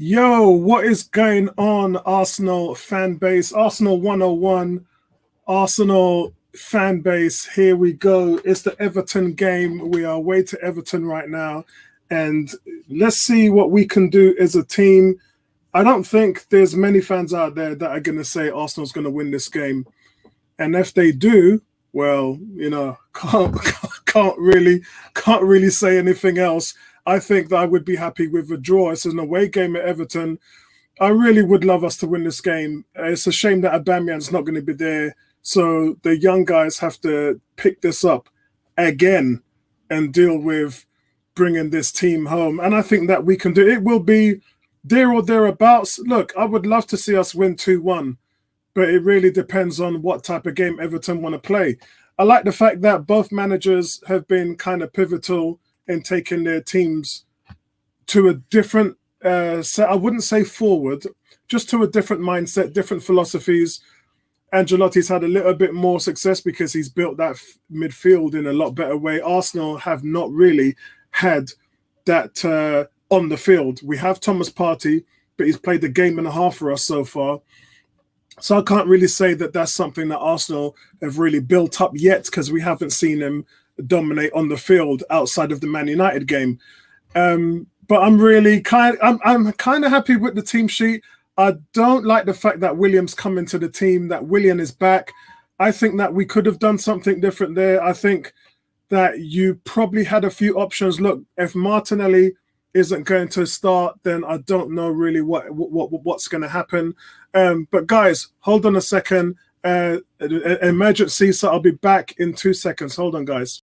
Yo, what is going on, Arsenal fan base? Arsenal 101, Arsenal fan base. Here we go. It's the Everton game. We are away to Everton right now. And let's see what we can do as a team. I don't think there's many fans out there that are going to say Arsenal's going to win this game. And if they do, well, can't really say anything else. I think that I would be happy with a draw. It's an away game at Everton. I really would love us to win this game. It's a shame that Aubameyang's not going to be there, so the young guys have to pick this up again and deal with bringing this team home. And I think that we can do it. It will be there or thereabouts. Look, I would love to see us win 2-1, but it really depends on what type of game Everton want to play. I like the fact that both managers have been kind of pivotal in taking their teams to a different set. I wouldn't say forward, just to a different mindset, different philosophies. Ancelotti's had a little bit more success because he's built that midfield in a lot better way. Arsenal have not really had that on the field. We have Thomas Partey, but he's played a game and a half for us so far. So I can't really say that that's something that Arsenal have really built up yet because we haven't seen him dominate on the field outside of the Man United game. But I'm kind of happy with the team sheet. I don't like the fact that Williams come into the team, that Willian is back. I think that we could have done something different there. I think that you probably had a few options. Look, if Martinelli isn't going to start, then I don't know really what's going to happen. But guys, hold on a second. Emergency, so I'll be back in 2 seconds. Hold on, guys.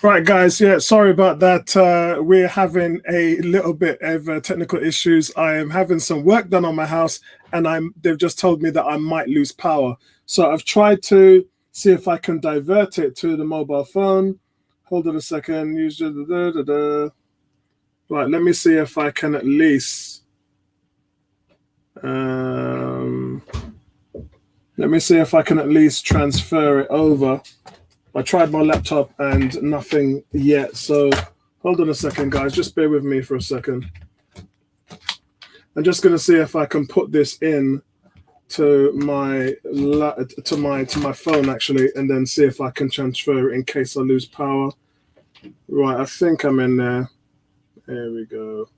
Right, guys. Yeah, sorry about that. We're having a little bit of technical issues. I am having some work done on my house, and they've just told me that I might lose power. So I've tried to see if I can divert it to the mobile phone. Hold on a second. Right, let me see if I can at least. Let me see if I can at least transfer it over. I tried my laptop and nothing yet. So hold on a second, guys. Just bear with me for a second. I'm just going to see if I can put this in to my phone actually, and then see if I can transfer it in case I lose power. Right, I think I'm in there. There we go.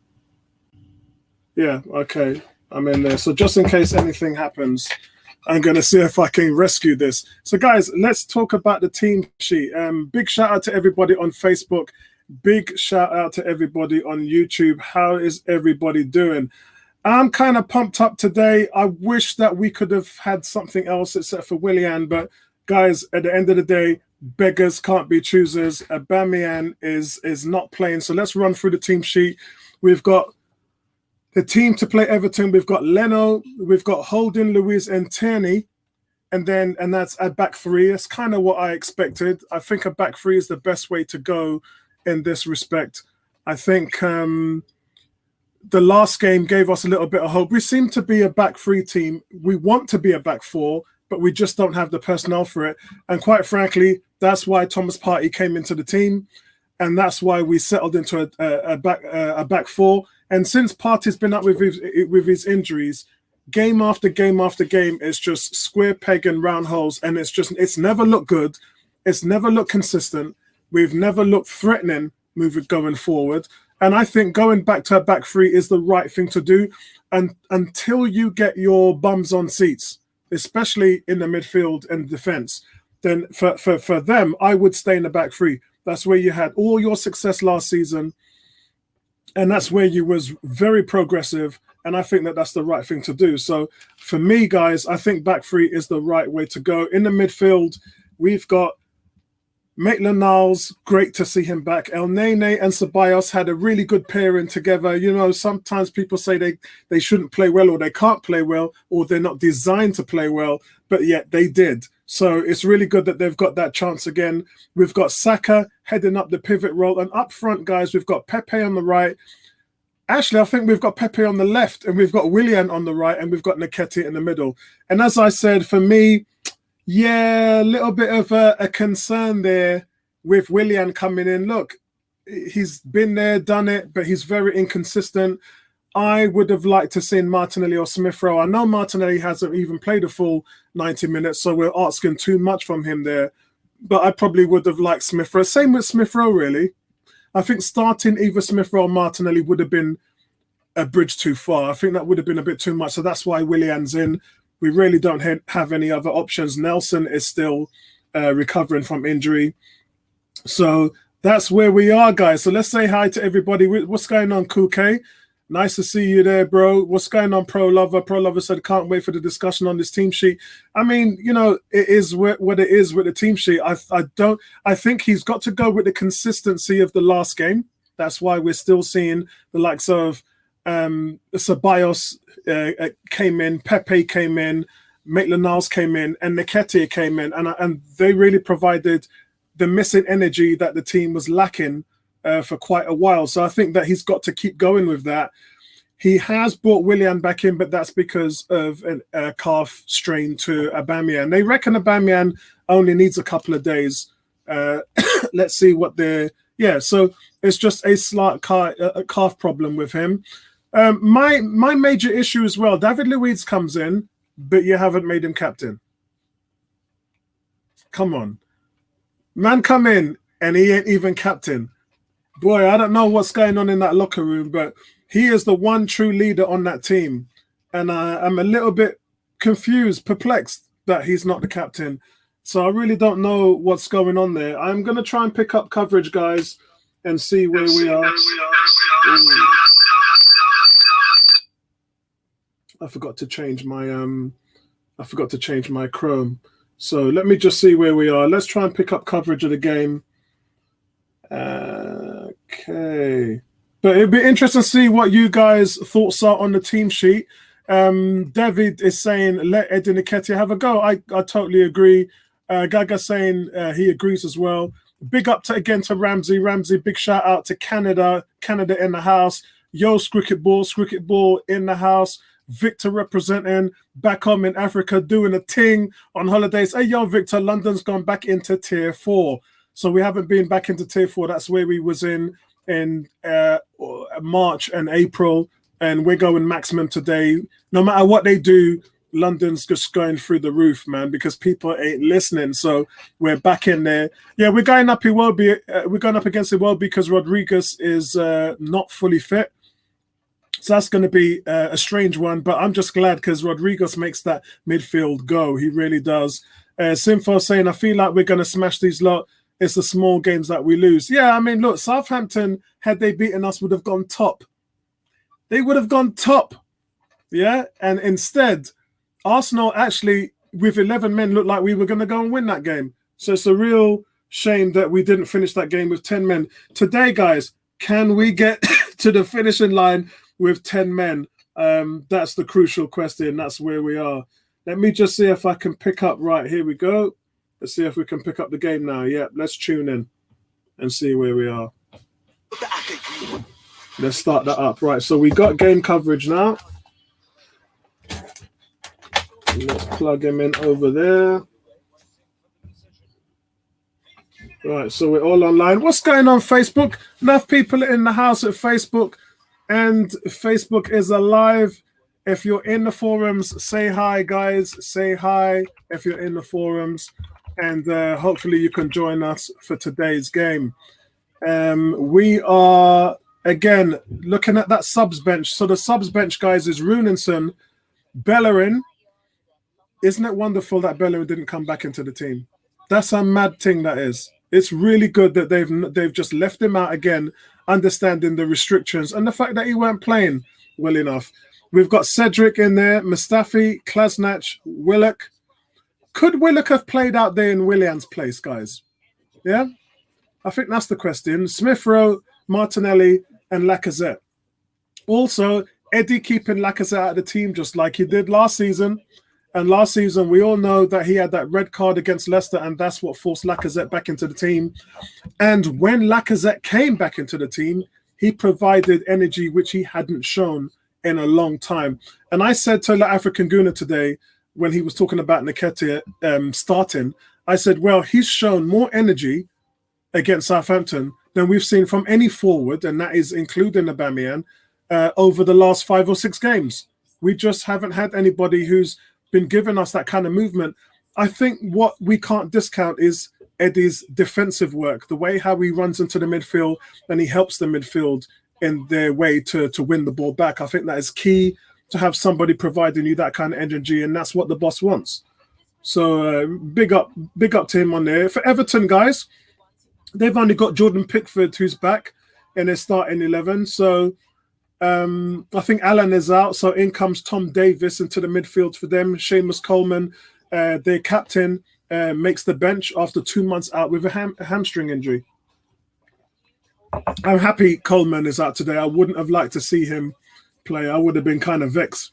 Yeah, okay. I'm in there. So just in case anything happens, I'm going to see if I can rescue this. So, guys, let's talk about the team sheet. Big shout out to everybody on Facebook. Big shout out to everybody on YouTube. How is everybody doing? I'm kind of pumped up today. I wish that we could have had something else except for Willian. But, guys, at the end of the day, beggars can't be choosers. Aubameyang is not playing. So let's run through the team sheet. We've got the team to play Everton. We've got Leno, we've got Holding, Luiz, and Tierney, and that's a back three. It's kind of what I expected. I think a back three is the best way to go in this respect. I think the last game gave us a little bit of hope. We seem to be a back three team. We want to be a back four, but we just don't have the personnel for it. And quite frankly, that's why Thomas Partey came into the team, and that's why we settled into a back four. And since Partey's been up with his injuries, game after game after game, it's just square peg and round holes, and it's never looked good. It's never looked consistent. We've never looked threatening going forward. And I think going back to a back three is the right thing to do, and until you get your bums on seats, especially in the midfield and defense, then for them, I would stay in the back three. That's where you had all your success last season. And that's where you was very progressive. And I think that that's the right thing to do. So for me, guys, I think back three is the right way to go. In the midfield, we've got Maitland-Niles, great to see him back. El Nene and Ceballos had a really good pairing together. You know, sometimes people say they shouldn't play well, or they can't play well, or they're not designed to play well, but yet they did. So it's really good that they've got that chance again. We've got Saka heading up the pivot role. And up front, guys, we've got Pepe on the right. Actually, I think we've got Pepe on the left, and we've got Willian on the right, and we've got Nketiah in the middle. And as I said, for me, yeah, a little bit of a concern there with Willian coming in. Look, he's been there, done it, but he's very inconsistent. I would have liked to see Martinelli or Smith Rowe. I know Martinelli hasn't even played a full 90 minutes, so we're asking too much from him there. But I probably would have liked Smith Rowe. Same with Smith Rowe, really. I think starting either Smith Rowe or Martinelli would have been a bridge too far. I think that would have been a bit too much. So that's why Willian's in. We really don't have any other options. Nelson is still recovering from injury. So that's where we are, guys. So let's say hi to everybody. What's going on, Kuke? Nice to see you there, bro. What's going on, Pro Lover? Pro Lover said, can't wait for the discussion on this team sheet. I mean, you know, it is what it is with the team sheet. I think he's got to go with the consistency of the last game. That's why we're still seeing the likes of Ceballos came in, Pepe came in, Maitland-Niles came in, and Nketiah came in. And they really provided the missing energy that the team was lacking for quite a while. So I think that he's got to keep going with that. He has brought Willian back in, but that's because of a calf strain to Aubameyang. They reckon Aubameyang only needs a couple of days. Let's see what they're... Yeah, so it's just a slight calf problem with him. My major issue as well, David Luiz comes in, but you haven't made him captain. Come on. Man come in, and he ain't even captain. Boy, I don't know what's going on in that locker room, but he is the one true leader on that team. And I'm a little bit confused, perplexed that he's not the captain. So I really don't know what's going on there. I'm going to try and pick up coverage, guys, and see where we are. Ooh. I forgot to change my Chrome. So let me just see where we are. Let's try and pick up coverage of the game. Okay. But it'd be interesting to see what you guys' thoughts are on the team sheet. David is saying, let Eddie Nketiah have a go. I totally agree. Gaga saying he agrees as well. Big up again to Ramsey. Ramsey, big shout out to Canada. Canada in the house. Yo, Cricket Ball in the house. Victor representing back home in Africa, doing a ting on holidays. Hey, yo, Victor, London's gone back into tier 4. So we haven't been back into tier 4. That's where we was in March and April. And we're going maximum today. No matter what they do, London's just going through the roof, man, because people ain't listening. So we're back in there. Yeah, we're going up we're going up against Iwobi because Rodriguez is not fully fit. So that's going to be a strange one, but I'm just glad because Rodriguez makes that midfield go. He really does. Simfo saying, I feel like we're going to smash these lot. It's the small games that we lose. Yeah, I mean, look, Southampton, had they beaten us, would have gone top. They would have gone top. Yeah, and instead, Arsenal actually, with 11 men, looked like we were going to go and win that game. So it's a real shame that we didn't finish that game with 10 men. Today, guys, can we get to the finishing line with 10 men? That's the crucial question. That's where we are. Let me just see if I can pick up. Right, here we go. Let's see if we can pick up the game now. Yeah, let's tune in and see where we are. Let's start that up. Right, so we got game coverage now. Let's plug him in over there. Right, so we're all online. What's going on, Facebook? Enough people in the house at Facebook, and Facebook is alive. If you're in the forums, say hi, guys. Say hi if you're in the forums, and hopefully you can join us for today's game. We are, again, looking at that subs bench. So the subs bench, guys, is Runinson, Bellerin. Isn't it wonderful that Bellerin didn't come back into the team? That's a mad thing, that is. It's really good that they've just left him out again, understanding the restrictions and the fact that he weren't playing well enough. We've got Cedric in there, Mustafi, Klasnach, Willock. Could Willock have played out there in Willian's place, guys? Yeah? I think that's the question. Smith Rowe, Martinelli, and Lacazette. Also, Eddie keeping Lacazette out of the team just like he did last season. And last season, we all know that he had that red card against Leicester, and that's what forced Lacazette back into the team. And when Lacazette came back into the team, he provided energy which he hadn't shown in a long time. And I said to the African Guna today, when he was talking about Nketiah starting, I said, well, he's shown more energy against Southampton than we've seen from any forward, and that is including Aubameyang, over the last 5 or 6 games. We just haven't had anybody who's been giving us that kind of movement. I think what we can't discount is Eddie's defensive work, the way how he runs into the midfield and he helps the midfield in their way to win the ball back. I think that is key, to have somebody providing you that kind of energy, and that's what the boss wants. So big up to him on there. For Everton, guys, they've only got Jordan Pickford who's back in their starting 11. So I think Alan is out, so in comes Tom Davis into the midfield for them. Seamus Coleman, their captain, makes the bench after 2 months out with a hamstring injury. I'm happy Coleman is out today. I wouldn't have liked to see him play. I would have been kind of vexed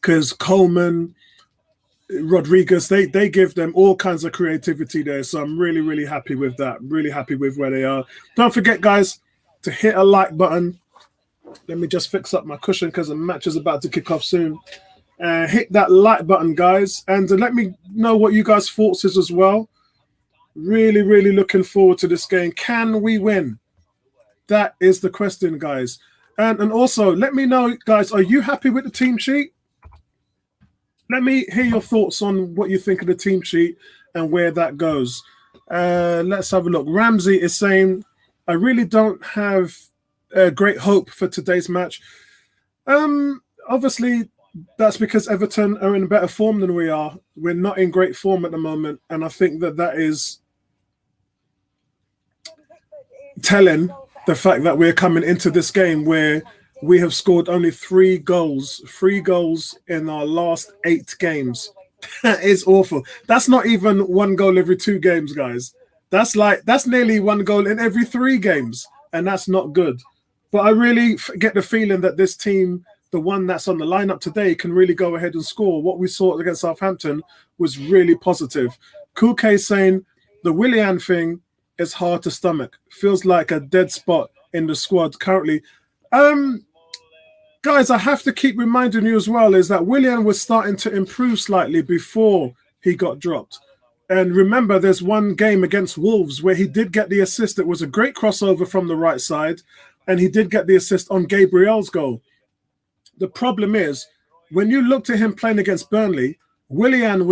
because Coleman, Rodriguez, they give them all kinds of creativity there. So I'm really, really happy with that. Really happy with where they are. Don't forget, guys, to hit a like button. Let me just fix up my cushion because the match is about to kick off soon. Hit that like button, guys, and let me know what you guys' thoughts is as well. Really, really looking forward to this game. Can we win? That is the question, guys. And also, let me know, guys, are you happy with the team sheet? Let me hear your thoughts on what you think of the team sheet and where that goes. Let's have a look. Ramsey is saying, I really don't have great hope for today's match. Obviously, that's because Everton are in better form than we are. We're not in great form at the moment, and I think that is telling, the fact that we're coming into this game where we have scored only 3 goals in our last 8 games. That is awful. That's not even 1 goal every 2 games, guys. That's nearly 1 goal in every 3 games. and that's not good. But I really get the feeling that this team, the one that's on the lineup today, can really go ahead and score. What we saw against Southampton was really positive. Kuke saying the Willian thing is hard to stomach. Feels like a dead spot in the squad currently. Guys, I have to keep reminding you as well is that Willian was starting to improve slightly before he got dropped. And remember, there's one game against Wolves where he did get the assist. It was a great crossover from the right side, and he did get the assist on Gabriel's goal. The problem is, when you looked at him playing against Burnley, Willian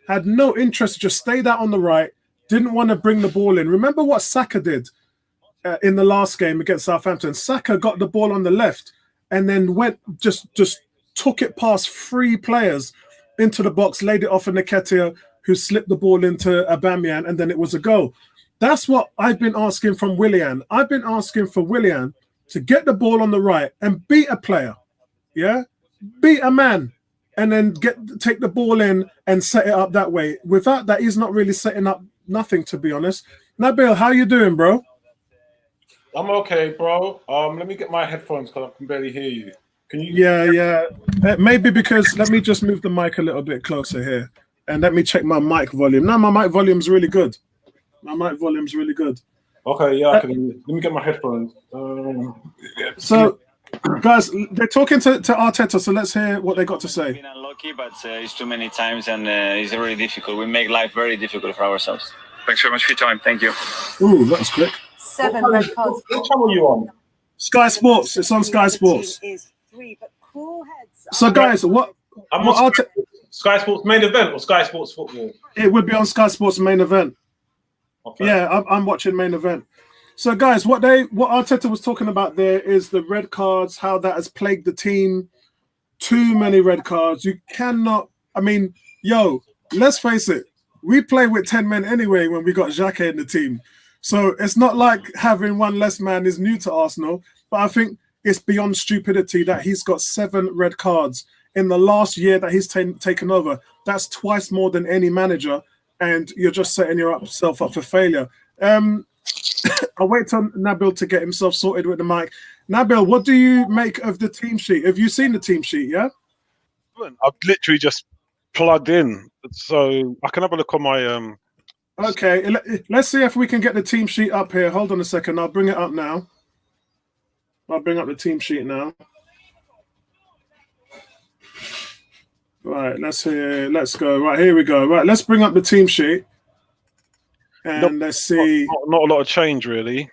had no interest, just stayed out on the right, didn't want to bring the ball in. Remember what Saka did in the last game against Southampton? Saka got the ball on the left and then just took it past 3 players into the box, laid it off on Nketiah, who slipped the ball into Aubameyang, and then it was a goal. That's what I've been asking from Willian. I've been asking for Willian to get the ball on the right and beat a player, yeah? Beat a man, and then take the ball in and set it up that way. Without that, he's not really setting up nothing, to be honest. Nabil, how you doing, bro? I'm okay, bro. Let me get my headphones because I can barely hear you. Can you? Yeah. Maybe because let me just move the mic a little bit closer here, and let me check my mic volume. No, my mic volume's really good. Okay, yeah, I can. Let me get my headphones. So, guys, they're talking to Arteta, so let's hear what they got to say. Been unlucky, but it's too many times, and it's really difficult. We make life very difficult for ourselves. Thanks very much for your time. Thank you. Ooh, that was quick. 7 red cards. What channel are you on? Sky Sports. It's on Sky Sports. So, guys, I'm on Sky Sports main event or Sky Sports football? It would be on Sky Sports main event. Okay. Yeah, I'm watching main event. So, guys, what Arteta was talking about there is the red cards, how that has plagued the team. Too many red cards. You cannot. I mean, let's face it. We play with 10 men anyway when we got Xhaka in the team. So it's not like having one less man is new to Arsenal. But I think it's beyond stupidity that he's got 7 red cards in the last year that he's taken over. That's twice more than any manager, and you're just setting yourself up for failure. I'll wait till Nabil to get himself sorted with the mic. Nabil, what do you make of the team sheet? Have you seen the team sheet, yeah? I've literally just plugged in, so I can have a look on my... Okay, let's see if we can get the team sheet up here. Hold on a second. I'll bring it up now. I'll bring up the team sheet now. Right, let's go. Right, here we go. Right, let's bring up the team sheet. And let's see. Not a lot of change, really.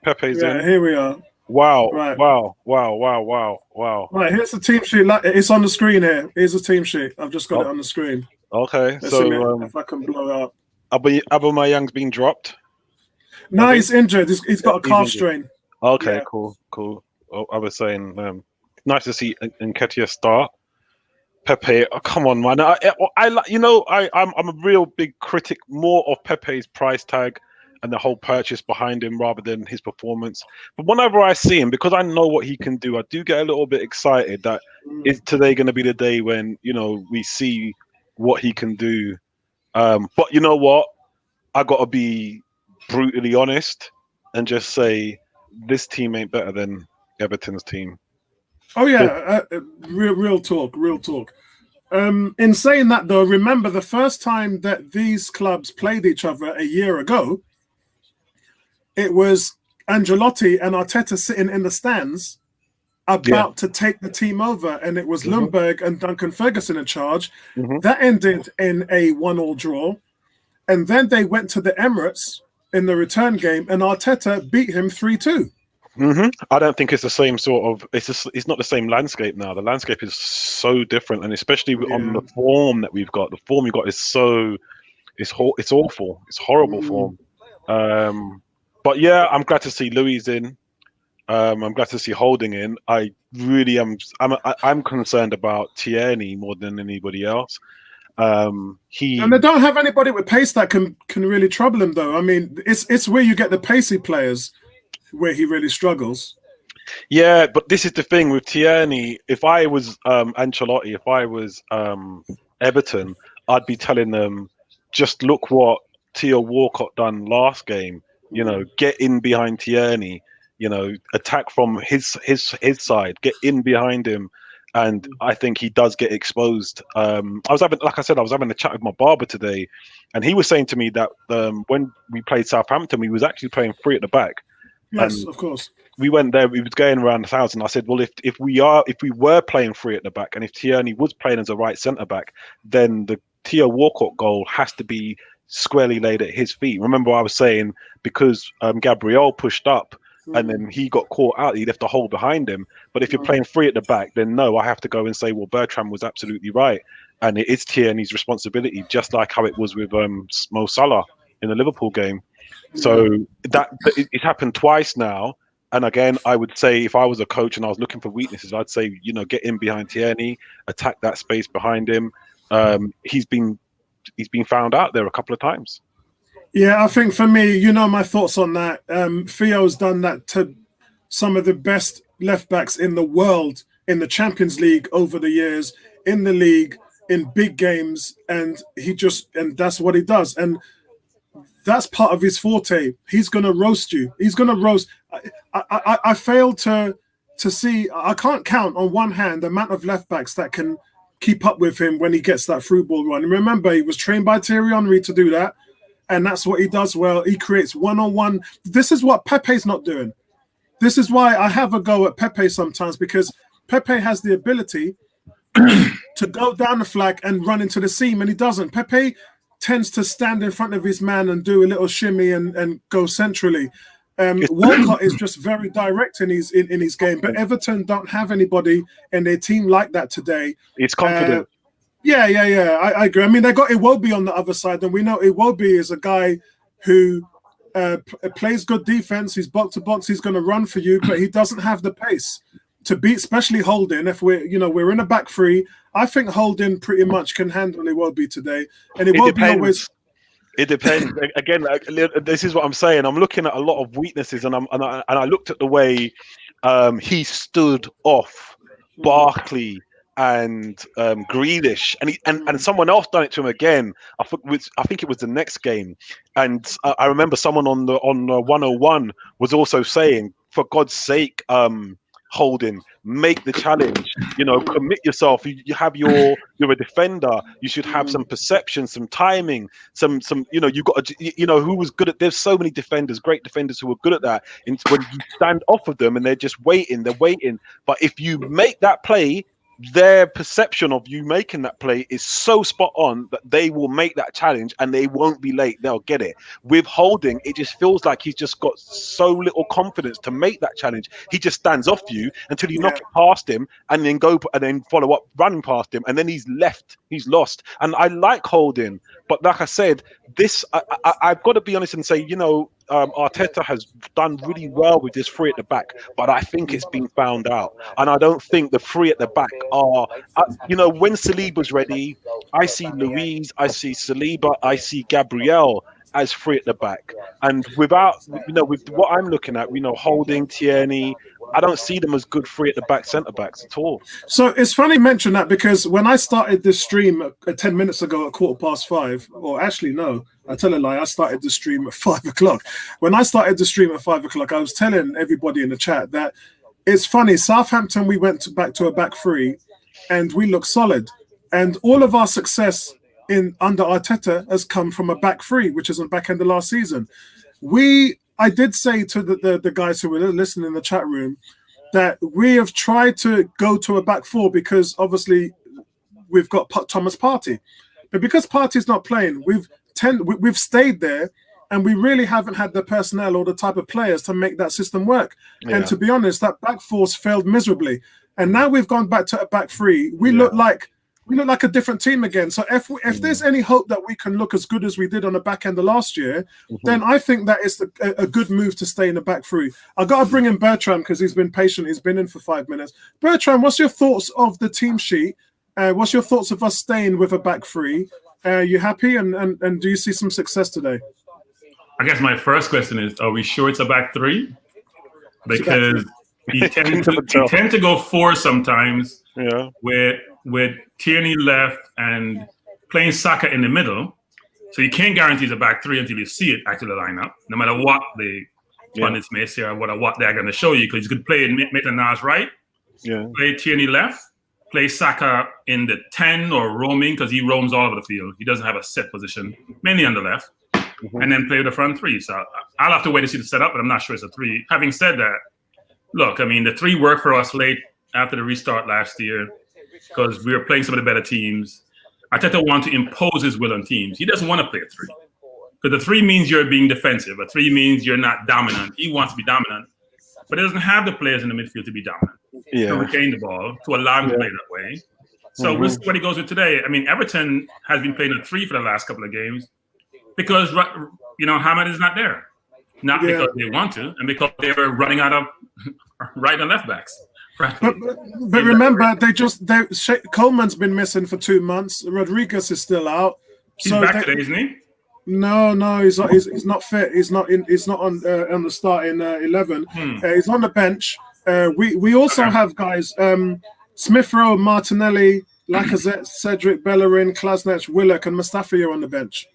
Pepe's in. Here we are. Wow. Right. Wow. Right, here's the team sheet. It's on the screen here. Here's the team sheet. I've just got it on the screen. Okay, Let's so see if I can blow it up. Aubameyang's been dropped? No, he's injured. He's got a calf strain. Okay, Yeah. cool. I was saying, nice to see Nketiah start. Pepe, come on, man. I'm a real big critic more of Pepe's price tag and the whole purchase behind him rather than his performance. But whenever I see him, because I know what he can do, I do get a little bit excited that is today going to be the day when, we see what he can do. But you know what? I got to be brutally honest and just say this team ain't better than Everton's team. Oh yeah, real talk. In saying that though, remember the first time that these clubs played each other a year ago, it was Ancelotti and Arteta sitting in the stands about to take the team over, and it was Lundberg and Duncan Ferguson in charge. That ended in a 1-1 draw, and then they went to the Emirates in the return game, and Arteta beat him 3-2. I don't think it's the same sort of. It's not the same landscape now. The landscape is so different, and especially on the form that we've got. The form we've got is so. It's awful. It's horrible form. But yeah, I'm glad to see Louis in. I'm glad to see Holding in. I really am. I'm concerned about Tierney more than anybody else. And they don't have anybody with pace that can really trouble him, though. I mean, it's where you get the pacey players where he really struggles. Yeah, but this is the thing with Tierney. If I was Ancelotti, if I was Everton, I'd be telling them, just look what Theo Walcott done last game. Get in behind Tierney. attack from his side, get in behind him. And I think he does get exposed. I was having a chat with my barber today, and he was saying to me that when we played Southampton, we was actually playing three at the back. Yes, And of course. we went there. We was going around 1,000. I said, well, if we were playing three at the back, and if Tierney was playing as a right centre back, then the Theo Walcott goal has to be squarely laid at his feet. Remember, I was saying because Gabriel pushed up. And then he got caught out. He left a hole behind him. But if you're playing three at the back, then no, I have to go and say, well, Bertrand was absolutely right. And it is Tierney's responsibility, just like how it was with Mo Salah in the Liverpool game. So that it's happened twice now. And again, I would say if I was a coach and I was looking for weaknesses, I'd say, get in behind Tierney, attack that space behind him. He's been found out there a couple of times. Yeah, I think for me, my thoughts on that. Theo's done that to some of the best left backs in the world in the Champions League over the years, in the league, in big games, and that's what he does. And that's part of his forte. He's going to roast you. He's going to roast. I fail to see, I can't count on one hand the amount of left backs that can keep up with him when he gets that through ball run. And remember, he was trained by Thierry Henry to do that. And that's what he does well. He creates one-on-one. This is what Pepe's not doing. This is why I have a go at Pepe sometimes, because Pepe has the ability to go down the flank and run into the seam, and he doesn't. Pepe tends to stand in front of his man and do a little shimmy and go centrally. Walcott is just very direct in his game, but Everton don't have anybody in their team like that today. It's confident. Yeah. I agree. I mean, they got Iwobi on the other side, and we know Iwobi is a guy who plays good defense. He's box to box. He's going to run for you, but he doesn't have the pace to beat, especially Holding. If we're in a back three, I think Holding pretty much can handle Iwobi today, and Iwobi always. It depends. Again, this is what I'm saying. I'm looking at a lot of weaknesses, and I looked at the way he stood off Barkley and Grealish, and someone else done it to him again. I think it was the next game, and I remember someone on the 101 was also saying, for God's sake, Holding, make the challenge. Commit yourself. You're a defender. You should have some perception, some timing, some. You got who was good at. There's so many defenders, great defenders who are good at that. And when you stand off of them and they're just waiting, But if you make that play, their perception of you making that play is so spot on that they will make that challenge and they won't be late. They'll get it. With Holding, it just feels like he's just got so little confidence to make that challenge. He just stands off you until you knock it past him and then follow up running past him, and then he's lost. And I like Holding, but like I said, I've got to be honest and say, Arteta has done really well with this three at the back, but I think it's been found out, and I don't think the three at the back are. When Saliba's ready, I see Luiz, I see Saliba, I see Gabriel as three at the back, and with what I'm looking at, Holding, Tierney, I don't see them as good three at the back centre backs at all. So it's funny you mention that, because when I started this stream 10 minutes ago at 5:15, or actually no, I tell a lie, I started the stream at 5 o'clock. When I started the stream at 5 o'clock, I was telling everybody in the chat that it's funny. Southampton, we went back to a back three, and we look solid. And all of our success under Arteta has come from a back three, which is on back end of last season. I did say to the guys who were listening in the chat room that we have tried to go to a back four because obviously we've got Thomas Partey, but because Partey's not playing, we've stayed there, and we really haven't had the personnel or the type of players to make that system work. Yeah. And to be honest, that back four's failed miserably. And now we've gone back to a back three. We look like a different team again. So if there's any hope that we can look as good as we did on the back end of last year, then I think that is a good move to stay in the back three. I got to bring in Bertrand because he's been patient. He's been in for 5 minutes. Bertrand, what's your thoughts of the team sheet? What's your thoughts of us staying with a back three? Are you happy? And do you see some success today? I guess my first question is, are we sure it's a back three? Because you tend to go four sometimes with Tierney left and playing Saka in the middle. So you can't guarantee it's a back three until you see it actually line up, no matter what the pundits may say or what they're going to show you, because you could play Maitland-Niles right, play Tierney left, play Saka in the 10 or roaming, because he roams all over the field. He doesn't have a set position, mainly on the left, and then play with the front three. So I'll have to wait to see the setup, but I'm not sure it's a 3. Having said that, look, I mean, the 3 worked for us late after the restart last year because we were playing some of the better teams. Arteta wanted to impose his will on teams. He doesn't want to play a 3. Because the 3 means you're being defensive. A 3 means you're not dominant. He wants to be dominant, but he doesn't have the players in the midfield to be dominant. To retain the ball, to allow him to play that way. So we'll see what he goes with today. I mean, Everton has been playing a 3 for the last couple of games because, Hamad is not there. Not because they want to, and because they were running out of right and left backs. But remember, Coleman's been missing for 2 months. Rodriguez is still out. He's back today, isn't he? No, he's not fit. He's not on the starting 11. He's on the bench. We also have guys Smith Rowe, Martinelli, Lacazette, Cedric, Bellerin, Klasnich, Willock, and Mustafi are on the bench.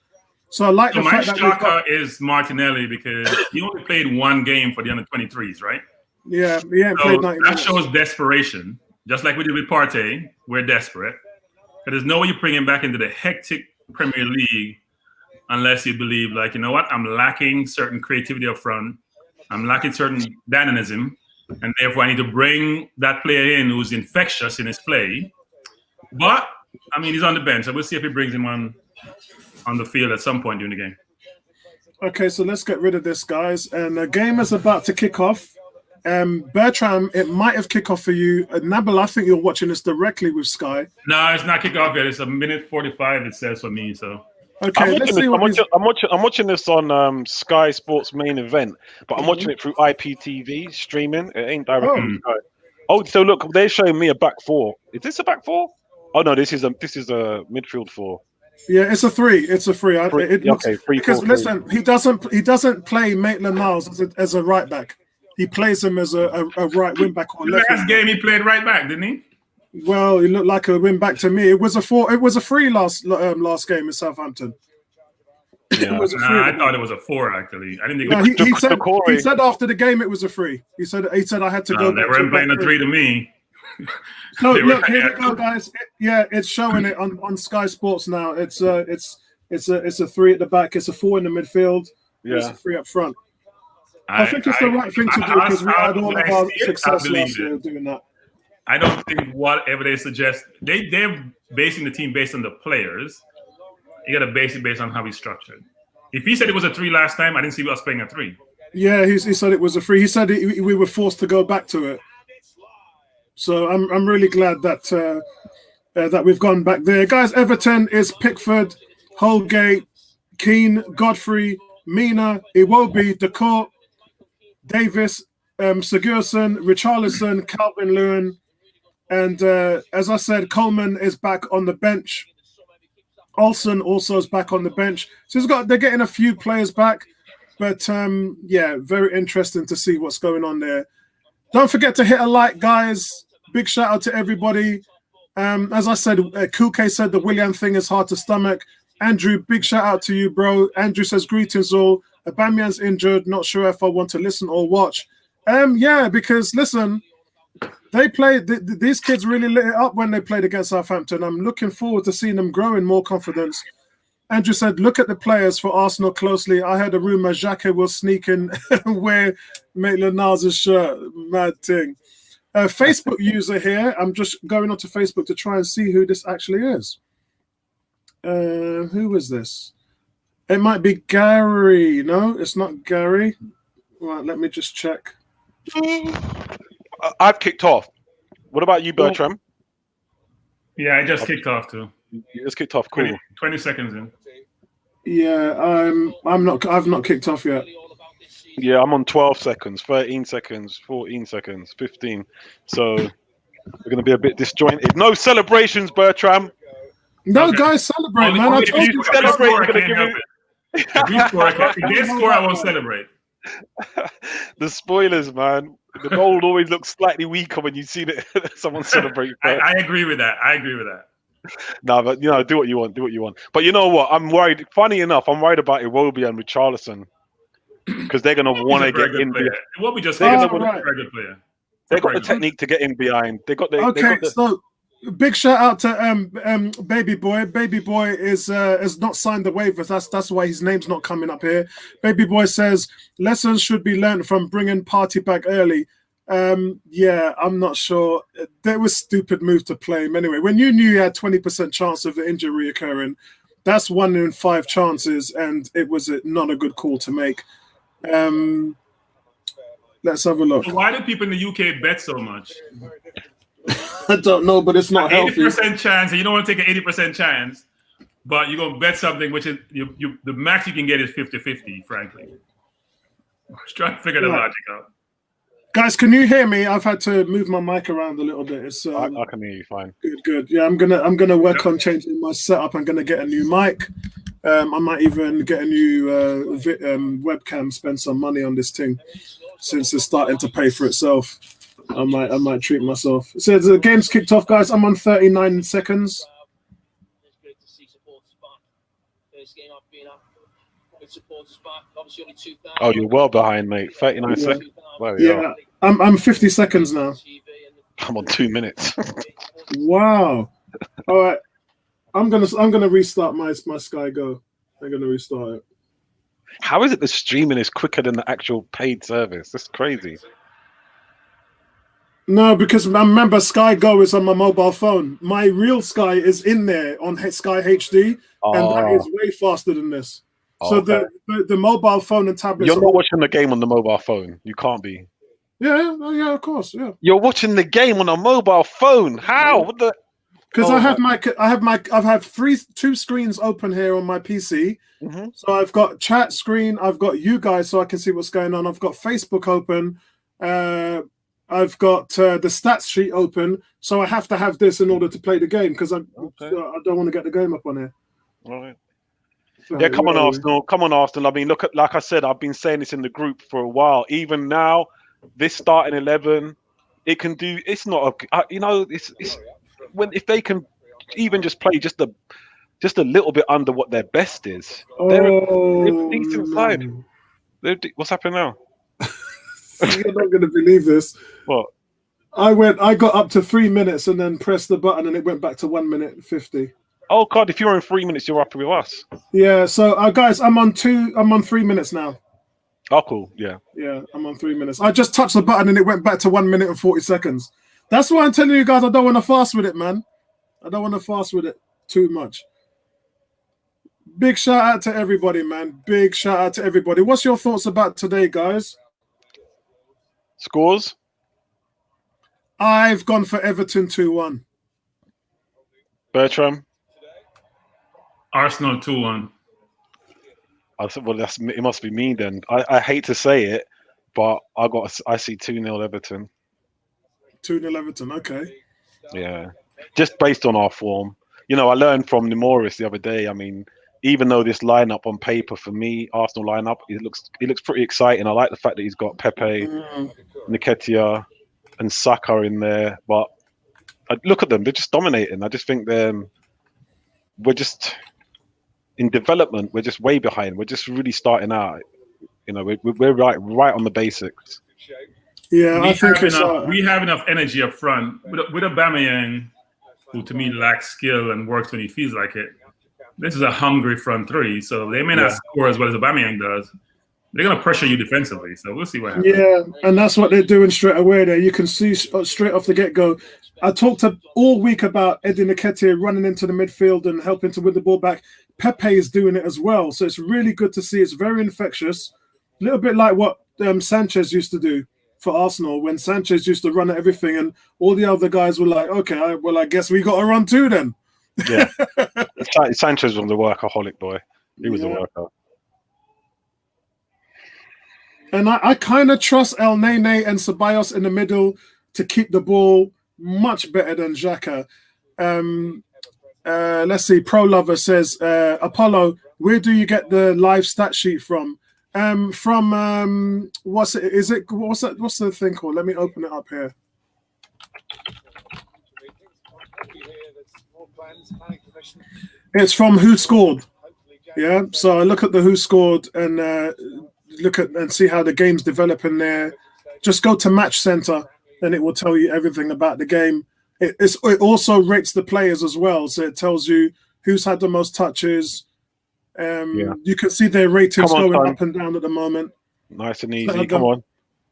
So I like the fact that we've got... is Martinelli because he only played 1 game for the under-23s, right? Yeah, he ain't played 90 minutes. That shows desperation. Just like we did with Partey, we're desperate. But there's no way you bring him back into the hectic Premier League unless you believe, like, you know what, I'm lacking certain creativity up front. I'm lacking certain dynamism. And therefore, I need to bring that player in who's infectious in his play. But, I mean, he's on the bench. So we'll see if he brings him on the field at some point during the game. Okay, so let's get rid of this, guys. And the game is about to kick off. Bertram, it might have kicked off for you. Nabil, I think you're watching this directly with Sky. No, it's not kicked off yet. It's 1:45, it says for me. So okay, I'm watching this on Sky Sports main event, but I'm watching it through IPTV streaming. It ain't directly from Sky. Oh, so look, they're showing me a back 4. Is this a back 4? Oh no, this is a midfield 4. Yeah, it's a 3. It's a 3. Okay, 3. Because listen, he doesn't play Maitland-Niles as a right back. He plays him as a right wing back or left. Last game he played right back, didn't he? Well, he looked like a wing back to me. It was a 4. It was a 3 last game in Southampton. Yeah. It was a 3. I thought it was a 4 actually. I didn't think he said after the game it was a 3. He said I had to go. They weren't playing a 3 to me. No, look, here we go, guys. It's showing it on Sky Sports now. It's a 3 at the back. It's a 4 in the midfield. It's a 3 up front. I think it's the right thing to do because we had all of our success last year doing that. I don't think whatever they suggest, they're basing the team based on the players. You got to base it based on how he's structured. If he said it was a 3 last time, I didn't see us playing a 3. Yeah, he said it was a 3. He said we were forced to go back to it. So I'm really glad that that we've gone back there. Guys, Everton is Pickford, Holgate, Keane, Godfrey, Mina, Iwobi, Decourt, Davis, Sigurdsson, Richarlison, Calvin Lewin, and as I said, Coleman is back on the bench. Olsen also is back on the bench. So they're getting a few players back, but very interesting to see what's going on there. Don't forget to hit a like, guys. Big shout out to everybody. As I said, Kuke said the Willian thing is hard to stomach. Andrew, big shout out to you, bro. Andrew says, greetings all. Aubameyang's injured. Not sure if I want to listen or watch. Because listen, they played. These kids really lit it up when they played against Southampton. I'm looking forward to seeing them grow in more confidence. Andrew said, look at the players for Arsenal closely. I heard a rumor Xhaka will sneak in wear Maitland-Niles' shirt. Mad thing. Facebook user here. I'm just going onto Facebook to try and see who this actually is. Who is this? It might be Gary. No, it's not Gary. Right, let me just check. I've kicked off. What about you, Bertram? Yeah, I just kicked off too. You just kicked off. Cool. 20 seconds in. Yeah, I'm not. I've not kicked off yet. Yeah, I'm on 12 seconds, 13 seconds, 14 seconds, 15. So we're going to be a bit disjointed. No celebrations, Bertram. No, okay. Guys, celebrate, man. I told you. Celebrate. You're going to give me. If you score, I won't celebrate. The spoilers, man. The goal always looks slightly weaker when you see someone celebrate. I agree with that. No, but do what you want. But you know what? I'm worried. Funny enough, I'm worried about Iwobi and Richarlison. because they're going to want to get in. What we just they're said, going a very good player. They got the technique to get in behind. They got the. Okay, so big shout out to Baby Boy. Baby Boy has not signed the waivers. That's why his name's not coming up here. Baby Boy says lessons should be learned from bringing Party back early. Yeah, I'm not sure. That was stupid move to play him anyway. When you knew you had 20% chance of the injury occurring, that's 1 in 5 chances, and it was not a good call to make. Let's have a look. So why do people in the UK bet so much? I don't know, but it's not 80% chance, and you don't want to take an 80% chance, but you're going to bet something which is the max you can get is 50-50, frankly. I was trying to figure the logic out. Guys, can you hear me? I've had to move my mic around a little bit. It's, I can hear you fine. Good. Yeah, I'm gonna work on changing my setup. I'm gonna get a new mic. I might even get a new webcam. Spend some money on this thing, since it's starting to pay for itself. I might treat myself. So the game's kicked off, guys. I'm on 39 seconds. Oh, you're well behind, mate. 39 seconds. Yeah, I'm 50 seconds now. I'm on 2 minutes. Wow. All right. I'm gonna restart my Sky Go. I'm gonna restart it. How is it the streaming is quicker than the actual paid service? That's crazy. No, because remember, Sky Go is on my mobile phone. My real Sky is in there on Sky HD, and that is way faster than this. So okay. the mobile phone and tablets. You're not watching the game on the mobile phone. You can't be. Yeah, of course. Yeah. You're watching the game on a mobile phone. How? What the? Because I have two screens open here on my PC. Mm-hmm. So I've got chat screen. I've got you guys, so I can see what's going on. I've got Facebook open. I've got the stats sheet open. So I have to have this in order to play the game because I don't want to get the game up on here. All right. Yeah, come on, Arsenal. Come on, Arsenal. I mean, look at, like I said, I've been saying this in the group for a while. Even now, this starting 11, it can do. It's not a, it's when if they can even just play just a little bit under what their best is. They're a decent side. What's happening now? You're not going to believe this. What? I got up to 3 minutes and then pressed the button and it went back to 1 minute and 50. Oh God! If you're in 3 minutes, you're up with us. Yeah. So, guys, I'm on 3 minutes now. Oh, cool. Yeah. Yeah, I'm on 3 minutes. I just touched the button and it went back to 1 minute and 40 seconds. That's why I'm telling you guys I don't want to fast with it, man. I don't want to fast with it too much. Big shout out to everybody, man. Big shout out to everybody. What's your thoughts about today, guys? Scores? I've gone for Everton 2-1. Bertram? Arsenal 2-1. I said, well, it must be me then. I hate to say it, but I see 2-0 Everton. 2-0 Everton, okay. Yeah, just based on our form. I learned from Nemoris the other day. I mean, even though this lineup on paper for me, Arsenal lineup, it looks pretty exciting. I like the fact that he's got Pepe, Nketiah, and Saka in there. But look at them; they're just dominating. I just think we're just in development. We're just way behind. We're just really starting out. We're right on the basics. Yeah, we have enough energy up front with Aubameyang, who to me lacks skill and works when he feels like it. This is a hungry front three, so they may not score as well as Aubameyang does. They're going to pressure you defensively, so we'll see what happens. Yeah, and that's what they're doing straight away there. You can see straight off the get-go. I talked all week about Eddie Nketiah running into the midfield and helping to win the ball back. Pepe is doing it as well, so it's really good to see. It's very infectious. A little bit like what Sanchez used to do for Arsenal when Sanchez used to run at everything and all the other guys were like, okay, I guess we got to run too then. Yeah. Sanchez was the workaholic boy. He was a worker. And I kind of trust El Nene and Ceballos in the middle to keep the ball much better than Xhaka. Let's see. Pro Lover says, Apollo, where do you get the live stat sheet from? What's the thing called? Let me open it up here. It's from Who Scored. Yeah, so I look at the Who Scored, and look at and see how the game's developing there. Just go to Match Center, and it will tell you everything about the game. It also rates the players as well, so it tells you who's had the most touches. You can see their ratings going up and down at the moment. Nice and easy. Come on.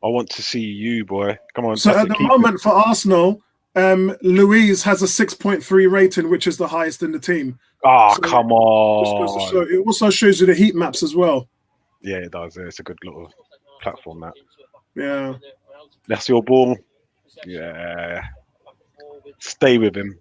I want to see you, boy. Come on. So at the moment for Arsenal, Louise has a 6.3 rating, which is the highest in the team. Oh, so come on. It also shows you the heat maps as well. Yeah, it does. It's a good little platform, that. Yeah. That's your ball. Yeah. Stay with him.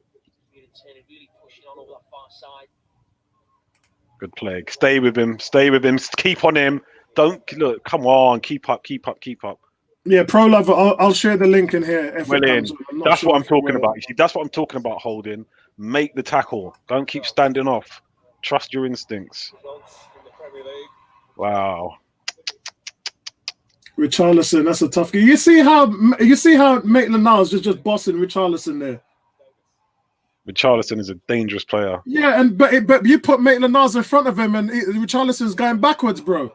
Good play. Stay with him. Stay with him. Keep on him. Don't look. Come on. Keep up. Keep up. Keep up. Yeah, Pro Lover. I'll share the link in here. That's what I'm talking about. You see, that's what I'm talking about. Holding. Make the tackle. Don't keep standing off. Trust your instincts. Wow. Richarlison, that's a tough game. You see how Maitland-Niles is just bossing Richarlison there. Richarlison is a dangerous player. Yeah, but you put Maitland-Niles in front of him, and Richarlison's going backwards, bro.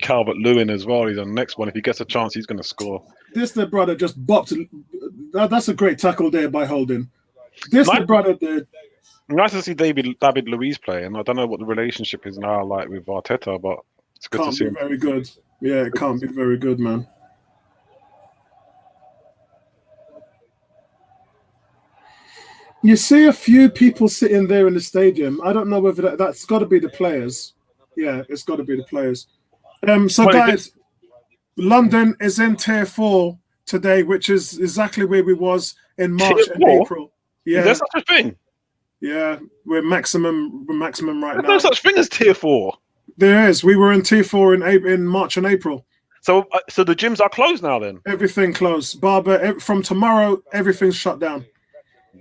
Calvert-Lewin as well. He's on the next one. If he gets a chance, he's going to score. This the brother just bopped. That's a great tackle there by Holding. The brother did. Nice to see David Luiz play, and I don't know what the relationship is now like with Arteta, but it's good to see him. Very good. Yeah, it can't be very good, man. You see a few people sitting there in the stadium. I don't know whether that's got to be the players. Yeah, it's got to be the players. Guys, London is in Tier 4 today, which is exactly where we was in March and April. Yeah, is there such a thing? Yeah, we're maximum right now. There's no such thing as Tier 4. There is. We were in Tier 4 in March and April. So the gyms are closed now then? Everything closed. Barber, from tomorrow, everything's shut down.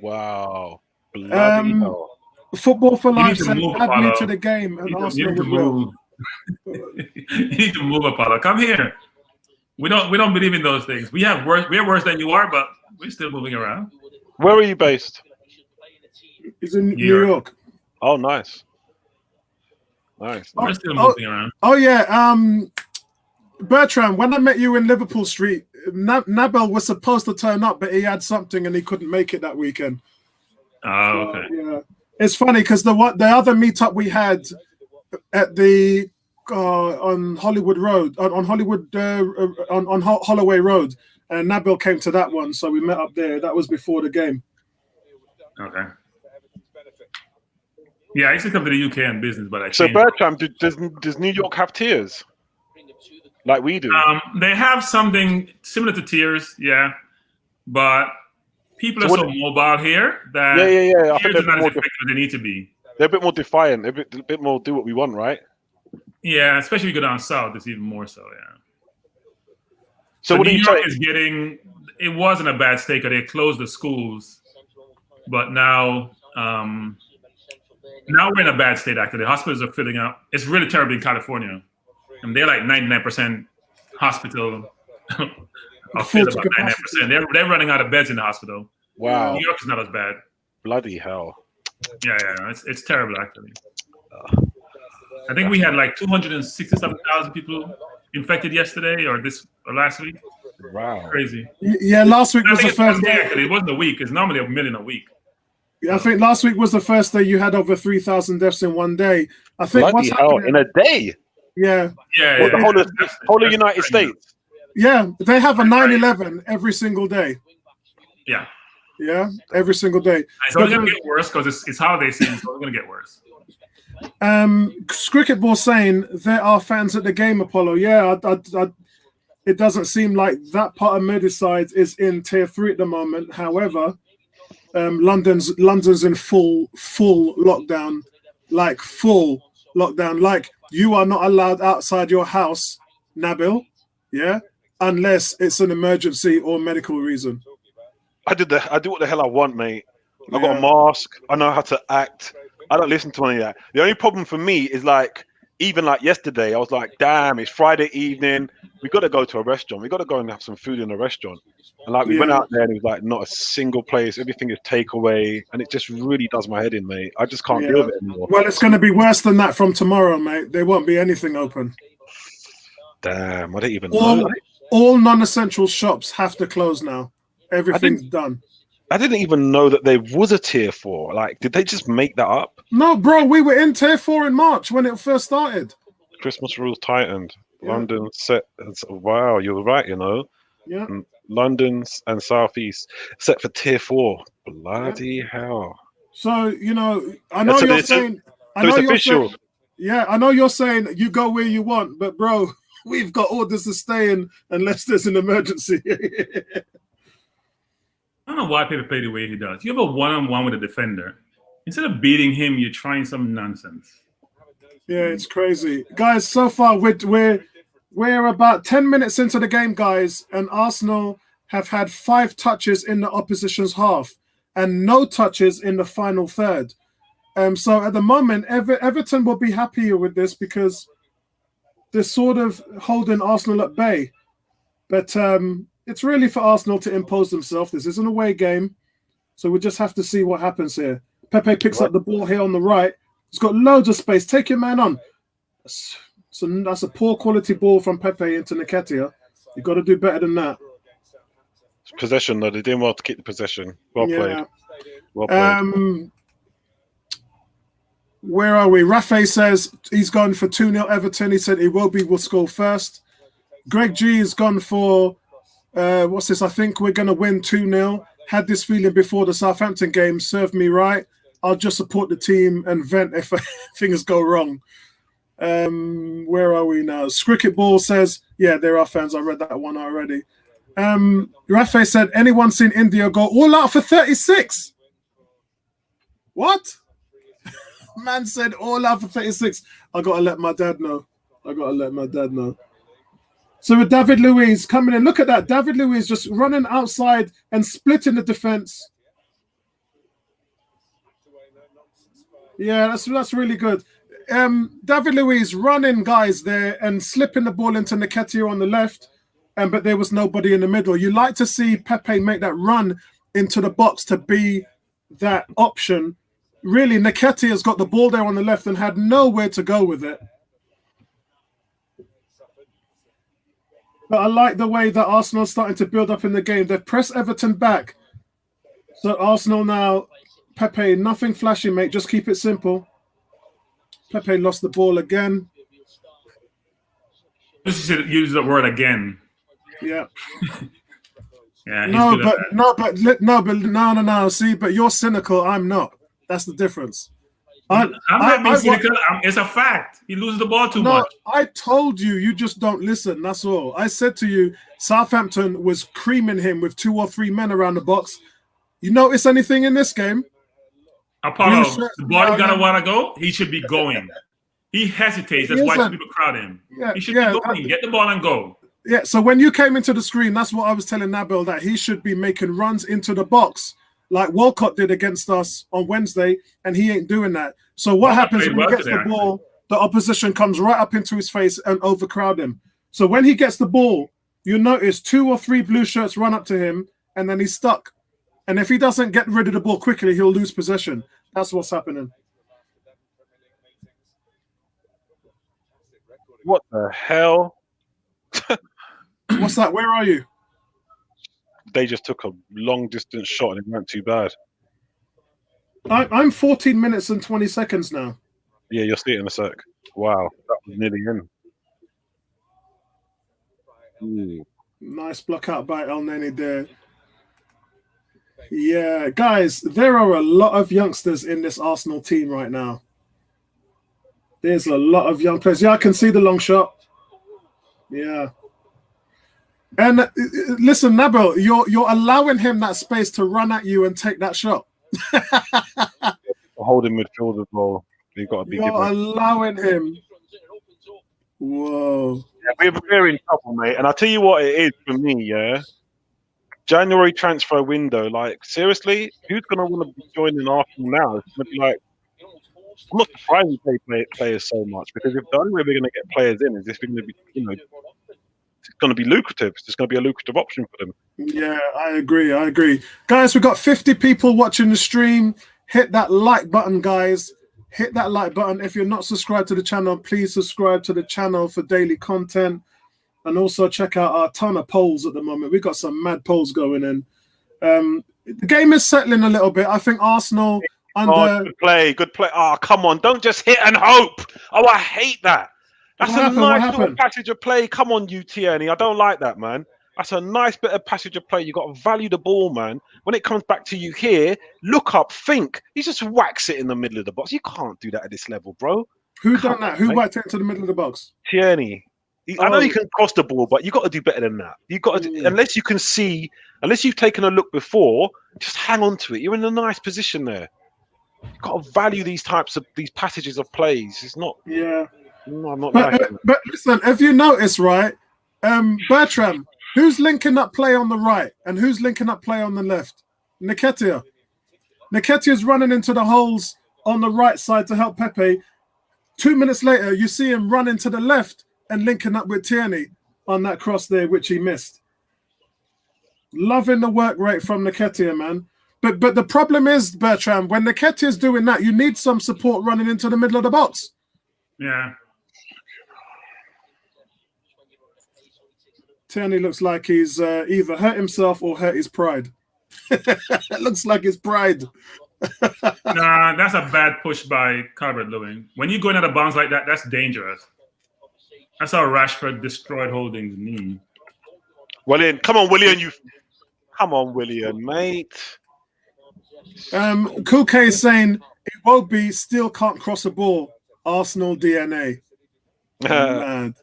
Wow. Bloody hell. Football for Life said, add me to the game. And Arsenal would move. You need to move, Apollo. Come here. We don't believe in those things. We're worse than you are, but we're still moving around. Where are you based? He's in New York. Oh, nice. Nice. We're still moving around. Oh, yeah. Bertram, when I met you in Liverpool Street, Nabil was supposed to turn up, but he had something and he couldn't make it that weekend. Oh, okay. Yeah. It's funny because the other meetup we had at the on Hollywood Road, on Holloway Road, and Nabil came to that one, so we met up there. That was before the game. Okay. Yeah, I used to come to the UK on business, but I changed. So Bertram, does New York have tiers like we do? They have something similar to tiers, yeah, but people are so mobile here that tiers are not as effective as they need to be. They're a bit more defiant, a bit more do what we want, right? Yeah, especially if you go down south, it's even more so, yeah. So what New do you York say? is getting, it was in a bad state because they closed the schools, but now we're in a bad state, actually. The hospitals are filling up. It's really terrible in California. And they're like 99% hospital. I'll fill about 99%. They're running out of beds in the hospital. Wow. New York is not as bad. Bloody hell. Yeah. It's terrible, actually. I think we had like 267,000 people infected yesterday or last week. Wow. Crazy. Yeah, last week was the first day. Actually, it wasn't a week. It's normally 1 million a week. Yeah, I think last week was the first day you had over 3,000 deaths in one day. I think bloody hell, in a day? Yeah. Yeah. The whole of United States? Yeah, they have a 9/11 every single day. Yeah. Yeah, every single day. It's only going to get worse because it's holiday season, so it's going to get worse. Cricket Ball saying there are fans at the game, Apollo. Yeah, it doesn't seem like that part of Merseyside is in Tier 3 at the moment. However, London's in full lockdown, like full lockdown. Like you are not allowed outside your house, Nabil. Yeah, unless it's an emergency or medical reason. I do what the hell I want, mate. I've got a mask. I know how to act. I don't listen to any of that. The only problem for me is like, even like yesterday, I was like, damn, it's Friday evening. We got to go to a restaurant. We got to go and have some food in a restaurant. And like, we went out there and it was like, not a single place. Everything is takeaway. And it just really does my head in, mate. I just can't deal with it anymore. Well, it's going to be worse than that from tomorrow, mate. There won't be anything open. Damn, I didn't even know. All non-essential shops have to close now. Everything's done. I didn't even know that there was a tier 4. Like, did they just make that up? No, bro, we were in tier 4 in March when it first started. Christmas rules tightened. Yeah. London set. Wow, you're right. You know. Yeah. London and Southeast set for tier 4. Bloody hell. So, you know, I know you're saying. I know you're saying. Yeah, I know you're saying you go where you want, but bro, we've got orders to stay in unless there's an emergency. I don't know why people play the way he does. You have a one-on-one with a defender. Instead of beating him, you're trying some nonsense. Yeah, it's crazy. Guys, so far we're about 10 minutes into the game, guys, and Arsenal have had 5 touches in the opposition's half and no touches in the final third. So at the moment, Everton will be happier with this because they're sort of holding Arsenal at bay. But it's really for Arsenal to impose themselves. This is an away game, so we just have to see what happens here. Pepe picks up the ball here on the right. He's got loads of space. Take your man on. So that's a poor quality ball from Pepe into Nketiah. You've got to do better than that. Possession, though. They did well to keep the possession. Well played. Well played. Where are we? Rafe says he's gone for 2-0 Everton. He said will score first. Greg G has gone for, what's this? I think we're going to win 2-0. Had this feeling before the Southampton game. Served me right. I'll just support the team and vent if things go wrong. Where are we now? Cricket Ball says, yeah, there are fans. I read that one already. Rafe said, anyone seen India go all out for 36? What? Man said all out for 36. I got to let my dad know. So with David Luiz coming in, look at that. David Luiz just running outside and splitting the defense. Yeah, that's really good. David Luiz running guys there and slipping the ball into Nketiah on the left, but there was nobody in the middle. You like to see Pepe make that run into the box to be that option. Really, Nketiah has got the ball there on the left and had nowhere to go with it. But I like the way that Arsenal's starting to build up in the game. They've pressed Everton back. So Arsenal now, Pepe, nothing flashy, mate. Just keep it simple. Pepe lost the ball again. Just use the word again. Yeah. Yeah. No. See, but you're cynical. I'm not. That's the difference. I'm not being cynical. It's a fact. He loses the ball too much. I told you. You just don't listen. That's all. I said to you, Southampton was creaming him with 2 or 3 men around the box. You notice anything in this game? Apollo, the ball gonna want to go. He should be going. He hesitates. That's why people crowd him. Yeah, he should be going. Get the ball and go. Yeah. So when you came into the screen, that's what I was telling Nabil, that he should be making runs into the box like Walcott did against us on Wednesday, and he ain't doing that. So what happens when he gets the ball? The opposition comes right up into his face and overcrowd him. So when he gets the ball, you notice 2 or 3 blue shirts run up to him, and then he's stuck. And if he doesn't get rid of the ball quickly, he'll lose possession. That's what's happening. What the hell? What's that? Where are you? They just took a long distance shot and it weren't too bad. I'm 14 minutes and 20 seconds now. Yeah, you'll see it in a sec. Wow, that was nearly in. Ooh. Nice block out by El Neni there. Yeah, guys, there are a lot of youngsters in this Arsenal team right now. There's a lot of young players. Yeah, I can see the long shot. Yeah. And listen, Nabil, you're allowing him that space to run at you and take that shot. Holding midfield as well. You've got to be. You're allowing him. Whoa. Yeah, we're in trouble, mate. And I'll tell you what it is for me, yeah. January transfer window, like, seriously, who's going to want to be joining Arsenal now? It's going to be like, I'm not surprised we play players so much, because if the only way we're going to get players in is if we're going to be, it's going to be lucrative. It's going to be a lucrative option for them. Yeah, I agree. Guys, we've got 50 people watching the stream. Hit that like button, guys. Hit that like button. If you're not subscribed to the channel, please subscribe to the channel for daily content. and also check out our ton of polls at the moment. We've got some mad polls going in. The game is settling a little bit. I think Arsenal under good play. Oh, come on, don't just hit and hope. Oh, I hate that. That's a nice little passage of play. Come on, you Tierney. I don't like that, man. That's a nice bit of passage of play. You got to value the ball, man. When it comes back to you here, look up, think. He just whacks it in the middle of the box. You can't do that at this level, bro. Who done that? Who whacked it into the middle of the box? Tierney. I know you can cross the ball, but you got to do better than that. You got to, unless you can see, unless you've taken a look before, just hang on to it. You're in a nice position there. You've got to value these passages of plays. It's not. Yeah. No, I'm not. But listen, if you notice, right, Bertram, who's linking up play on the right and who's linking up play on the left? Nketiah. Nketiah's running into the holes on the right side to help Pepe. 2 minutes later, you see him running to the left and linking up with Tierney on that cross there, which he missed. Loving the work rate from Nketiah, man. But the problem is, Bertram, when Nketiah's doing that, you need some support running into the middle of the box. Yeah. Tierney looks like he's either hurt himself or hurt his pride. It looks like his pride. Nah, that's a bad push by Calvert-Lewin. When you go into the bounds like that, that's dangerous. That's how Rashford destroyed Holding's knee. Willian, come on, Willian, come on, Willian, mate. Kuke is saying it won't be still can't cross a ball. Arsenal DNA. Mad.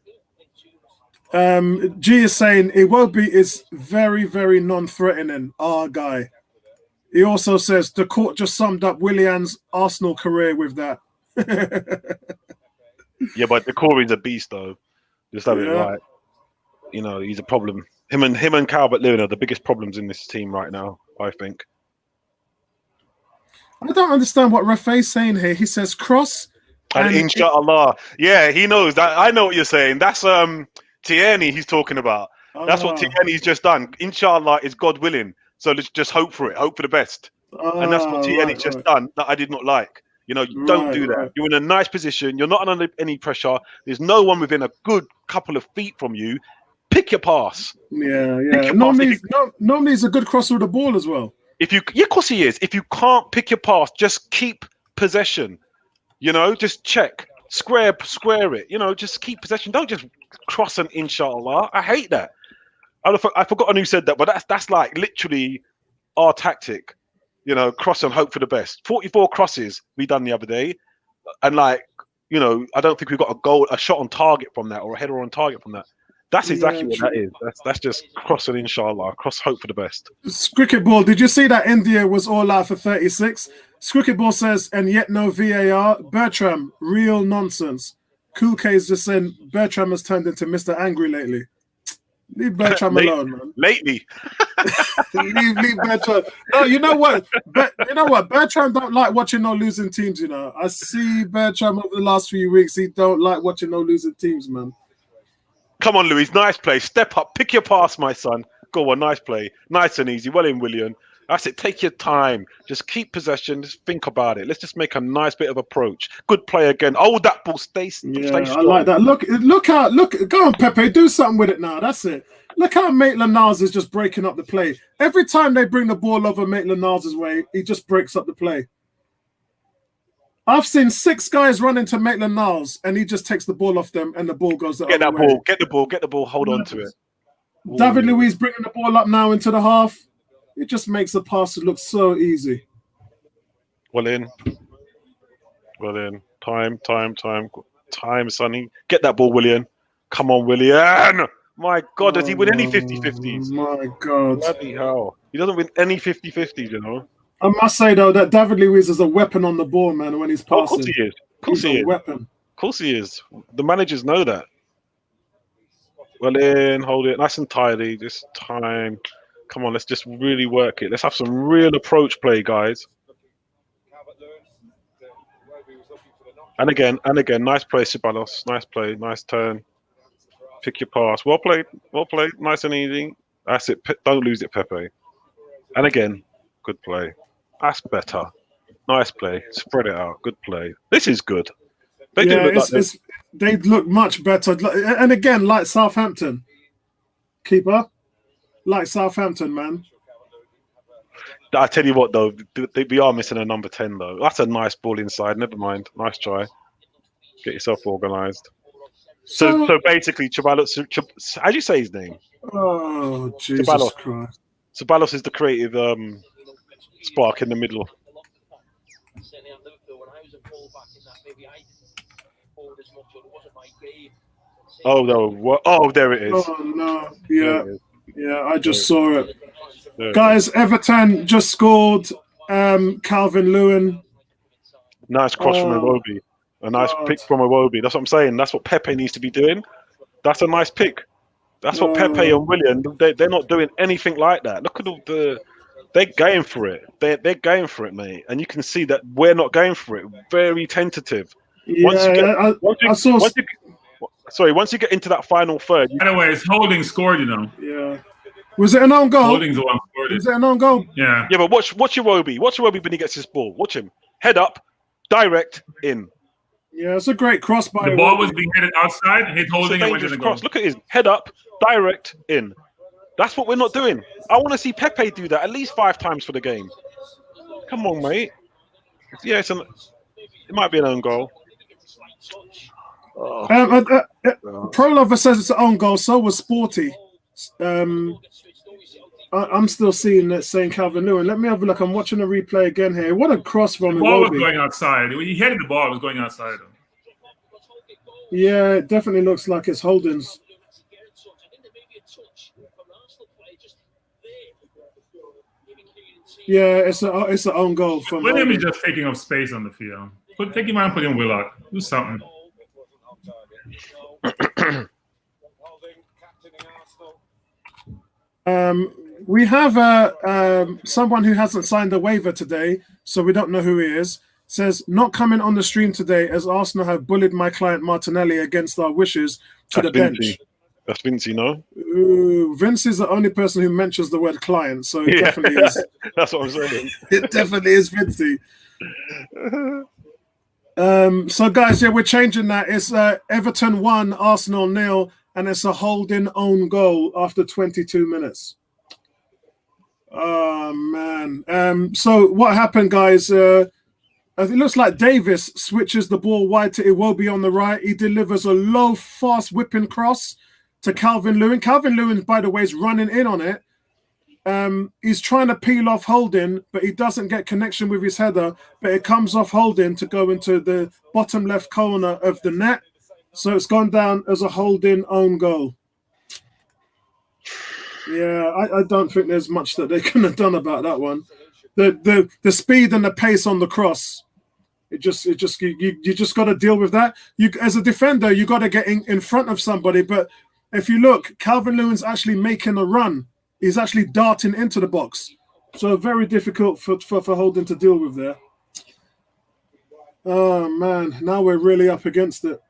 G is saying Iwobi is very, very non-threatening. Our guy. He also says the court just summed up Willian's Arsenal career with that. Yeah, but the Corey's a beast, though. Just have it right. You know, he's a problem. Him and Calvert-Lewin are the biggest problems in this team right now, I think. I don't understand what Rafai's saying here. He says cross. And inshallah. Yeah, he knows that. I know what you're saying. That's Tierney he's talking about. That's what Tierney's just done. Inshallah is God willing. So let's just hope for it. Hope for the best. And that's what Tierney's just done that I did not like. You know, don't do that. You're in a nice position. You're not under any pressure. There's no one within a good couple of feet from you. Pick your pass. Yeah. Normally he's a good crosser of the ball as well. Of course he is. If you can't pick your pass, just keep possession. You know, just check. Square it. You know, just keep possession. Don't just cross an inshallah. I hate that. I forgot who said that, but that's like literally our tactic. You know, cross and hope for the best. 44 crosses we done the other day, and I don't think we've got a shot on target from that or a header on target from that. That's exactly what that is. That's just cross and inshallah, cross hope for the best. Cricket Ball, did you see that India was all out for 36? Cricket Ball says, and yet no VAR. Bertram, real nonsense. Cool K's just saying Bertram has turned into Mr. Angry lately. Leave Bertram alone, man. Lately. leave Bertram. No, you know what? Bertram don't like watching no losing teams, you know. I see Bertram over the last few weeks. He don't like watching no losing teams, man. Come on, Louis. Nice play. Step up. Pick your pass, my son. Go on. Nice play. Nice and easy. Well in, William. That's it. Take your time. Just keep possession. Just think about it. Let's just make a nice bit of approach. Good play again. Oh, that ball stays. Yeah, I like that. Look. Go on, Pepe. Do something with it now. That's it. Look how Maitland-Niles is just breaking up the play. Every time they bring the ball over Maitland-Niles' way, he just breaks up the play. I've seen 6 guys run into Maitland-Niles, and he just takes the ball off them, and the ball goes the other way. Get the ball. Hold on to it. David Luiz bringing the ball up now into the half. It just makes the pass look so easy. Well in. Time, Sonny. Get that ball, William. Come on, William. My God, does he win any 50-50s? My God. Bloody hell. He doesn't win any 50-50s, you know. I must say, though, that David Luiz is a weapon on the ball, man, when he's passing. Of course he is. He's a weapon. Of course he is. The managers know that. Well in, hold it. Nice and tidy. Just time. Come on, let's just really work it. Let's have some real approach play, guys. And again. Nice play, Ceballos. Nice play. Nice turn. Pick your pass. Well played. Nice and easy. That's it. Don't lose it, Pepe. And again, good play. That's better. Nice play. Spread it out. Good play. This is good. They look much better. And again, like Southampton, keeper, like Southampton, man. I tell you what, though, we are missing a number 10, though. That's a nice ball inside. Never mind. Nice try. Get yourself organised. So basically, Ceballos, how do you say his name? Oh, Jesus Ceballos. Christ. Ceballos is the creative spark in the middle. Oh, no. What? Oh, there it is. Oh, no. Yeah, I just saw it. Guys, Everton just scored. Calvin Lewin. Nice cross from Iwobi. A nice pick from Iwobi. That's what I'm saying. That's what Pepe needs to be doing. That's a nice pick. That's what Pepe and Willian, they're not doing anything like that. Look at they're going for it. They're going for it, mate. And you can see that we're not going for it. Very tentative. Yeah, once you get into that final third. By the way, it's Holding scored, you know. Yeah. Was it an own goal? Holding's the one scored it. Was it an own goal? Yeah. Yeah, but watch Iwobi. Watch Iwobi when he gets his ball. Watch him. Head up, direct, in. Yeah, it's a great cross by the ball was being headed outside, hit Holding and went to the goal. Look at his head up, direct, in. That's what we're not doing. I want to see Pepe do that at least 5 times for the game. Come on, mate. Yeah, it might be an own goal. Pro Lover says it's an own goal. So was Sporty. I'm still seeing that saying Calvin Lewin. Let me have a look. I'm watching a replay again here. What a cross from the ball was going outside. When he headed the ball, it was going outside. Yeah, it definitely looks like it's Holdings. Yeah, it's an own goal from William is just taking up space on the field. Take him out and put in Willock. Do something. We have someone who hasn't signed a waiver today, so we don't know who he is. Says, not coming on the stream today as Arsenal have bullied my client Martinelli against our wishes to the bench. That's Vinci, no? Ooh, Vince is the only person who mentions the word client, so it definitely is. That's what I'm saying. It definitely is Vinci. So, guys, yeah, we're changing that. It's Everton 1, Arsenal 0, and it's a Holding own goal after 22 minutes. Oh, man. So what happened, guys? It looks like Davis switches the ball wide to Iwobi on the right. He delivers a low, fast whipping cross to Calvin Lewin. Calvin Lewin, by the way, is running in on it. He's trying to peel off Holding, but he doesn't get connection with his header. But it comes off Holding to go into the bottom left corner of the net. So it's gone down as a Holding own goal. Yeah, I don't think there's much that they can have done about that one. The speed and the pace on the cross, you just got to deal with that. You as a defender, you got to get in front of somebody. But if you look, Calvin Lewin's actually making a run. He's actually darting into the box. So very difficult for Holding to deal with there. Oh man, now we're really up against it.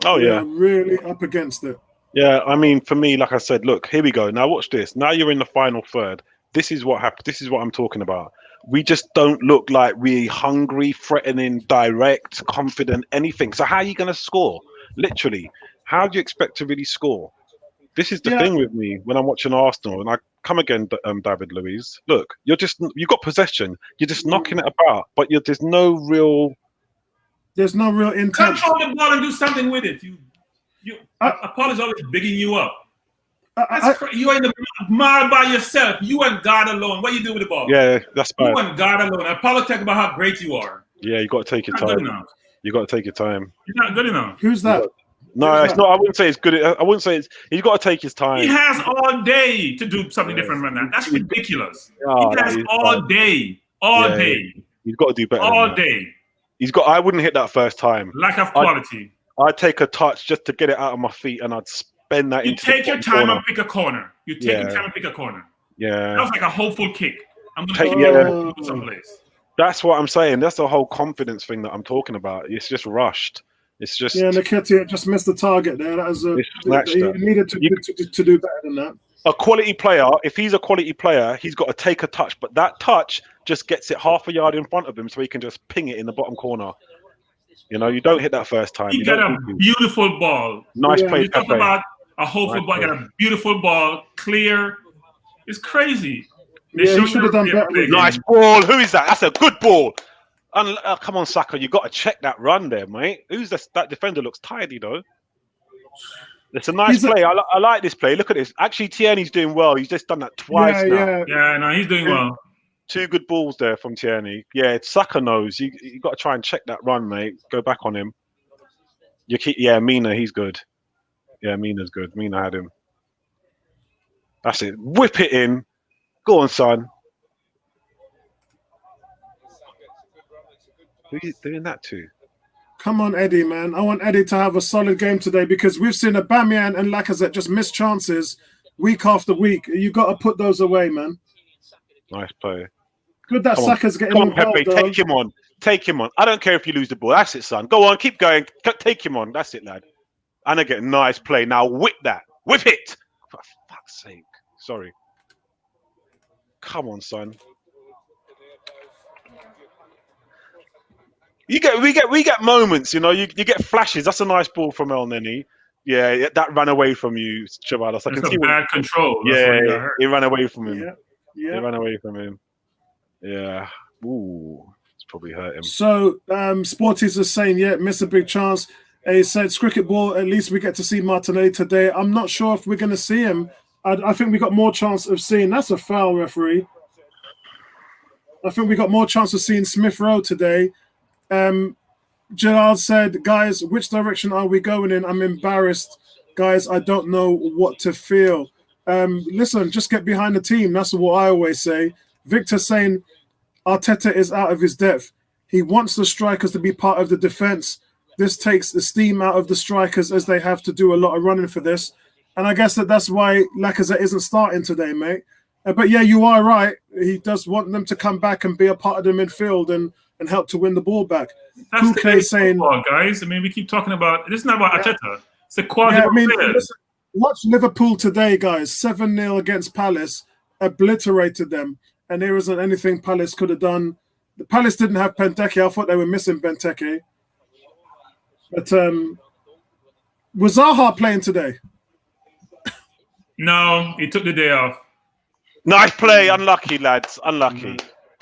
Oh yeah, really up against it. Yeah, I mean, for me, like I said, look, here we go. Now watch this. Now you're in the final third. This is what happened. This is what I'm talking about. We just don't look like we're hungry, threatening, direct, confident, anything. So how are you going to score? Literally, how do you expect to really score? This is the thing with me when I'm watching Arsenal, and I come again, David Luiz. Look, you've got possession. You're just knocking it about, but there's no real intent. Control the ball and do something with it. Paul is always bigging you up. You are in the mile by yourself. You and God alone. What do you do with the ball? Yeah, that's bad. You and God alone. Apollo talk about how great you are. Yeah, you got to take your time. You got to take your time. You're not good enough. Who's that? No, it's not. I wouldn't say it's good. I wouldn't say it's. He's got to take his time. He has all day to do something different than that. That's ridiculous. He has all day. All day. He's got to do better. All day. He's got. I wouldn't hit that first time. Lack of quality. I'd take a touch just to get it out of my feet, and I'd spend that. You take your time and pick a corner. You take your time and pick a corner. Yeah. That was like a hopeful kick. I'm gonna take it someplace. That's what I'm saying. That's the whole confidence thing that I'm talking about. It's just rushed. It's just Nketiah just missed the target there. That was he needed to do better than that. A quality player, if he's a quality player, he's got to take a touch, but that touch just gets it half a yard in front of him, so he can just ping it in the bottom corner. You know, you don't hit that first time. He You got don't a beautiful ball. Nice play, You talk Pepe. about a hopeful ball. Got a beautiful ball, clear. It's crazy. They he should have done better with it. Nice ball. Who is that? That's a good ball. Come on, Saka. You got to check that run there, mate. Who's this? That defender looks tidy though. It's a nice play. I like this play. Look at this. Actually, Tierney's doing well. He's just done that twice now. Yeah, no, he's doing well. 2 good balls there from Tierney. Yeah, Saka knows. You got to try and check that run, mate. Go back on him. Mina, he's good. Yeah, Mina's good. Mina had him. That's it. Whip it in. Go on, son. Who are you doing that to? Come on, Eddie, man. I want Eddie to have a solid game today because we've seen Aubameyang and Lacazette just miss chances week after week. You got to put those away, man. Nice play. Good that Saka's getting involved. Pepe, take him on. Take him on. I don't care if you lose the ball. That's it, son. Go on, keep going. Take him on. That's it, lad. And I get a nice play. Now whip that. Whip it. For fuck's sake. Sorry. Come on, son. We get moments, you know. You get flashes. That's a nice ball from El Neni. Yeah, that ran away from you, Chavalas. I can see bad control. Yeah, he ran away from him. Yeah. He ran away from him. Yeah. Ooh, it's probably hurt him. So, Sporties is saying, missed a big chance. He said, cricket ball, at least we get to see Martinelli today. I'm not sure if we're going to see him. I think we got more chance of seeing. That's a foul, referee. I think we got more chance of seeing Smith Rowe today. Gerard said, guys, which direction are we going in? I'm embarrassed. Guys, I don't know what to feel. Listen, just get behind the team. That's what I always say. Victor saying Arteta is out of his depth. He wants the strikers to be part of the defense. This takes the steam out of the strikers as they have to do a lot of running for this. And I guess that's why Lacazette isn't starting today, mate. But yeah, you are right. He does want them to come back and be a part of the midfield and help to win the ball back. That's the saying, football, guys. I mean, we keep talking about this is not about Arteta. It's the quality of players. Listen, watch Liverpool today, guys. 7-0 against Palace, obliterated them. And there isn't anything Palace could have done. The Palace didn't have Benteke. I thought they were missing Benteke. But was Zaha playing today? No, he took the day off. Nice play. Unlucky, lads. Unlucky.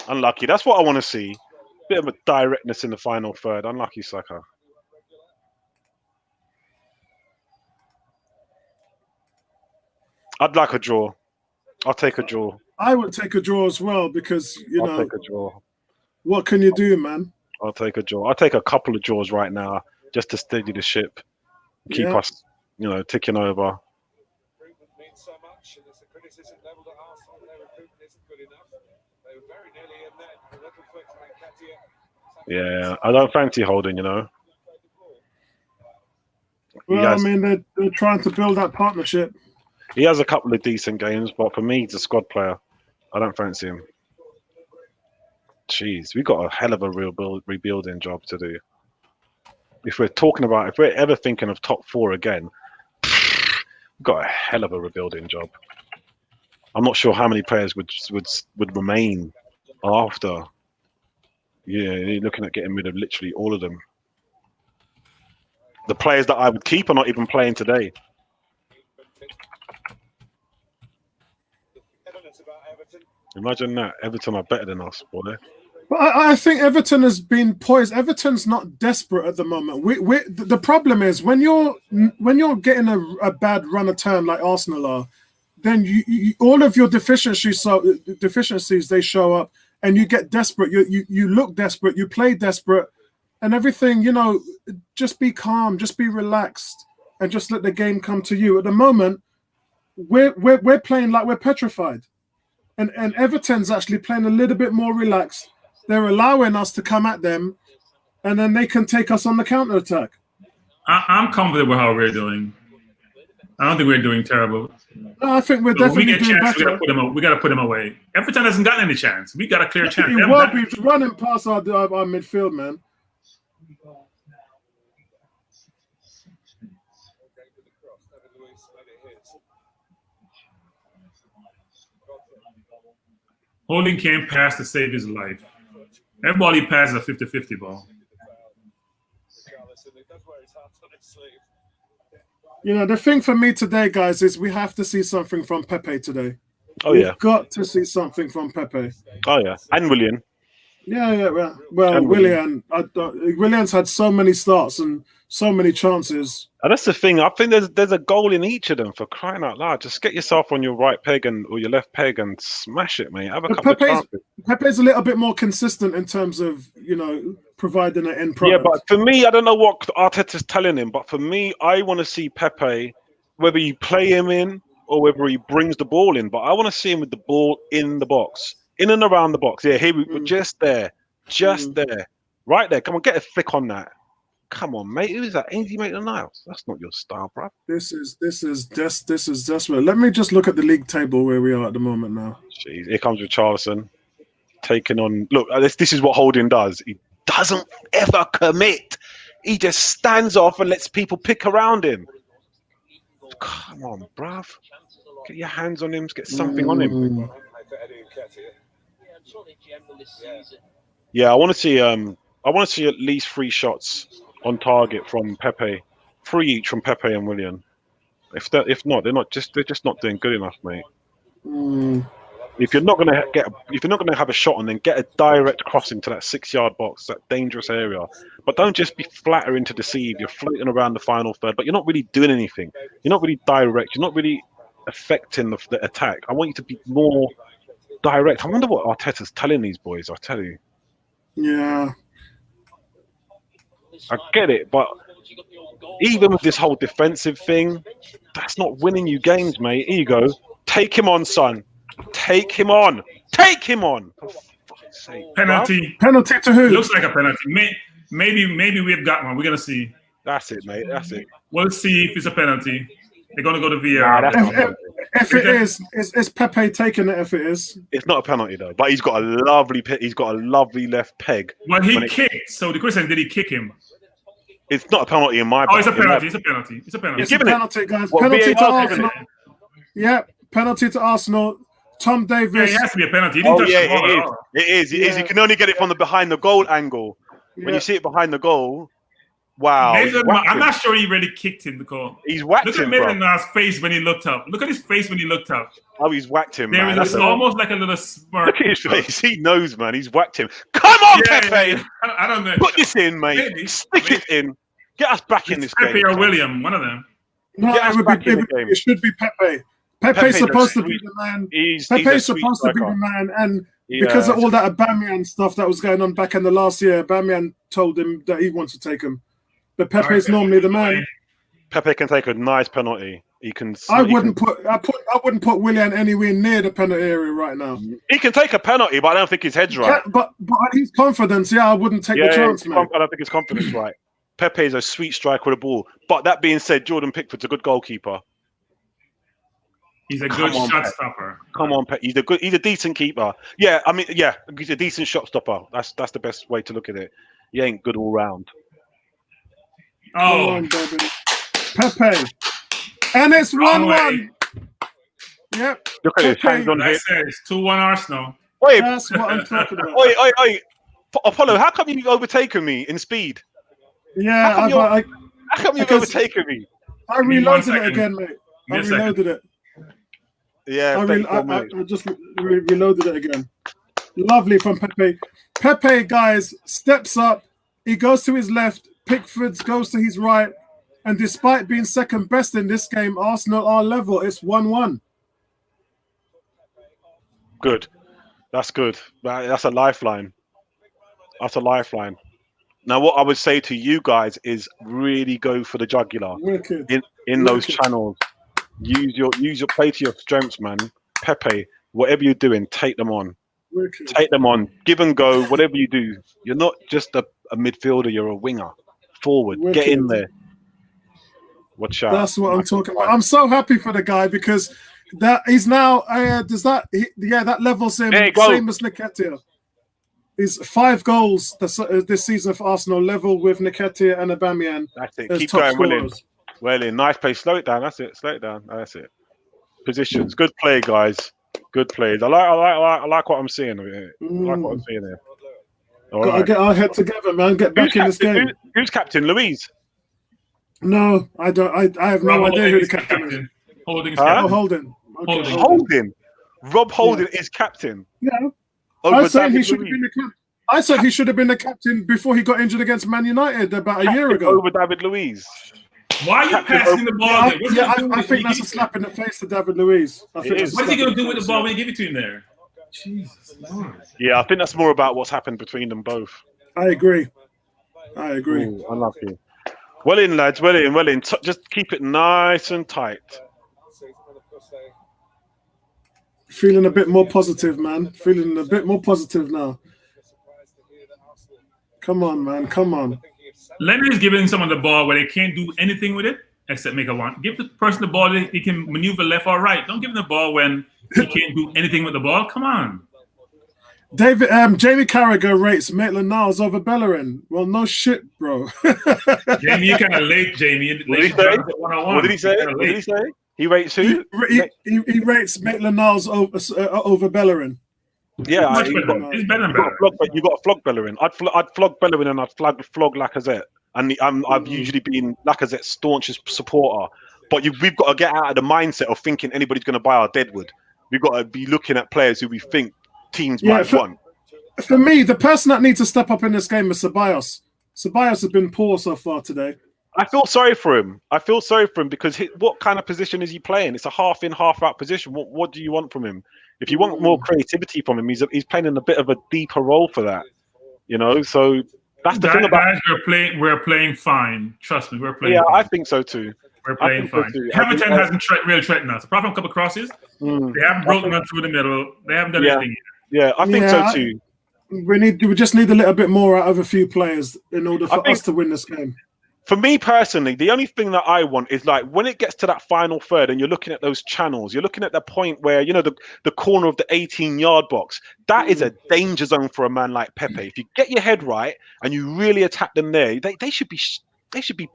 Unlucky. That's what I want to see. Bit of a directness in the final third. Unlucky, Saka. I'd like a draw. I'll take a draw. I would take a draw as well because, I'll take a draw. What can you do, man? I'll take a draw. I'll take a couple of draws right now just to steady the ship. Keep us, ticking over. Yeah, I don't fancy Holding, Well, I mean, they're trying to build that partnership. He has a couple of decent games, but for me, he's a squad player. I don't fancy him. Jeez, we've got a hell of a rebuilding job to do. If we're ever thinking of top 4 again, we've got a hell of a rebuilding job. I'm not sure how many players would remain after. Yeah, you're looking at getting rid of literally all of them. The players that I would keep are not even playing today. Imagine that. Everton are better than us, boy. But I think Everton has been poised. Everton's not desperate at the moment. The problem is when you're getting a bad run of turn like Arsenal are, then you all of your deficiencies they show up, and you get desperate. You look desperate. You play desperate, and everything. Just be calm, just be relaxed, and just let the game come to you. At the moment, we're playing like we're petrified. And Everton's actually playing a little bit more relaxed. They're allowing us to come at them, and then they can take us on the counter-attack. I'm confident with how we're doing. I don't think we're doing terrible. No, I think we're definitely doing better. We got to put them away. Everton hasn't gotten any chance. We got a clear chance. He will be running past our midfield, man. Holding can't pass to save his life. Every ball he passes a 50-50 ball. You know, the thing for me today, guys, is we have to see something from Pepe today. Oh, We've yeah. got to see something from Pepe. Oh, yeah. And Willian. Yeah. Well, Willian's had so many starts and so many chances. And that's the thing. I think there's a goal in each of them, for crying out loud. Just get yourself on your right peg or your left peg and smash it, mate. Have a couple of chances. Pepe's a little bit more consistent in terms of, you know, providing an end product. Yeah, but for me, I don't know what Arteta's telling him, but for me, I want to see Pepe, whether you play him in or whether he brings the ball in, but I want to see him with the ball in the box, in and around the box. Yeah, here we're just there, there, right there. Come on, get a flick on that. Come on, mate. Who is that? Ainsley Maitland-Niles. That's not your style, bro. This is desperate. Let me just look at the league table where we are at the moment now. Jeez, here comes Richarlison taking on. Look, this is what Holding does. He doesn't ever commit. He just stands off and lets people pick around him. Come on, bruv. Get your hands on him. Get something on him. Yeah, I want to see. I want to see at least 3 shots on target from Pepe, 3 each from Pepe and Willian. If not, they're just not doing good enough, mate. If you're not gonna have a shot and then get a direct cross into that 6-yard box, that dangerous area, but don't just be flattering to deceive. You're floating around the final third, but you're not really doing anything. You're not really direct. You're not really affecting the attack. I want you to be more direct. I wonder what Arteta's telling these boys. I tell you. Yeah. I get it, but even with this whole defensive thing, that's not winning you games, mate. Here you go. Take him on, son. Take him on. Take him on. For fuck's sake, Penalty. Bro. Penalty to who? Looks like a penalty. Maybe we've got one. We're gonna see. That's it, mate. That's it. We'll see if it's a penalty. They're gonna go to VAR. If it is Pepe taking it? If it is, it's not a penalty though. But he's got a lovely left peg. Well, he kicked. So the question: did he kick him? It's not a penalty in my. Oh, it's a penalty. It's a penalty. It's a penalty. It's a penalty, guys. Penalty to Arsenal. Yeah, penalty to Arsenal. Tom Davis. Yeah, it has to be a penalty. He didn't touch the ball at all. It is. You can only get it from the behind the goal angle. When you see it behind the goal, wow. I'm not sure he really kicked him. He's whacked him, Look at Maitland-Niles' face when he looked up. Look at his face when he looked up. Oh, he's whacked him, man. It's almost like a little smirk. Look at his face. He knows, man. He's whacked him. Come on, Pepe. Yeah. I don't know. Put this in, mate. Stick it in. Get us back in this game. Pepe or William, one of them. No, it should be Pepe. Pepe's supposed to be the man. Pepe's supposed to be the man, and because of all that Aubameyang stuff that was going on back in the last year, Aubameyang told him that he wants to take him. But Pepe's normally the man. Pepe can take a nice penalty. He can. I wouldn't put Willian anywhere near the penalty area right now. He can take a penalty, but I don't think his head's right. But his confidence, I wouldn't take the chance, man. I don't think his confidence is right. Pepe is a sweet striker with the ball. But that being said, Jordan Pickford's a good goalkeeper. He's a good shot stopper. Come on, Pepe. He's a decent keeper. Yeah, I mean, he's a decent shot stopper. That's the best way to look at it. He ain't good all round. Oh, on, Pepe, and it's 1-1. Yep. Look at his hands on here. It's 2-1 Arsenal. Wait, that's what I'm talking about. Oi, Apollo, how come you've overtaken me in speed? Yeah, how come you've overtaken me? I reloaded it again, mate. I reloaded it. Yeah, I just reloaded it again. Lovely from Pepe. Pepe, guys, steps up. He goes to his left. Pickford goes to his right. And despite being second best in this game, Arsenal are level. It's 1-1. Good. That's good. That's a lifeline. That's a lifeline. Now, what I would say to you guys is really go for the jugular in those channels. Use your play to your strengths, man. Pepe, whatever you're doing, take them on. Take them on. Give and go. Whatever you do, you're not just a midfielder. You're a winger. Forward. Get in there. Watch out. That's what I'm talking about. I'm so happy for the guy because that he's now. That levels him same as Nketiah. He's 5 goals this season for Arsenal, level with Nketiah and Aubameyang. That's it. Keep going, William. Nice play. Slow it down. That's it. Slow it down. That's it. Positions. Good play, guys. Good plays. I like what I'm seeing here. I like what I'm seeing here. Gotta get our head together, man. Get back in this game. Who's captain? Louise. No, I don't. I have no idea who the captain is. Holding's Oh, captain. Holding. Okay, Holding. Rob Holding is captain. Yeah. Over I said he David should have Luiz. been the captain. I said he should have been the captain before he got injured against Man United about a year ago. Over David Luiz. Why are you passing the ball? I think that's a slap in the face to David Luiz. What's he going to do with the ball when you give it to him there? Jesus Lord. Yeah, I think that's more about what's happened between them both. I agree. Ooh, unlucky. Well in, lads. Well in. Just keep it nice and tight. Feeling a bit more positive, man. Feeling a bit more positive now. Come on, man. Come on. Leonard is giving someone the ball where they can't do anything with it except make a one. Give the person the ball he can maneuver left or right. Don't give him the ball when he can't do anything with the ball. Come on. David, Jamie Carragher rates Maitland-Niles over Bellerin. Well, no shit, bro. Jamie, you're kind of late, Jamie. What did he say? He rates who? He rates Maitland-Niles over Bellerin. Yeah, he's better than Bellerin. You got to flog Bellerin. I'd flog Bellerin and I'd flog Lacazette. And I've usually been Lacazette's staunchest supporter. But we've got to get out of the mindset of thinking anybody's going to buy our deadwood. We've got to be looking at players who we think teams might want. For me, the person that needs to step up in this game is Ceballos. Ceballos has been poor so far today. I feel sorry for him. Because what kind of position is he playing? It's a half in, half out position. What do you want from him? If you want more creativity from him, he's playing in a bit of a deeper role for that. You know, so that's the thing about. Guys, we're playing fine. Trust me, we're playing. Yeah, fine. I think so too. We're playing fine. Everton hasn't really threatened us. Apart from a couple of crosses, they haven't broken us through the middle. They haven't done anything yet. Yeah, I think so too. We just need a little bit more out of a few players in order for us to win this game. For me personally, the only thing that I want is like when it gets to that final third and you're looking at those channels, you're looking at the point where, you know, the corner of the 18-yard box, that is a danger zone for a man like Pepe. If you get your head right and you really attack them there, they should be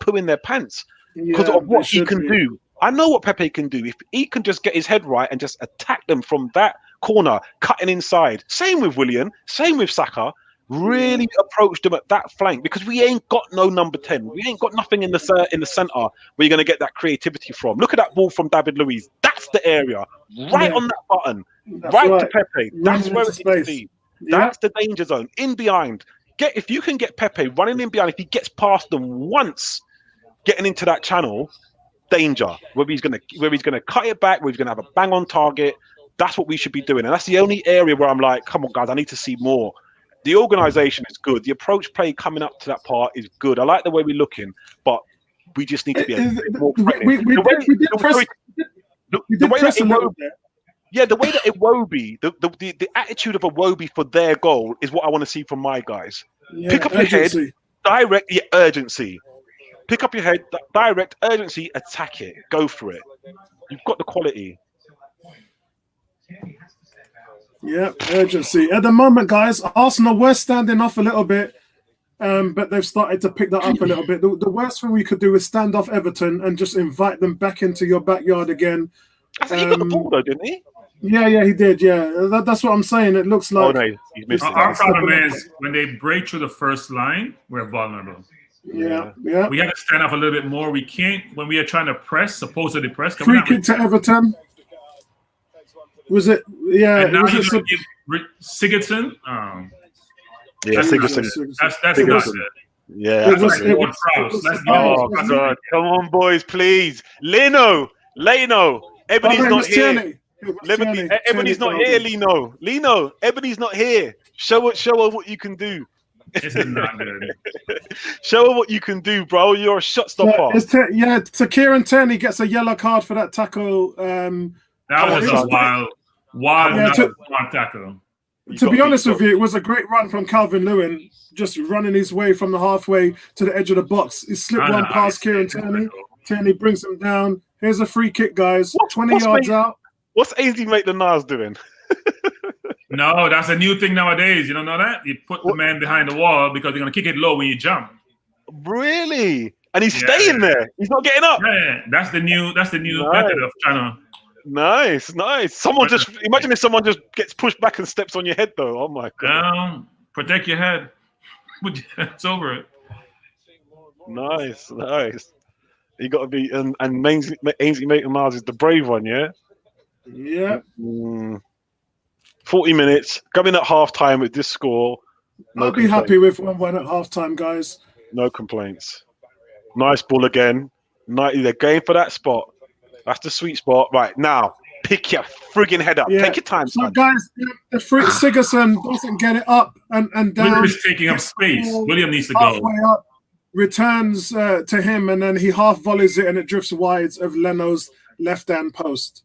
pooing their pants because of what he can do. I know what Pepe can do. If he can just get his head right and just attack them from that corner, cutting inside. Same with Willian, same with Saka. Really approach them at that flank because we ain't got no number 10. We ain't got nothing in the center where you're going to get that creativity from. Look at that ball from David Luiz. That's the area. Right on that button. Right to Pepe. That's where it needs to be. That's the danger zone. In behind. If you can get Pepe running in behind, if he gets past them once, getting into that channel, danger. Whether he's going to cut it back, whether he's going to have a bang on target. That's what we should be doing. And that's the only area where I'm like, come on, guys, I need to see more. The organisation is good. The approach play coming up to that part is good. I like the way we're looking, but we just need to be a bit more threatening. The way that Iwobi, the attitude of Iwobi for their goal is what I want to see from my guys. Yeah, pick up your head, direct your urgency. Pick up your head, direct urgency, attack it, go for it. You've got the quality. Yeah, urgency. At the moment, guys, Arsenal were standing off a little bit, but they've started to pick that up a little bit. The worst thing we could do is stand off Everton and just invite them back into your backyard again. I think he got the ball though, didn't he? Yeah, he did. Yeah, that's what I'm saying. It looks like he's missed it. Our problem is when they break through the first line, we're vulnerable. Yeah. We have to stand off a little bit more. We can't when we are trying to press, supposedly press. Free kick to Everton. Was it? Yeah. And now was you're it give Sigurdsson. Sigurdsson. That's not good. Yeah. God. Come on, boys, please. Leno. Ebony's not here. Ebony's not here, Leno. Ebony's not here. Show her what you can do. This is not good. Show her what you can do, bro. You're a shot stopper. So Kieran Tierney gets a yellow card for that tackle. That was a wild tackle. To be honest with you, it was a great run from Calvin Lewin, just running his way from the halfway to the edge of the box. He slipped one past Kieran Tierney. Tierney brings him down. Here's a free kick, guys. 20 yards out. What's Ainsley Maitland-Niles doing? No, that's a new thing nowadays. You don't know that? You put the man behind the wall because you're going to kick it low when you jump. Really? And he's staying there. He's not getting up. Yeah, that's the new method of trying to. Nice. Imagine if someone just gets pushed back and steps on your head, though. Oh my god! Protect your head. It's over it. Nice. You got to be, and Ainsley Maitland-Niles is the brave one, yeah? Yeah. 40 minutes, coming at half-time with this score. I'll be happy with 1-1 at half-time, guys. No complaints. Nice ball again. They're going for that spot. That's the sweet spot. Right, now, pick your friggin' head up. Yeah. Take your time, So, son. guys, the Sigurdsson doesn't get it up and down. William is taking up space. William needs to go. Halfway up, returns to him, and then he half volleys it, and it drifts wide of Leno's left-hand post.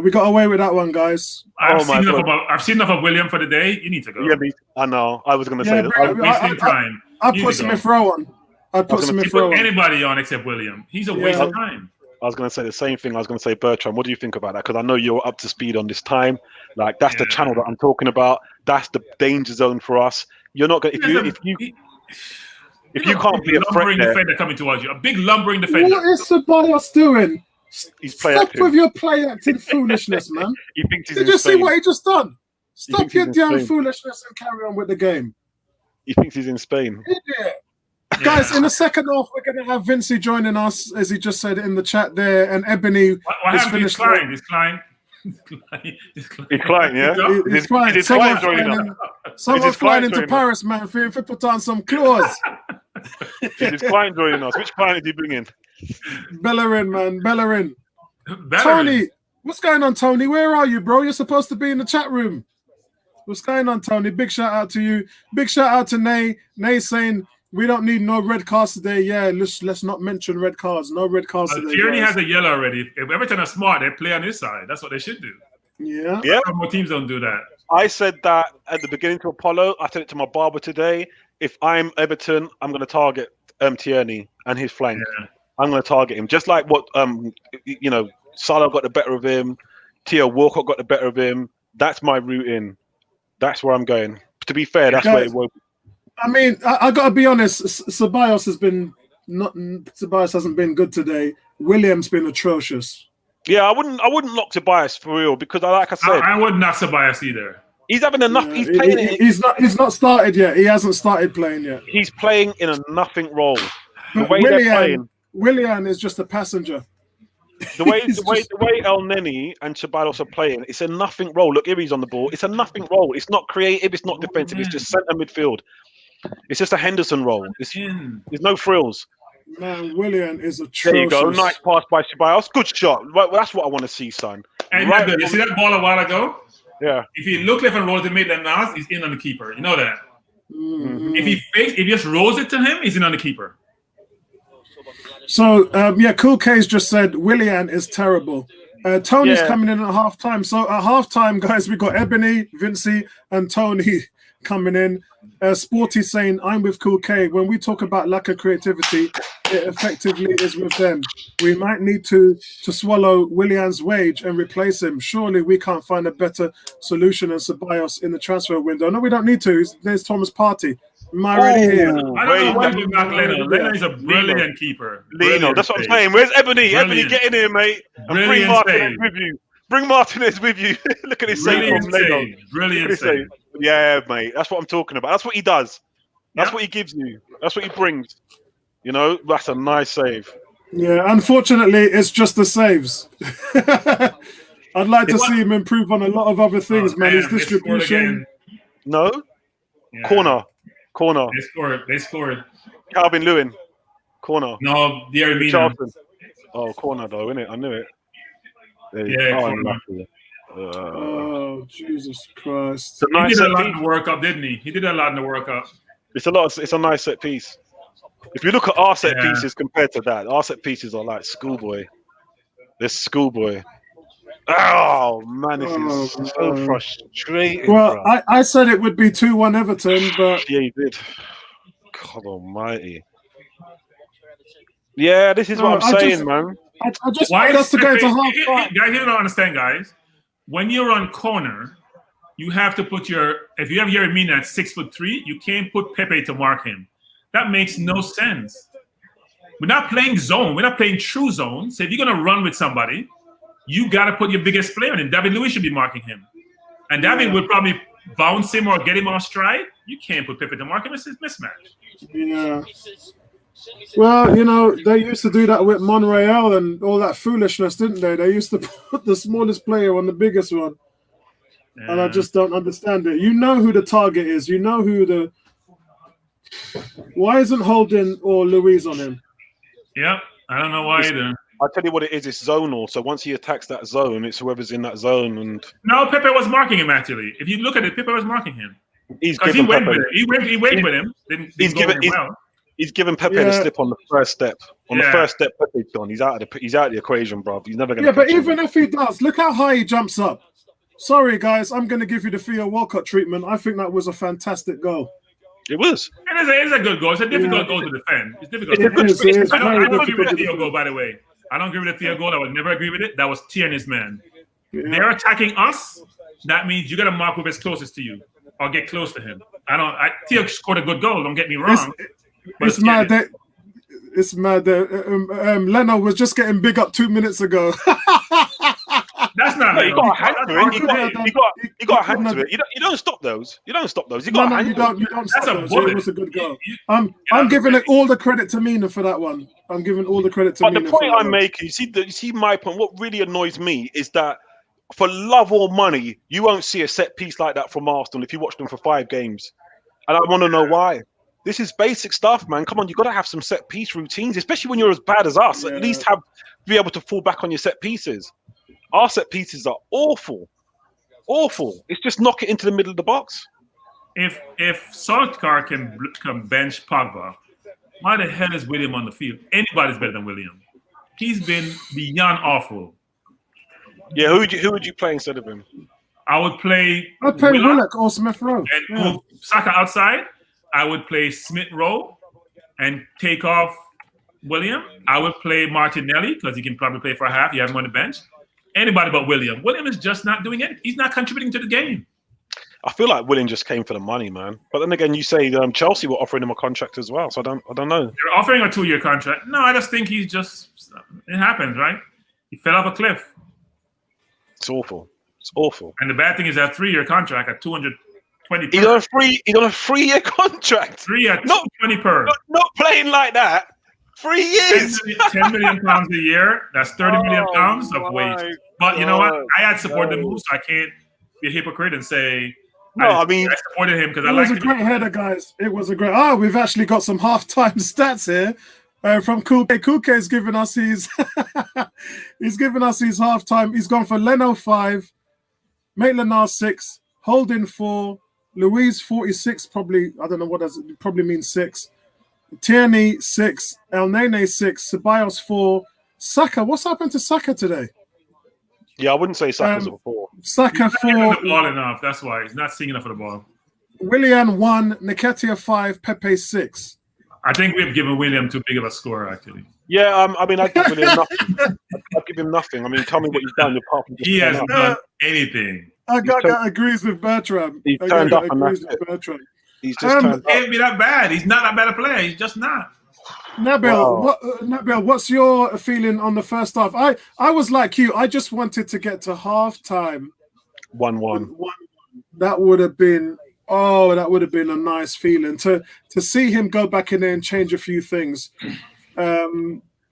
We got away with that one, guys. I've seen enough of William for the day. You need to go. Yeah, I know. I was going to say that. I'm wasting time. I'd put Smith Rowe on. I'd put Smith Rowe on. Anybody on except William. He's a waste of time. I was going to say the same thing. I was going to say, Bertrand, what do you think about that? Because I know you're up to speed on this time. Like, that's the channel that I'm talking about. That's the danger zone for us. You're not going to... If you can't be a threat there... defender coming towards you. A big lumbering defender. What is Ceballos doing? Stop acting. with your play-acting foolishness, man. He thinks he's Did you see Spain. what he just done? Stop your damn Spain. foolishness and carry on with the game. He thinks he's in Spain. Idiot. Guys, in the second half, we're going to have Vincey joining us, as he just said in the chat there, and Ebony what is happened? finished. He's Klein, yeah? He's flying. Someone joining us. Someone's flying into Paris, man, for put on some clothes. Is his client joining us? Which client did he bring in? Bellerin, man, Bellerin. Tony, what's going on, Tony? Where are you, bro? You're supposed to be in the chat room. What's going on, Tony? Big shout out to you. Big shout out to Nay. Nay saying we don't need no red cards today. Yeah, let's not mention red cards. No red cards today. Tierney has a yellow already. If Everton are smart, they play on his side. That's what they should do. Yeah. Some more teams don't do that. I said that at the beginning to Apollo. I said it to my barber today. If I'm Everton, I'm going to target Tierney and his flank. Yeah. I'm going to target him. Just like what, Salah got the better of him. Theo Walcott got the better of him. That's my route in. That's where I'm going. To be fair, that's where it will be. I mean, I got to be honest. Ceballos hasn't been good today. William's been atrocious. Yeah, I wouldn't knock Tobias for real because, like I said, I wouldn't knock Tobias either. He's having enough. Yeah, he's not started yet. He hasn't started playing yet. He's playing in a nothing role. The way they're playing, Willian is just a passenger. The way El Neni and Ceballos are playing, it's a nothing role. Look, Iri's on the ball. It's a nothing role. It's not creative. It's not defensive. It's just centre midfield. It's just a Henderson role. There's no frills. Man, Willian is atrocious. There you go. Nice pass by Ceballos. Good shot. Well, that's what I want to see, son. And right, you see that ball a while ago? Yeah. If he looked left and rolled to make that now, he's in on the keeper. You know that. Mm-hmm. If he just rolls it to him, he's in on the keeper. So Cool K's just said Willian is terrible. Tony's coming in at halftime. So at halftime, guys, we got Ebony, Vincey, and Tony coming in. Sporty saying, I'm with Cool K. When we talk about lack of creativity, it effectively is with them. We might need to swallow Willian's wage and replace him. Surely we can't find a better solution than Ceballos in the transfer window. No, we don't need to. There's Thomas Partey. Am I already here? I don't know why we back Leno. Leno is a brilliant keeper. Leno, that's what I'm saying. Where's Ebony? Brilliant. Ebony, get in here, mate. And bring Martinez with you. Bring Martinez with you. Look at his save from Leno. Brilliant save. Yeah, mate. That's what I'm talking about. That's what he does. That's what he gives you. That's what he brings. You know, that's a nice save. Yeah, unfortunately, it's just the saves. I'd like to see him improve on a lot of other things, man. His distribution. No? Yeah. Corner. They scored. Calvin Lewin. Corner. No, Diermina. Oh, corner though, innit? I knew it. Oh, Jesus Christ. He did a lot in the World Cup, didn't he? He did a lot in the World Cup. It's a nice set piece. If you look at our set pieces compared to that, our set pieces are like schoolboy. They're schoolboy. Oh, man, this is so frustrating. Well, I said it would be 2-1 Everton, but... Yeah, you did. God almighty. Yeah, this is what I'm saying, man. I just want us to go to half time. Guys, you don't understand, guys. When you're on corner, you have to put if you have Yeremina at 6'3", you can't put Pepe to mark him. That makes no sense. We're not playing zone. We're not playing true zone. So if you're going to run with somebody, you got to put your biggest player in him. David Luiz should be marking him. And David will probably bounce him or get him off stride. You can't put Pepe to mark him. It's a mismatch. Yeah. Well, you know, they used to do that with Monreal and all that foolishness, didn't they? They used to put the smallest player on the biggest one. Yeah. And I just don't understand it. You know who the target is. You know who the... Why isn't Holding or Louise on him? Yep, I don't know why either. I'll tell you what it is. It's zonal. So once he attacks that zone, it's whoever's in that zone. And no, Pepe was marking him, actually. If you look at it, Pepe was marking him. Because he went with it. He went with him. He's given Pepe the slip on the first step. On the first step, Pepe's gone. He's out of the equation, bro. He's never going to. Yeah, but even if he does, look how high he jumps up. Sorry, guys, I'm going to give you the Theo Walcott treatment. I think that was a fantastic goal. It was. It is a good goal. It's a difficult goal to defend. It's difficult. I don't agree with the Theo goal, by the way. I don't agree with the Theo goal. I would never agree with it. That was Tierney's man. Yeah. They're attacking us. That means you got to mark whoever's closest to you or get close to him. Theo scored a good goal. Don't get me wrong. It's mad that Leno was just getting big up 2 minutes ago. That's not how you got a hand to it. You got a hand to it. You don't stop those. You don't stop those. You got a hand to it. You don't stop those. It was a good goal. I'm giving it all the credit to Mina for that one. I'm giving all the credit to Mina. But the point I'm making, you see my point. What really annoys me is that for love or money, you won't see a set piece like that from Arsenal if you watch them for 5 games. And I want to know why. This is basic stuff, man. Come on, you got to have some set piece routines, especially when you're as bad as us. At least be able to fall back on your set pieces. Our set pieces are awful. It's just knock it into the middle of the box. If Solskjaer can bench Pogba, why the hell is William on the field? Anybody's better than William. He's been beyond awful. Yeah, who would you play instead of him? I would play Willock or Smith Rowe. And move Saka outside. I would play Smith Rowe and take off William. I would play Martinelli because he can probably play for a half. You have him on the bench. Anybody but William. William is just not doing it. He's not contributing to the game. I feel like William just came for the money, man. But then again, you say Chelsea were offering him a contract as well. So I don't know. They're offering a 2-year contract. No, I just think it happens, right? He fell off a cliff. It's awful. It's awful. And the bad thing is that 3-year contract at 220 per. He's on a 3-year contract. 3 at 220 per. Not playing like that. 3 years. 10 million pounds a year. That's 30 million pounds of wage. But you know what? I had supported the move, so I can't be a hypocrite and say I supported him because I like. It was a great header, guys. It was a great. We've actually got some halftime stats here from Kuke. Kuke's given us his. He's given us his halftime. He's gone for Leno 5, Maitland-Niles 6, Holding 4, Louise 46. Probably I don't know what does it probably means 6. Tierney 6, El Nene 6, Ceballos 4, Saka. What's happened to Saka today? Yeah, I wouldn't say Saka's a 4. Saka 4. The ball enough. That's why he's not seeing enough of the ball. Willian 1, Nketiah 5, Pepe 6. I think we've given William too big of a score, actually. Yeah, I mean, I'd give William nothing. I'd give him nothing. I mean, tell me what he's done apart from just he has done anything. That agrees with Bertram. He's turned up and that's it. Bertram. He's just He can't be that bad. He's not that bad a player. He's just not. Nabil, Nabil, what's your feeling on the first half? I was like you. I just wanted to get to halftime. 1-1. That would have been a nice feeling to see him go back in there and change a few things.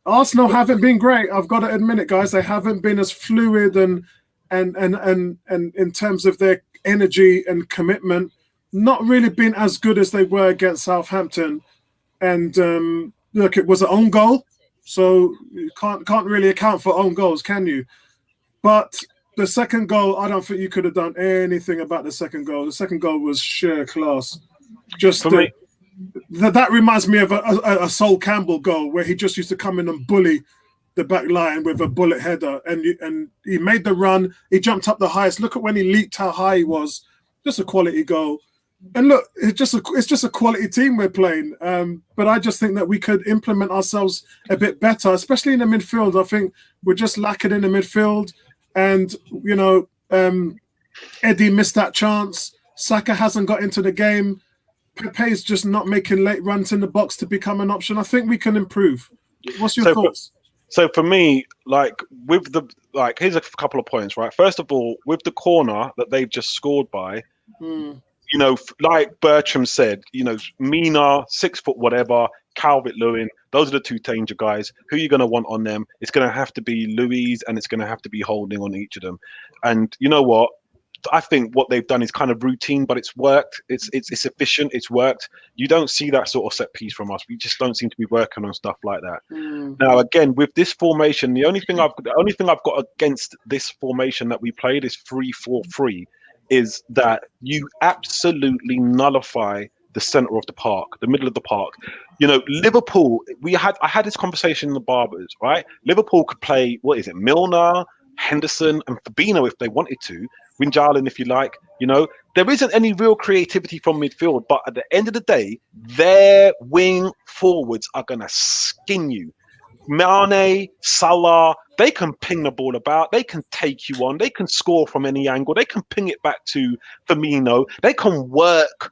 Arsenal haven't been great. I've got to admit it, guys. They haven't been as fluid and in terms of their energy and commitment. Not really been as good as they were against Southampton. And look, it was an own goal, so you can't really account for own goals, can you? But the second goal, I don't think you could have done anything about the second goal. The second goal was sheer class. Just that reminds me of a Sol Campbell goal where he just used to come in and bully the back line with a bullet header, and he made the run. He jumped up the highest. Look at when he leaped, how high he was. Just a quality goal. And look, it's just a quality team we're playing. But I just think that we could implement ourselves a bit better, especially in the midfield. I think we're just lacking in the midfield. And, you know, Eddie missed that chance. Saka hasn't got into the game. Pepe's just not making late runs in the box to become an option. I think we can improve. What's your thoughts? So for me, here's a couple of points, right? First of all, with the corner that they've just scored by, You know, like Bertram said, you know, Mina, 6 foot whatever, Calvert-Lewin, those are the 2 danger guys. Who are you going to want on them? It's going to have to be Louise, and it's going to have to be Holding on each of them. And you know what? I think what they've done is kind of routine, but it's worked. It's efficient. It's worked. You don't see that sort of set piece from us. We just don't seem to be working on stuff like that. Now, again, with this formation, the only thing I've got against this formation that we played is 3-4-3, is that you absolutely nullify the center of the park, the middle of the park. You know, Liverpool. I had this conversation in the Barbers, right? Liverpool could play, what is it, Milner, Henderson, and Fabinho if they wanted to. Wijnaldum, if you like. You know, there isn't any real creativity from midfield, but at the end of the day, their wing forwards are gonna skin you. Mane, Salah, they can ping the ball about, they can take you on, they can score from any angle, they can ping it back to Firmino, they can work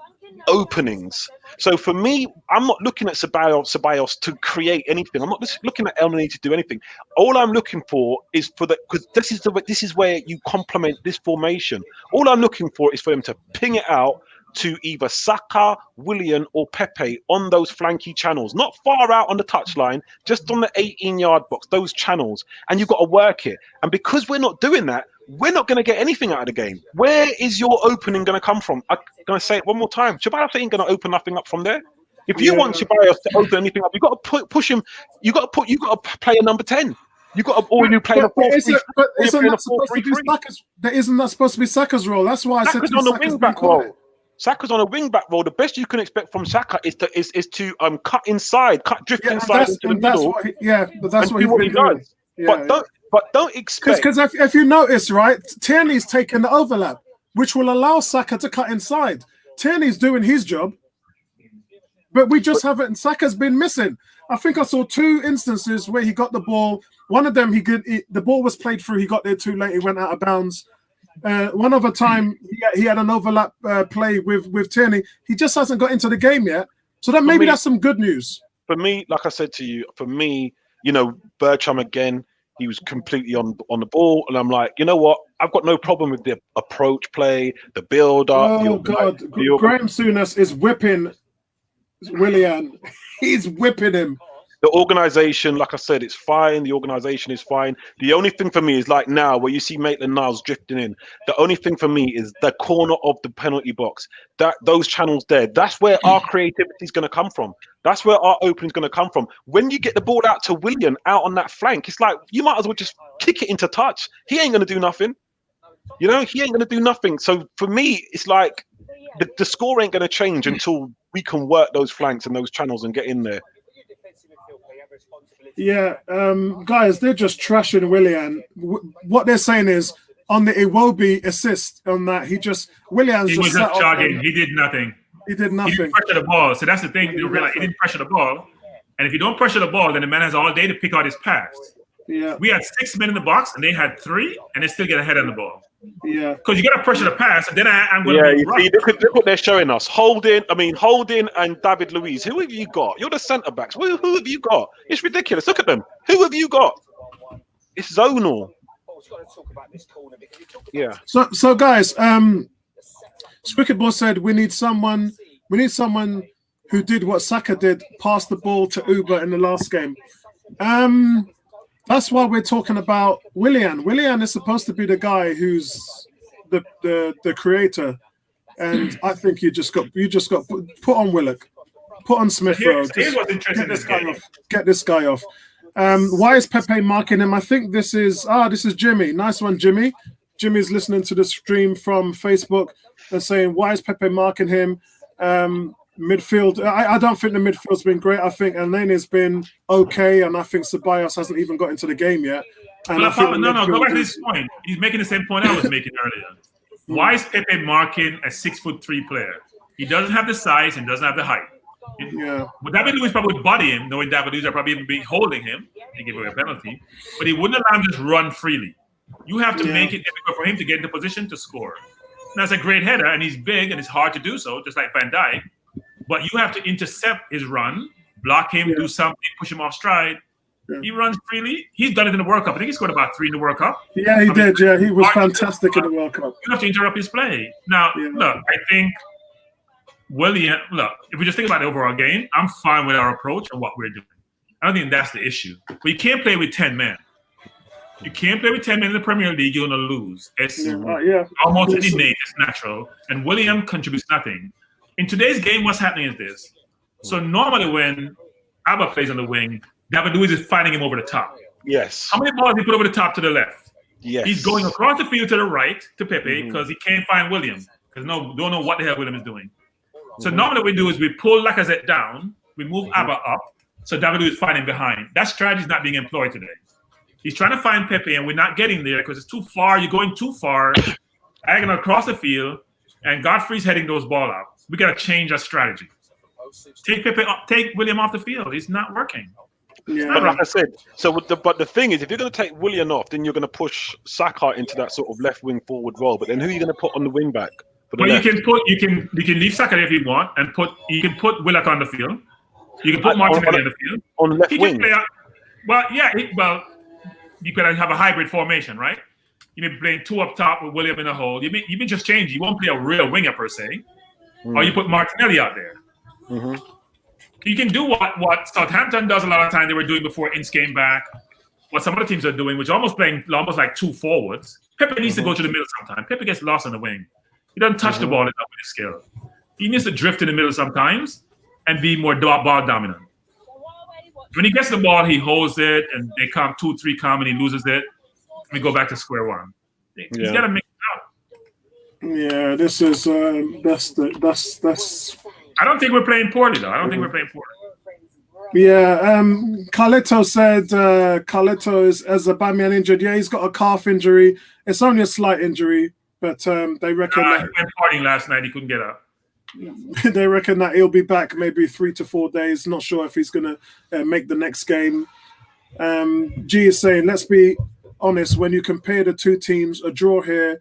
openings. So for me, I'm not looking at Ceballos to create anything. I'm not just looking at Elneny to do anything. All I'm looking for is because this is where you complement this formation. All I'm looking for is for them to ping it out to either Saka, Willian, or Pepe on those flanky channels, not far out on the touchline, just on the 18-yard box, those channels, and you've got to work it. And because we're not doing that, we're not going to get anything out of the game. Where is your opening going to come from? I'm going to say it one more time. Ceballos ain't going to open nothing up from there. If you want Ceballos to open anything up, you've got to push him. You got to play a number 10. You got to, or you play a 4-3-3. But isn't that supposed to be Saka's? Isn't that supposed to be Saka's role? That's why I said Saka's on the wing back role. Saka's on a wing back role. The best you can expect from Saka is to cut inside, drift inside into the middle. That's what he does. But don't expect, because if you notice, right, Tierney's taking the overlap, which will allow Saka to cut inside. Tierney's doing his job, but we just haven't. Saka's been missing. I think I saw 2 instances where he got the ball. One of them, the ball was played through. He got there too late. He went out of bounds. One other time, he had an overlap play with Tierney. He just hasn't got into the game yet. So then maybe that's some good news. For me, like I said to you, you know, Bertram again, he was completely on the ball. And I'm like, you know what? I've got no problem with the approach play, the build-up. Oh, God. Graham Souness is whipping Willian. He's whipping him. The organisation, like I said, it's fine. The organisation is fine. The only thing for me is like now where you see Maitland-Niles drifting in. The only thing for me is the corner of the penalty box. Those channels there. That's where our creativity is going to come from. That's where our opening is going to come from. When you get the ball out to Willian out on that flank, it's like you might as well just kick it into touch. He ain't going to do nothing. You know, he ain't going to do nothing. So for me, it's like the score ain't going to change until we can work those flanks and those channels and get in there. Yeah, guys, they're just trashing Willian. What they're saying is on the Iwobi assist on that, he was just jogging. He did nothing. He didn't pressure the ball. So that's the thing. You realize he didn't pressure the ball. And if you don't pressure the ball, then the man has all day to pick out his pass. Yeah. We had 6 men in the box, and they had 3, and they still get ahead on the ball. Yeah. Because you got to pressure the pass, and then I'm going to you see, look what they're showing us. Holding and David Luiz. Who have you got? You're the centre-backs. Who have you got? It's ridiculous. Look at them. Who have you got? It's zonal. Yeah. So guys, Cricket Boss said we need someone who did what Saka did, pass the ball to Uber in the last game. That's why we're talking about Willian. Willian is supposed to be the guy who's the creator, and I think you just got put on Willock, put on Smith Rowe. Here's what's interesting. Get this guy off. Why is Pepe marking him? I think this is Jimmy. Nice one, Jimmy. Jimmy's listening to the stream from Facebook and saying, why is Pepe marking him? Midfield, I don't think the midfield's been great. I think Elneny's been okay, and I think Ceballos hasn't even got into the game yet. And go back to this point. He's making the same point I was making earlier. Why is Pepe marking a 6'3" player? He doesn't have the size and doesn't have the height. Yeah. But David Luiz probably would body him, knowing David Luiz would probably even be holding him and give away a penalty. But he wouldn't allow him to just run freely. You have to make it difficult for him to get into position to score. Now, it's a great header, and he's big, and it's hard to do so, just like Van Dijk. But you have to intercept his run, block him, do something, push him off stride. Yeah. He runs freely. He's done it in the World Cup. I think he scored about 3 in the World Cup. Yeah, he did. Yeah, he was fantastic in the World Cup. You have to interrupt his play. Now, look, I think William, look, if we just think about the overall game, I'm fine with our approach and what we're doing. I don't think that's the issue. But you can't play with 10 men. You can't play with 10 men in the Premier League, you're going to lose. It's almost innate, it's natural. And William contributes nothing. In today's game, what's happening is this. So normally when Abba plays on the wing, David Luiz is fighting him over the top. Yes. How many balls he put over the top to the left? Yes. He's going across the field to the right to Pepe because he can't find William. Because don't know what the hell William is doing. So normally what we do is we pull Lacazette down, we move Abba up, so David Luiz is fighting behind. That strategy is not being employed today. He's trying to find Pepe, and we're not getting there because it's too far. You're going too far, diagonal across the field, and Godfrey's heading those ball out. We got to change our strategy. Take Pepe up, take William off the field. It's not working. Yeah. But like I said, but the thing is, if you're going to take William off, then you're going to push Saka into that sort of left wing forward role. But then who are you going to put on the wing back? Well, you can leave Saka there if you want, and you can put Willock on the field. You can put Martinelli on the field on the left wing. You could have a hybrid formation, right? You may be playing two up top with William in the hole. You may just change. You won't play a real winger per se, or you put Martinelli out there. You can do what Southampton does a lot of time. They were doing before Ince came back. What some other teams are doing, which are almost like two forwards. Pepe needs to go to the middle sometimes. Pepe gets lost on the wing. He doesn't touch the ball enough with his skill. He needs to drift in the middle sometimes and be more ball dominant. When he gets the ball, he holds it, and they come 2-3 come, and he loses it. We go back to square one. He's got to make it out. Yeah, this is that's. I don't think we're playing poorly, though. I don't think we're playing poorly. Yeah, Carletto said Carletto is as a Aubameyang injured. Yeah, he's got a calf injury. It's only a slight injury, but they reckon that he went partying last night. He couldn't get up. They reckon that he'll be back maybe 3 to 4 days. Not sure if he's going to make the next game. G is saying, let's be honest, when you compare the two teams, a draw here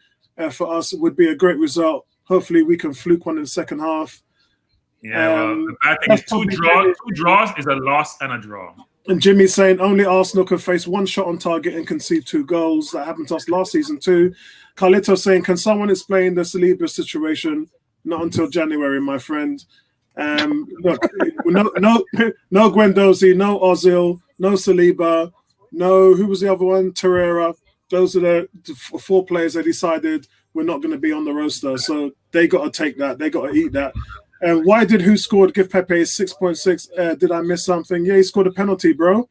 for us would be a great result. Hopefully we can fluke one in the second half. Yeah, the bad thing is two draws is a loss and a draw. And Jimmy's saying only Arsenal can face one shot on target and concede 2 goals. That happened to us last season too. Carlito saying, can someone explain the Saliba situation? Not until January, my friend. Look, no Guendouzi, no Ozil, no Saliba, no, who was the other one? Torreira. Those are the 4 players that decided we're not going to be on the roster. So they got to take that. They got to eat that. And why did who scored give Pepe 6.6? Did I miss something? Yeah, he scored a penalty, bro.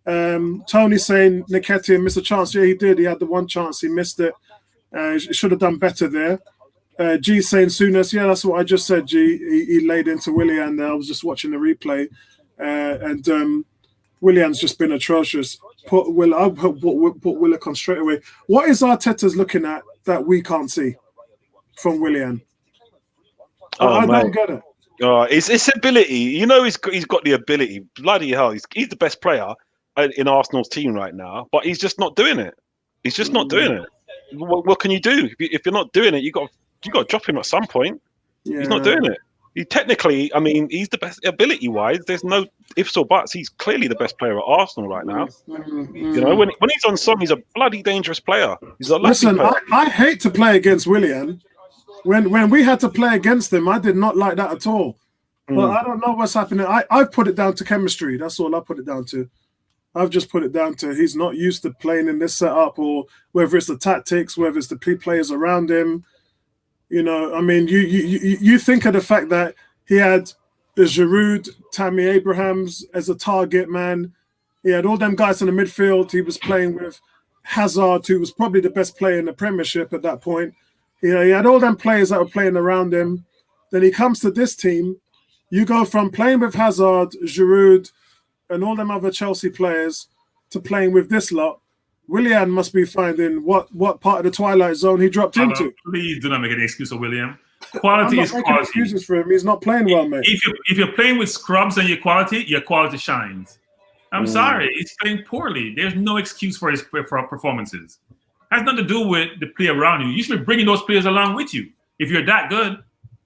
Tony saying Nketiah missed a chance. Yeah, he did. He had the one chance. He missed it. Should have done better there. G saying Souness. Yeah, that's what I just said, G. He laid into Willian there. I was just watching the replay. And Willian's just been atrocious. Put Willock on straight away. What is Arteta's looking at that we can't see from Willian? I don't get it. It's ability. You know, he's got the ability. Bloody hell, he's the best player in Arsenal's team right now, but he's just not doing it. He's just not doing it. What can you do if you're not doing it? You got to drop him at some point. Yeah. He's not doing it. He technically, I mean, he's the best ability-wise. There's no ifs or buts. He's clearly the best player at Arsenal right now. You know, when he's on song, he's a bloody dangerous player. He's a Listen, I hate to play against Willian. When we had to play against him, I did not like that at all. But I don't know what's happening. I've put it down to chemistry. That's all I put it down to. I've just put it down to he's not used to playing in this setup, or whether it's the tactics, whether it's the players around him. You know, I mean, you think of the fact that he had the Giroud, Tammy Abrahams as a target man. He had all them guys in the midfield. He was playing with Hazard, who was probably the best player in the Premiership at that point. You know, he had all them players that were playing around him. Then he comes to this team. You go from playing with Hazard, Giroud, and all them other Chelsea players to playing with this lot. Willian must be finding what part of the twilight zone he dropped into. Please do not make an excuse for William. Quality is quality. Excuses for him. He's not playing well, mate. If you're playing with scrubs and your quality shines. I'm sorry, he's playing poorly. There's no excuse for his performances. It has nothing to do with the play around you. You should be bringing those players along with you if you're that good.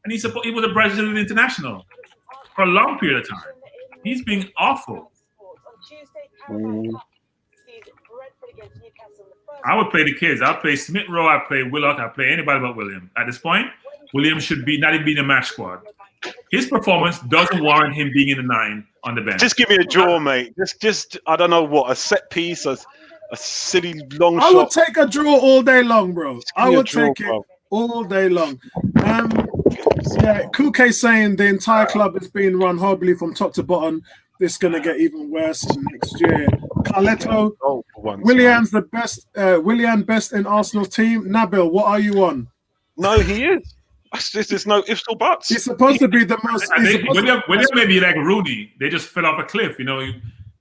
And he was a Brazilian international for a long period of time. He's being awful. I would play the kids. I'll play Smith Rowe. I'll play Willock. I'll play anybody but William. At this point, William should be not even be in the match squad. his performance doesn't warrant him being in the 9 on the bench. Just give me a draw, mate. Just I don't know what, a set piece, a silly long I shot. would take a draw all day long, bro. I would draw, take it all day long. Yeah, Kuke saying the entire club is being run horribly from top to bottom. This is going to get even worse next year. Carletto, Willian's the best. Willian best in Arsenal's team. Nabil, what are you on? No, he is. There's no ifs or buts. He's supposed to be the most. I think William may be like Rooney. They just fell off a cliff. You know,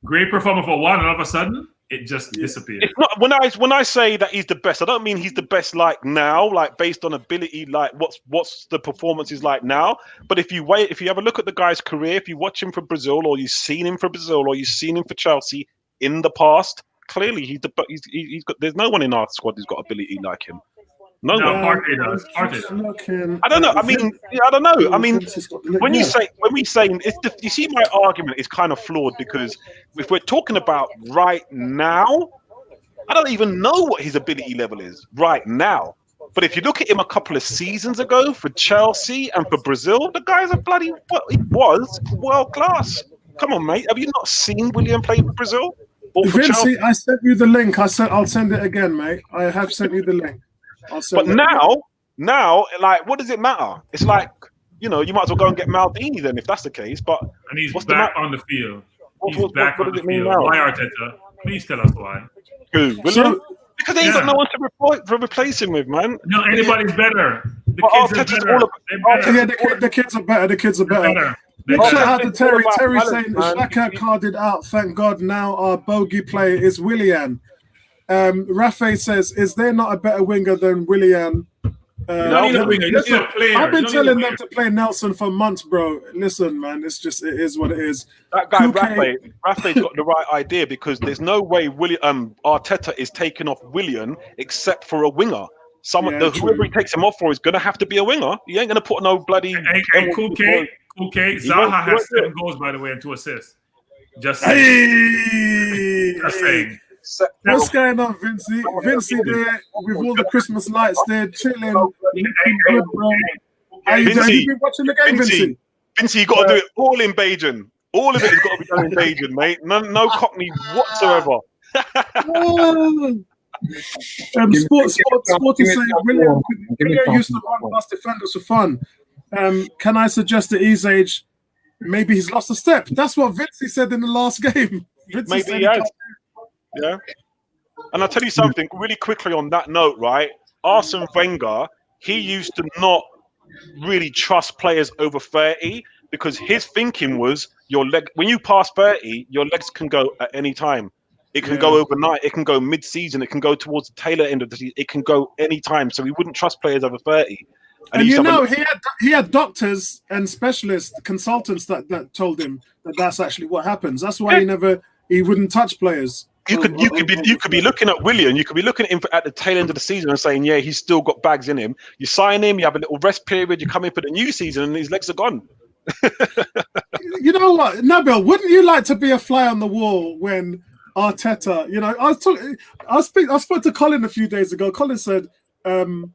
great performer for one, and all of a sudden it just disappeared. It's not, when I say that he's the best, I don't mean he's the best like now, like based on ability, like what's the performances like now. But if you have a look at the guy's career, if you watch him for Brazil, or you've seen him for Brazil, or you've seen him for Chelsea in the past, clearly he's got. There's no one in our squad who's got ability like him. No one. Partey does. I don't know. I mean, I don't know. I mean, when we say, you see, my argument is kind of flawed, because if we're talking about right now, I don't even know what his ability level is right now. But if you look at him a couple of seasons ago for Chelsea and for Brazil, the guy's he was world class. Come on, mate. Have you not seen William play for Brazil? Or for Vincey, Chelsea? I sent you the link. I'll send it again, mate. I have sent you the link. But now, like, what does it matter? It's like, you know, you might as well go and get Maldini then, if that's the case. But and he's back on the field. He's back on the field. Now? Why, Arteta? Please tell us why. Who? William? Because he ain't got no one to replace him with, man. No, anybody's better. The kids are better. The kids are better. The kids are better. Big shout out to Terry. Terry saying Xhaka carded out. Thank God. Now our bogey player is Willian. Rafe says, "Is there not a better winger than Willian?" I've been telling them to play Nelson for months, bro. Listen, man, it is what it is. That guy Rafe's got the right idea, because there's no way Arteta is taking off Willian except for a winger. Whoever he takes him off for is gonna have to be a winger. He ain't gonna put no bloody. Okay. Zaha has 7 goals, by the way, and 2 assists. Just saying. What's going on, Vincey? Vincey there with all the Christmas lights there, chilling. Good, bro. Have you been watching the game, Vincey? Vincey, you got to do it all in Bajan. All of it has got to be done in Bajan, mate. No Cockney whatsoever. Sporty saying William used to run past defenders for fun. Can I suggest at his age, maybe he's lost a step? That's what Vincey said in the last game. Maybe he has. Yeah, and I'll tell you something really quickly on that note, right? Arsene Wenger, he used to not really trust players over 30, because his thinking was when you pass 30, your legs can go at any time. It can go overnight, it can go mid-season, it can go towards the tail end of the season, it can go any time. So he wouldn't trust players over 30. And he had doctors and specialists, consultants that told him that that's actually what happens. That's why he wouldn't touch players. You could be looking at Willian. You could be looking at him at the tail end of the season and saying, yeah, he's still got bags in him. You sign him, you have a little rest period, you come in for the new season, and his legs are gone. You know what, Nabil? Wouldn't you like to be a fly on the wall when Arteta? You know, I spoke to Colin a few days ago. Colin said that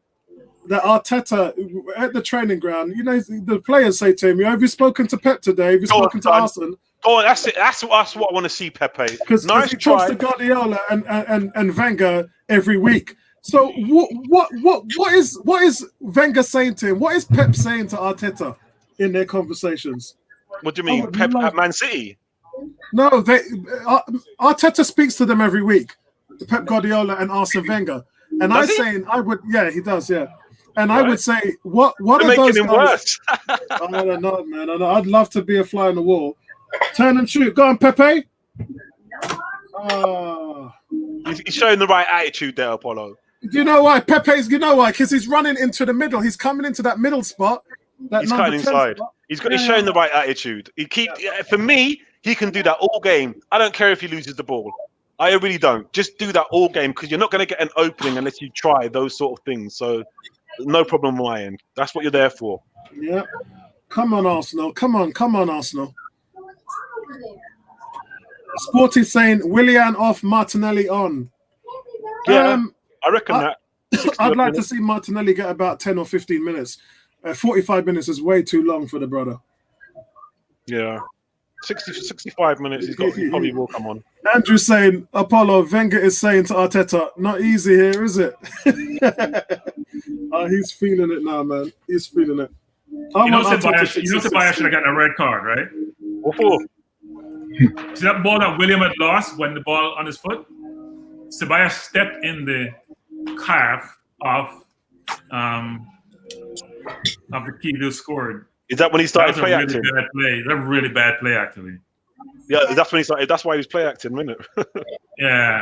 Arteta at the training ground. You know, the players say to him, "Have you spoken to Pep today? Have you spoken to Arsene?" Oh, that's it. That's what I want to see, Pepe. Because he talks to Guardiola and Wenger every week. So what is Wenger saying to him? What is Pep saying to Arteta in their conversations? What do you mean, Pep at Man City? No, Arteta speaks to them every week. Pep Guardiola and Arsene Wenger. And he does, yeah. And I would say, what are those him guys? Worse. I don't know, man. I'd love to be a fly on the wall. Turn and shoot. Go on, Pepe. He's showing the right attitude there, Apollo. You know why? Pepe's, because he's running into the middle. He's coming into that middle spot. He's cutting inside. He's showing the right attitude. For me, he can do that all game. I don't care if he loses the ball. I really don't. Just do that all game, because you're not going to get an opening unless you try those sort of things. So no problem on my end. That's what you're there for. Yeah. Come on, Arsenal. Come on, Arsenal. Sporty saying Willian off, Martinelli on. Yeah, I reckon that. I'd like to see Martinelli get about 10 or 15 minutes. 45 minutes is way too long for the brother. Yeah. 65 minutes, he probably will come on. Andrew saying, Apollo, Wenger is saying to Arteta, not easy here, is it? He's feeling it now, man. He's feeling it. You know Tobias should have gotten a red card, right? What for? See that ball that William had lost when the ball on his foot? Tobias stepped in the calf of the key who scored. Is that when he started play acting? That's a really bad play, actually. Yeah, that's when he started. That's why he was play acting, wasn't it? Yeah.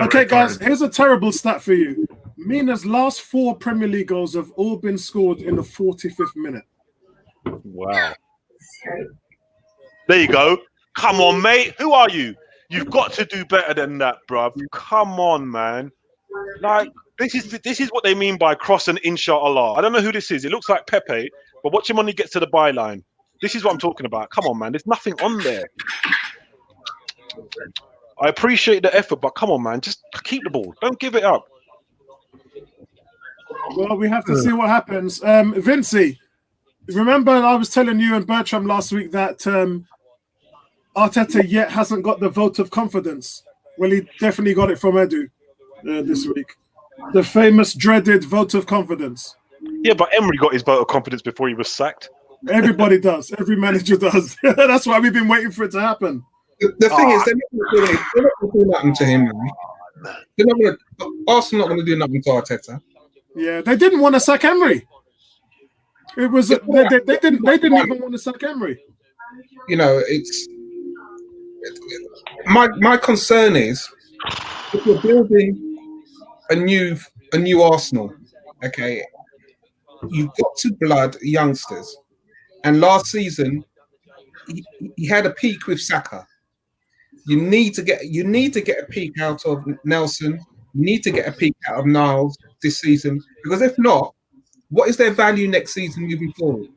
Okay, guys, here's a terrible stat for you. Mina's last 4 Premier League goals have all been scored in the 45th minute. Wow. There you go. Come on, mate. Who are you? You've got to do better than that, bruv. Come on, man. Like, this is what they mean by cross and inshallah. I don't know who this is. It looks like Pepe, but watch him when he gets to the byline. This is what I'm talking about. Come on, man. There's nothing on there. I appreciate the effort, but come on, man. Just keep the ball. Don't give it up. Well, we have to see what happens. Vincey, remember I was telling you and Bertram last week that Arteta yet hasn't got the vote of confidence. Well, he definitely got it from Edu this week. The famous, dreaded vote of confidence. Yeah, but Emery got his vote of confidence before he was sacked. Everybody does. Every manager does. That's why we've been waiting for it to happen. The thing is, they're not going to do nothing to him. They're not going to. Arsenal not going to do nothing to Arteta. Yeah, they didn't want to sack Emery. It was they didn't even want to sack Emery. You know, it's my concern is if you're building a new Arsenal, okay, you've got to blood youngsters, and last season he had a peak with Saka. You need to get a peak out of Nelson. You need to get a peak out of Niles this season, because if not, what is their value next season moving forward?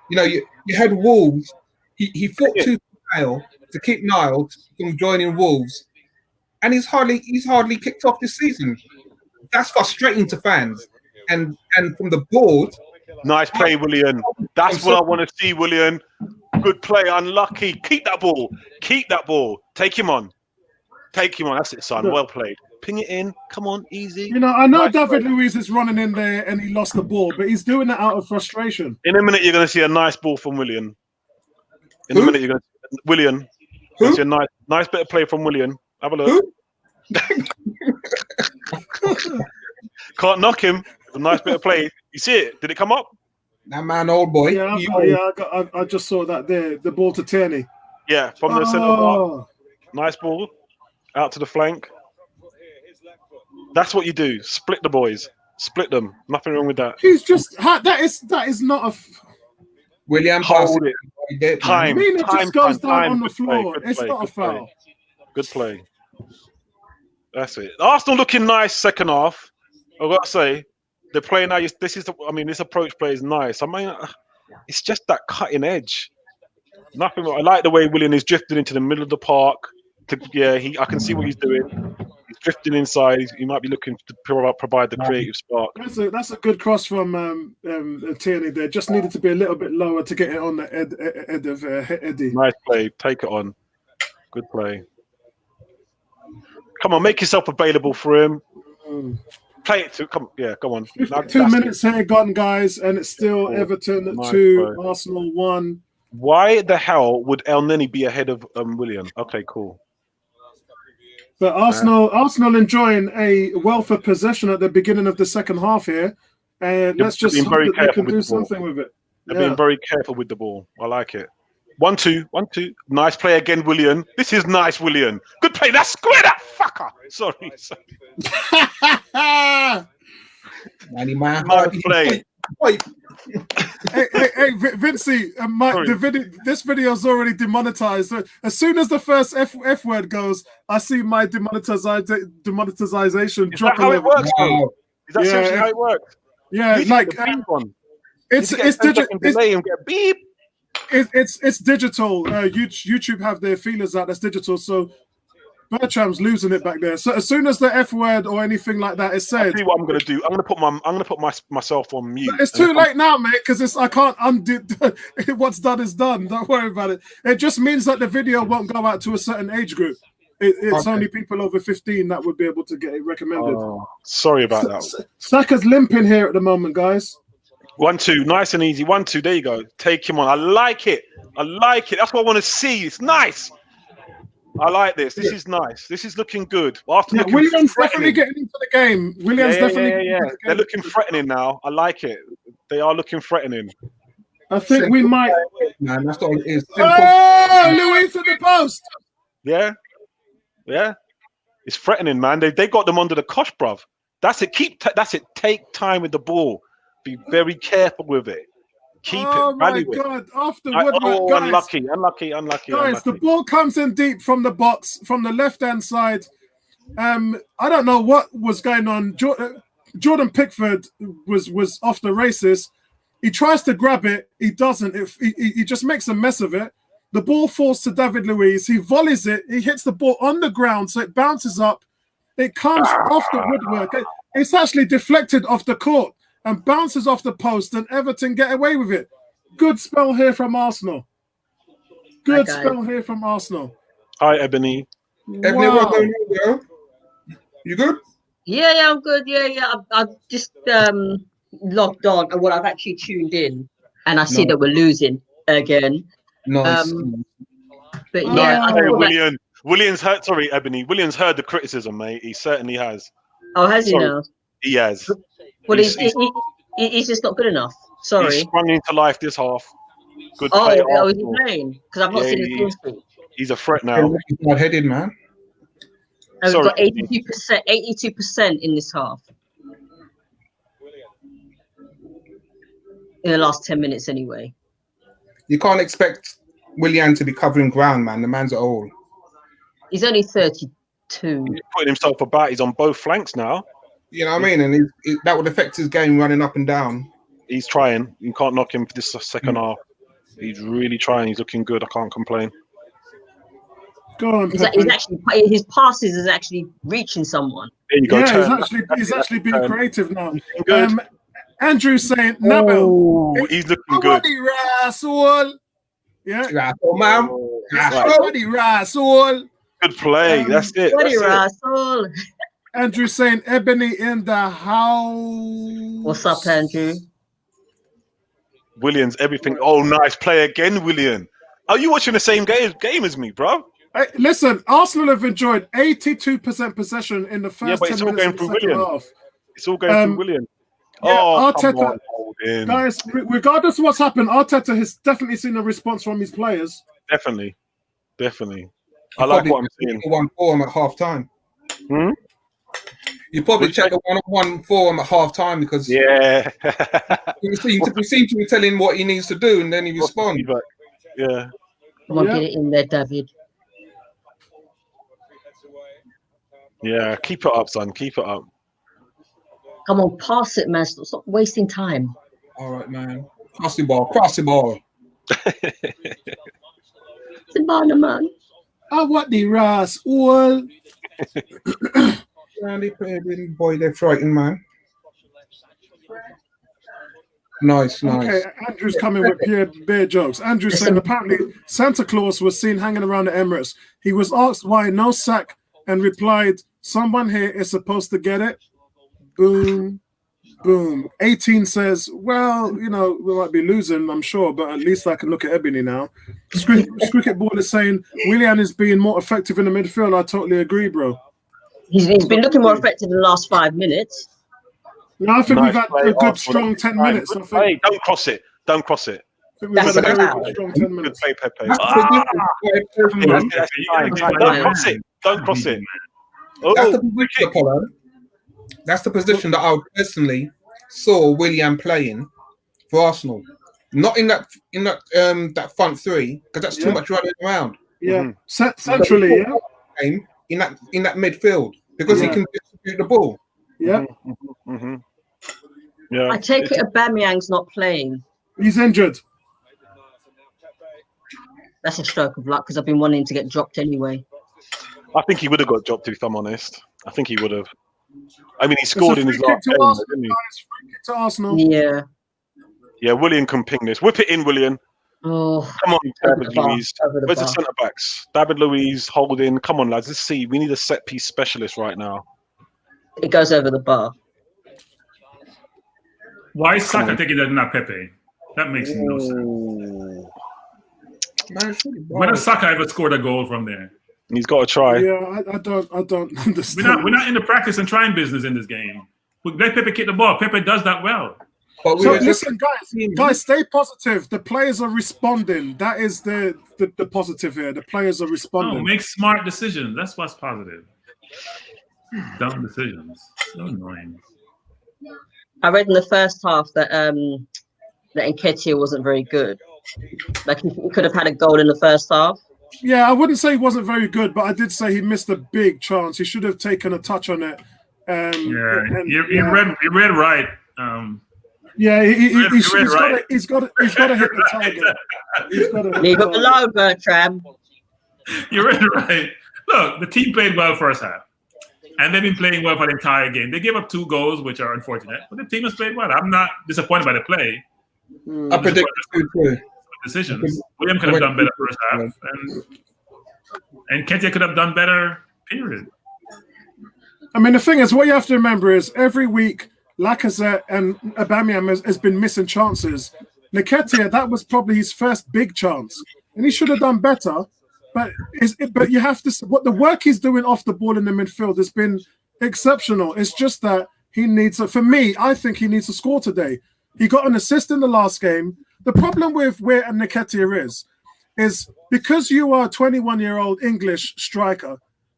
You know, you had Wolves. He fought tooth and nail to keep Niles from joining Wolves, and he's hardly kicked off this season. That's frustrating to fans, and from the board. Nice play, William. That's what I want to see, William. Good play. Unlucky. Keep that ball. Keep that ball. Take him on. Take him on. That's it, son. Well played. Ping it in. Come on, easy. You know, I know nice David Luiz is running in there and he lost the ball, but he's doing it out of frustration. In a minute, you're going to see a nice ball from William. In a minute, you're going to see William. You're going to see a nice bit of play from William. Have a look. Can't knock him. A nice bit of play. You see it? Did it come up? That man, old boy. Yeah, I just saw that there. The ball to Tierney. Yeah, from the centre part. Nice ball. Out to the flank. That's what you do. Split the boys. Split them. Nothing wrong with that. He's just that is not a. William, hold it. Time. Mina just goes down on the floor. Good it's play, not a foul. Good play. That's it. Arsenal looking nice second half. I've got to say, they're playing now. This approach play is nice. I mean, it's just that cutting edge. Nothing. I like the way William is drifting into the middle of the park. I can see what he's doing. He's drifting inside. He might be looking to provide the creative spark. That's a good cross from Tierney there. Just needed to be a little bit lower to get it on the head of Eddie. Nice play. Take it on. Good play. Come on, make yourself available for him. Play it to come. Yeah, come on. 2 minutes here gone, guys, and it's still Everton 2, Arsenal 1. Why the hell would El Neni be ahead of William? Okay, cool. But Arsenal enjoying a wealth of possession at the beginning of the second half here, and let's just hope that they can do something with it. They're being very careful with the ball. I like it. 1-2. Nice play again, William. This is nice, William. Good play. That's square that fucker. Sorry. Nice play. hey, Vincey, this video is already demonetized. As soon as the first F word goes, I see my demonetization drop a level. Wow. Is that seriously how it works? Yeah, like it's digital. It's digital. YouTube have their feelers out. That's digital. So Bertram's losing it back there. So as soon as the F word or anything like that is said, I'll tell you what I'm going to do. I'm going to put myself on mute. It's too late now, mate, because I can't undo. What's done is done. Don't worry about it. It just means that the video won't go out to a certain age group. It's only people over 15 that would be able to get it recommended. Oh, sorry about that. Saka's limping here at the moment, guys. 1-2, nice and easy. 1-2, there you go. Take him on. I like it. That's what I want to see. It's nice. I like this. This is nice. This is looking good. Williams definitely getting into the game. They're looking threatening now. I like it. They are looking threatening. I think we might. Man, that's all it is. Oh, Luis in the post. Yeah. It's threatening, man. They got them under the cosh, bruv. That's it. That's it. Take time with the ball. Be very careful with it. Keep it. My God! After Woodward, guys, unlucky. Guys, the ball comes in deep from the box, from the left-hand side. I don't know what was going on. Jordan Pickford was off the races. He tries to grab it. He doesn't. He just makes a mess of it. The ball falls to David Luiz. He volleys it. He hits the ball on the ground, so it bounces up. It comes off the woodwork. It's actually deflected off the court and bounces off the post, and Everton get away with it. Good spell here from Arsenal. Good spell here from Arsenal. Hi, Ebony. Ebony, what going on, girl? You good? Yeah, I'm good. Yeah. I've just logged on. Well, I've actually tuned in, and I see that we're losing again. Nice. But yeah, Williams heard. Sorry, Ebony. Williams heard the criticism, mate. He certainly has. Oh, has he now? He has. Well, he's just not good enough. Sorry. He's sprung into life this half. Good. Oh, is he playing? Because I've not seen his goal. He's a threat now. He's not headed, man. And we've got 82% in this half. In the last 10 minutes, anyway. You can't expect Willian to be covering ground, man. The man's old. He's only 32. He's putting himself about. He's on both flanks now. You know what I mean? And that would affect his game running up and down. He's trying. You can't knock him for this second half. He's really trying. He's looking good. I can't complain. Go on, he's actually, his passes is actually reaching someone. There you go. Yeah, he's actually being creative now. Andrew's saying, Nabel. He's looking good. Yeah. Rasul, man. Rasul. Good play. That's it. Rasul. Andrew saying, Ebony in the house. What's up, Andrew? Williams, everything. Oh, nice play again, William. Are you watching the same game as me, bro? Hey, listen, Arsenal have enjoyed 82% possession in the first 10 minutes of the second half. It's all going through William. Yeah, oh, Arteta, guys, regardless of what's happened, Arteta has definitely seen a response from his players. Definitely. I like what I'm seeing. 1-4 at half time. You probably check the 1-1 for him at half time because we seem to be telling him what he needs to do, and then he responds. Yeah. Come on, get it in there, David. Yeah, keep it up, son. Keep it up. Come on, pass it, man. Stop wasting time. All right, man. Cross the ball. Sabana, man. I want the Ras all. Boy, they're frightened, man. Nice. Okay, Andrew's coming with beer jokes. Andrew's saying apparently Santa Claus was seen hanging around the Emirates. He was asked why no sack and replied, "Someone here is supposed to get it." Boom, boom. 18 says, well, we might be losing, I'm sure, but at least I can look at Ebony now. Cricket Ball is saying, Willian is being more effective in the midfield. I totally agree, bro. He's been looking more effective in the last 5 minutes. No, I think we've had a good, strong 10 minutes. Hey, don't cross it. Don't cross it. I think we've had a very good, strong 10 minutes. Good play, Pepe. Don't cross it. That's the position that I would personally saw Willian playing for Arsenal. Not in that front three, because that's too much running around. Yeah, centrally, in that midfield, because he can distribute the ball. Yeah. Yeah. I take it Aubameyang's not playing. He's injured. That's a stroke of luck because I've been wanting to get dropped anyway. I think he would have got dropped, if I'm honest. I think he would have. I mean, he scored in his last game, didn't he? Free kick to Arsenal. Yeah. Yeah, Willian can ping this. Whip it in, Willian. Oh, Come on, David Luiz. Where's the centre backs? David Luiz, Holding. Come on, lads. Let's see. We need a set piece specialist right now. It goes over the bar. Why is Saka taking that, not Pepe? That makes no sense. Man, When has Saka ever scored a goal from there? He's got to try. Yeah, I don't understand. We're not in the practice and trying business in this game. We let Pepe kick the ball. Pepe does that well. But So listen, guys, stay positive. The players are responding. That is the positive here. The players are responding. No, make smart decisions. That's what's positive. Dumb decisions. So annoying. I read in the first half that Nketiah wasn't very good. Like he could have had a goal in the first half. Yeah, I wouldn't say he wasn't very good, but I did say he missed a big chance. He should have taken a touch on it. You read right. Yeah, he's right. got to hit the target. He's got to Leave him alone, Bertram. You read right. Look, the team played well first half. And they've been playing well for the entire game. They gave up 2 goals, which are unfortunate, but the team has played well. I'm not disappointed by the play. I predict decisions. William could have done better first half, and Nketiah could have done better. Period. I mean, the thing is, what you have to remember is every week, Lacazette and Aubameyang has been missing chances. Nketiah, that was probably his first big chance, and he should have done better. But you have to. What the work he's doing off the ball in the midfield has been exceptional. It's just that he needs. For me, I think he needs to score today. He got an assist in the last game. The problem with where Nketiah is because you are a 21-year-old English striker.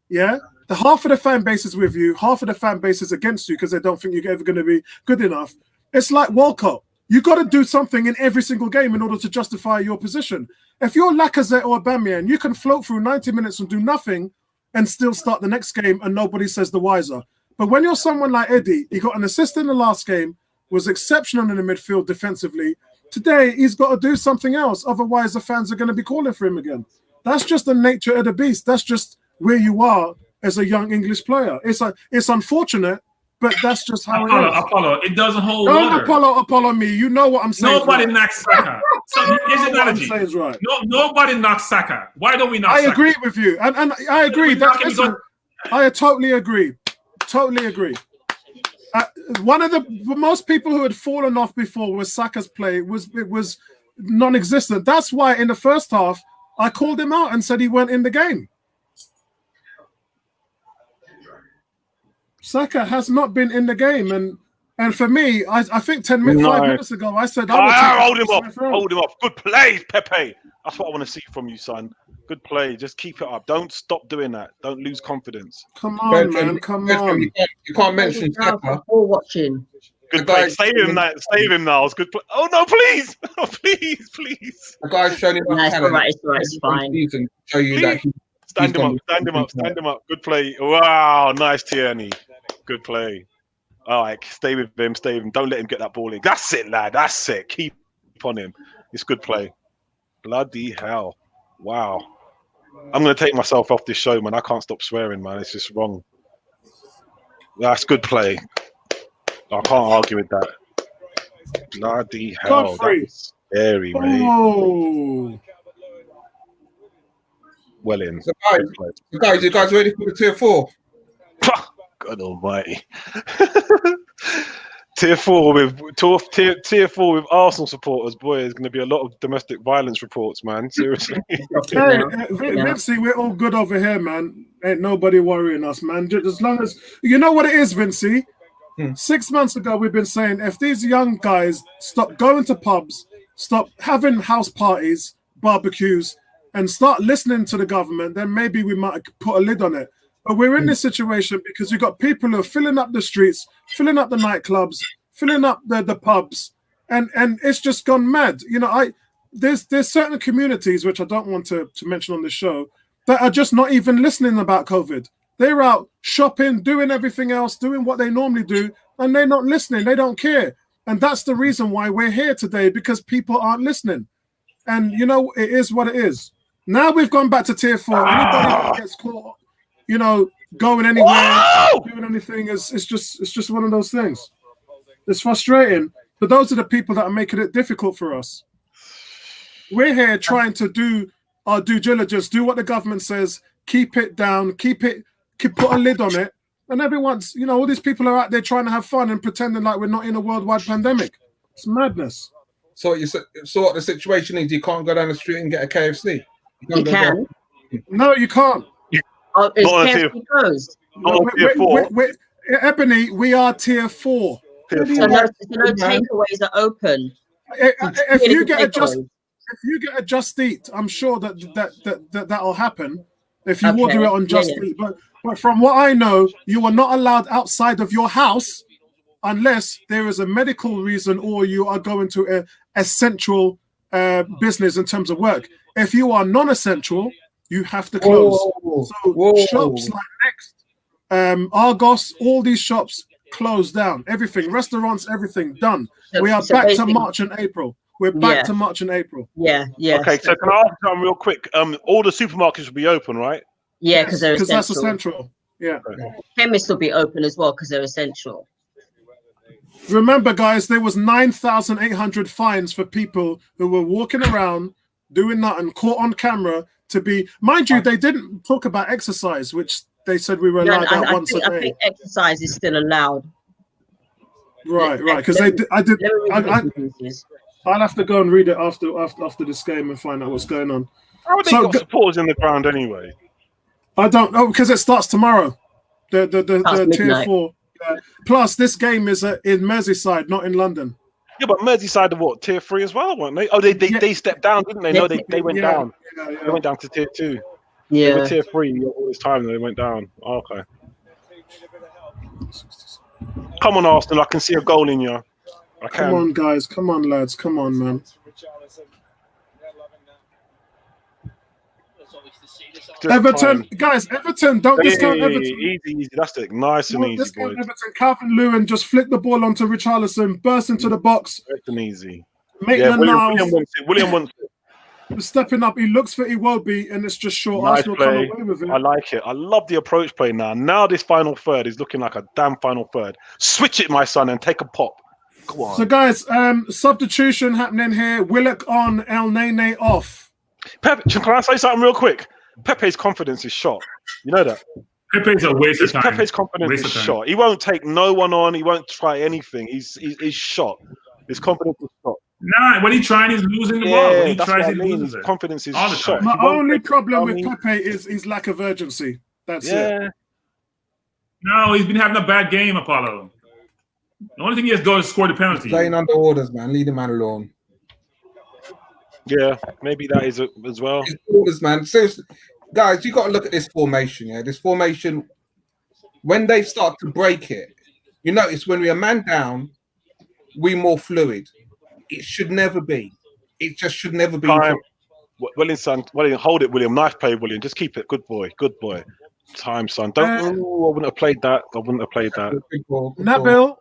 Yeah, the half of the fan base is with you, half of the fan base is against you because they don't think you're ever going to be good enough. It's like World Cup. You got to do something in every single game in order to justify your position. If you're Lacazette or Aubameyang, you can float through 90 minutes and do nothing and still start the next game and nobody says the wiser. But when you're someone like Eddie, he got an assist in the last game, was exceptional in the midfield defensively. Today, he's got to do something else. Otherwise, the fans are going to be calling for him again. That's just the nature of the beast. That's just where you are as a young English player. It's unfortunate, but that's just how it is. Apollo, it doesn't hold water. Don't Apollo me. You know what I'm saying. Nobody knocks Saka. So here's the analogy. What I'm saying is right. Nobody knocks Saka. Why don't we knock Saka? I agree with you. And I agree. I totally agree. Totally agree. One of the most people who had fallen off before was Saka's play. It was non-existent. That's why in the first half, I called him out and said he weren't in the game. Saka has not been in the game, and for me, I think 5 minutes ago, I said, hold him off. Good play, Pepe. That's what I want to see from you, son. Good play. Just keep it up. Don't stop doing that. Don't lose confidence. Come on, man. Come on. You can't mention Saka. All watching. Good play. Save him now. It's good play. Oh no, please. Oh, please. The guy's showing him talent. It's fine. Show you that. Stand him up. Good play. Wow, nice Tierney. Good play. All right, stay with him. Don't let him get that ball in. That's it, lad. That's it. Keep on him. It's good play. Bloody hell. Wow. I'm going to take myself off this show, man. I can't stop swearing, man. It's just wrong. That's good play. I can't argue with that. Bloody hell. That's scary, mate. Oh. Well in. So guys, you guys ready for the tier 4? God almighty. Tier 4 with Arsenal supporters, boy, there's going to be a lot of domestic violence reports, man. Seriously. Hey, Vincey, we're all good over here, man. Ain't nobody worrying us, man. Just as long as you know what it is, Vincey. 6 months ago, we've been saying if these young guys stop going to pubs, stop having house parties, barbecues, and start listening to the government, then maybe we might put a lid on it. But we're in this situation because you've got people who are filling up the streets, filling up the nightclubs, filling up the pubs, and it's just gone mad. You know, there's certain communities, which I don't want to mention on the show, that are just not even listening about COVID. They're out shopping, doing everything else, doing what they normally do, and they're not listening. They don't care. And that's the reason why we're here today, because people aren't listening. And, you know, it is what it is. Now we've gone back to tier 4. Anybody that gets caught, going anywhere, doing anything. It's just one of those things. It's frustrating, but those are the people that are making it difficult for us. We're here trying to do our due diligence, do what the government says, keep it down, put a lid on it, and everyone's, all these people are out there trying to have fun and pretending like we're not in a worldwide pandemic. It's madness. So what the situation is, you can't go down the street and get a KFC. You can. No, you can't. Oh, is KFC closed? Ebony, we are tier 4. So no takeaways are open. If you get a Just Eat, I'm sure that'll happen. If you order it on Just Eat, but from what I know, you are not allowed outside of your house unless there is a medical reason or you are going to an essential business in terms of work. If you are non-essential, you have to close. Shops like Next, Argos, all these shops closed down. Everything, restaurants, everything done. We are back to March and April. We're back to March and April. Yeah. Okay, so can I ask something real quick? All the supermarkets will be open, right? Yeah, because that's essential. Yeah. Chemists will be open as well because they're essential. Remember, guys, there was 9,800 fines for people who were walking around doing nothing, caught on camera to be. Mind you, they didn't talk about exercise, which they said we were allowed once a day. I think exercise is still allowed. Right. Because I'll have to go and read it after this game and find out what's going on. How are they got supporters in the ground anyway? I don't know, because it starts tomorrow. The tier 4. Plus, this game is in Merseyside, not in London. Yeah, but Merseyside are what, tier 3 as well, weren't they? Oh, they stepped down, didn't they? No, they went down. They went down to tier 2. Yeah. They were tier 3 all this time, and they went down. Oh, okay. Come on, Arsenal. I can see a goal in you. Come on, guys. Come on, lads. Come on, man. Everton, guys, Everton, don't discount Everton. Easy. That's it. Nice and easy, boys. Everton. Calvin Lewin just flicked the ball onto Richarlison, burst into the box. Nice and easy. William wants it. Stepping up. He looks for Iwobi, and it's just short. Nice Arsenal play. come away with it. I like it. I love the approach play now. Now this final third is looking like a damn final third. Switch it, my son, and take a pop. Go on. So, guys, substitution happening here. Willock on, El Nene off. Pepe, can I say something real quick? Pepe's confidence is shot. You know that? Pepe's a waste of time. Pepe's confidence is shot. He won't take no one on. He won't try anything. He's shot. His confidence is shot. Nah, when he tries, he's losing the ball. When he tries, he loses it. Confidence is shot. My only problem with Pepe is his lack of urgency. That's it. No, he's been having a bad game, Apollo. The only thing he has to go is score the penalty. Playing under orders, man. Leave the man alone. Yeah, maybe that is it as well. It's orders, man. Seriously, guys, you got to look at this formation. Yeah, this formation. When they start to break it, you notice when we're a man down, we're more fluid. It should never be. It just should never be. William, son. William, hold it, William. Nice play, William. Just keep it. Good boy. Good boy. Time, son. Don't. I wouldn't have played that. Nabil. Nabil.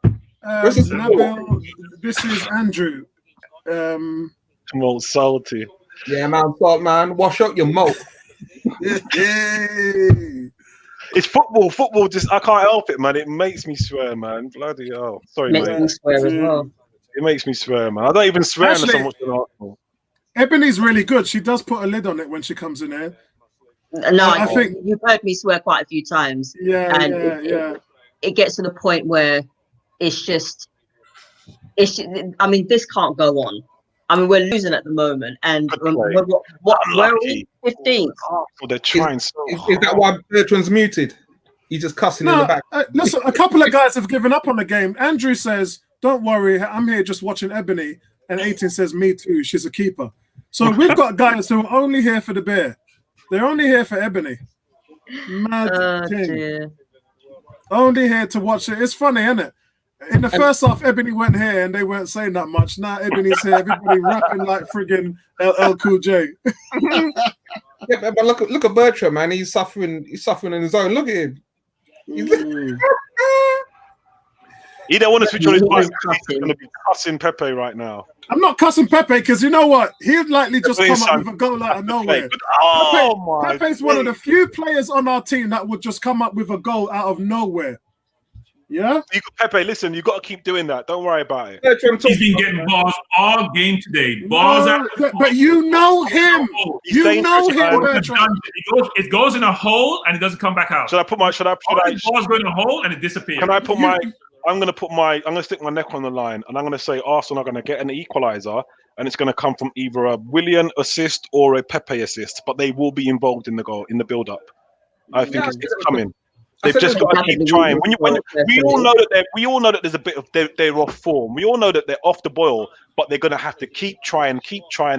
This is Andrew. Come on, salty. Yeah, man. Salt, man. Wash up your mouth. It's football. Football just, I can't help it, man. It makes me swear, man. Bloody hell. Sorry, makes mate. me swear as well. It makes me swear, man. I don't even swear unless I'm watching Arsenal. Ebony's really good. She does put a lid on it when she comes in here. No, I think you've heard me swear quite a few times. Yeah. It gets to the point where it's just, I mean, this can't go on. I mean, we're losing at the moment, and where are we? 15th. Oh, they're trying is that why Bertrand's muted? He's just cussing in the back. Listen, a couple of guys have given up on the game. Andrew says, "Don't worry, I'm here just watching Ebony," and 18 says, "Me too. She's a keeper." So we've got guys who are only here for the beer. They're only here for Ebony. Mad thing. Dear. Only here to watch it. It's funny, isn't it? In the first half, Ebony went here and they weren't saying that much. Now Ebony's here, everybody rapping like friggin' LL Cool J. Yeah, but look at Bertrand, man. He's suffering in his own. Look at him. He don't want to switch on his bike. He's He's going to be cussing Pepe right now. I'm not cussing Pepe because you know what? He'd likely just come up with a goal out of nowhere. Pepe's one of the few players on our team that would just come up with a goal out of nowhere. Yeah? Pepe, listen, you got to keep doing that. Don't worry about it. He's been getting balls all game today. Balls out. But you know him. You know him, Bertrand. It goes in a hole and it doesn't come back out. Should I put my? Balls go in a hole and it disappears. Can I put my? I'm going to stick my neck on the line and I'm going to say Arsenal are going to get an equaliser and it's going to come from either a Willian assist or a Pepe assist, but they will be involved in the goal, in the build-up. I think it's coming. They've just got to keep trying. We all know that there's a bit of they're off form. We all know that they're off the boil, but they're going to have to keep trying,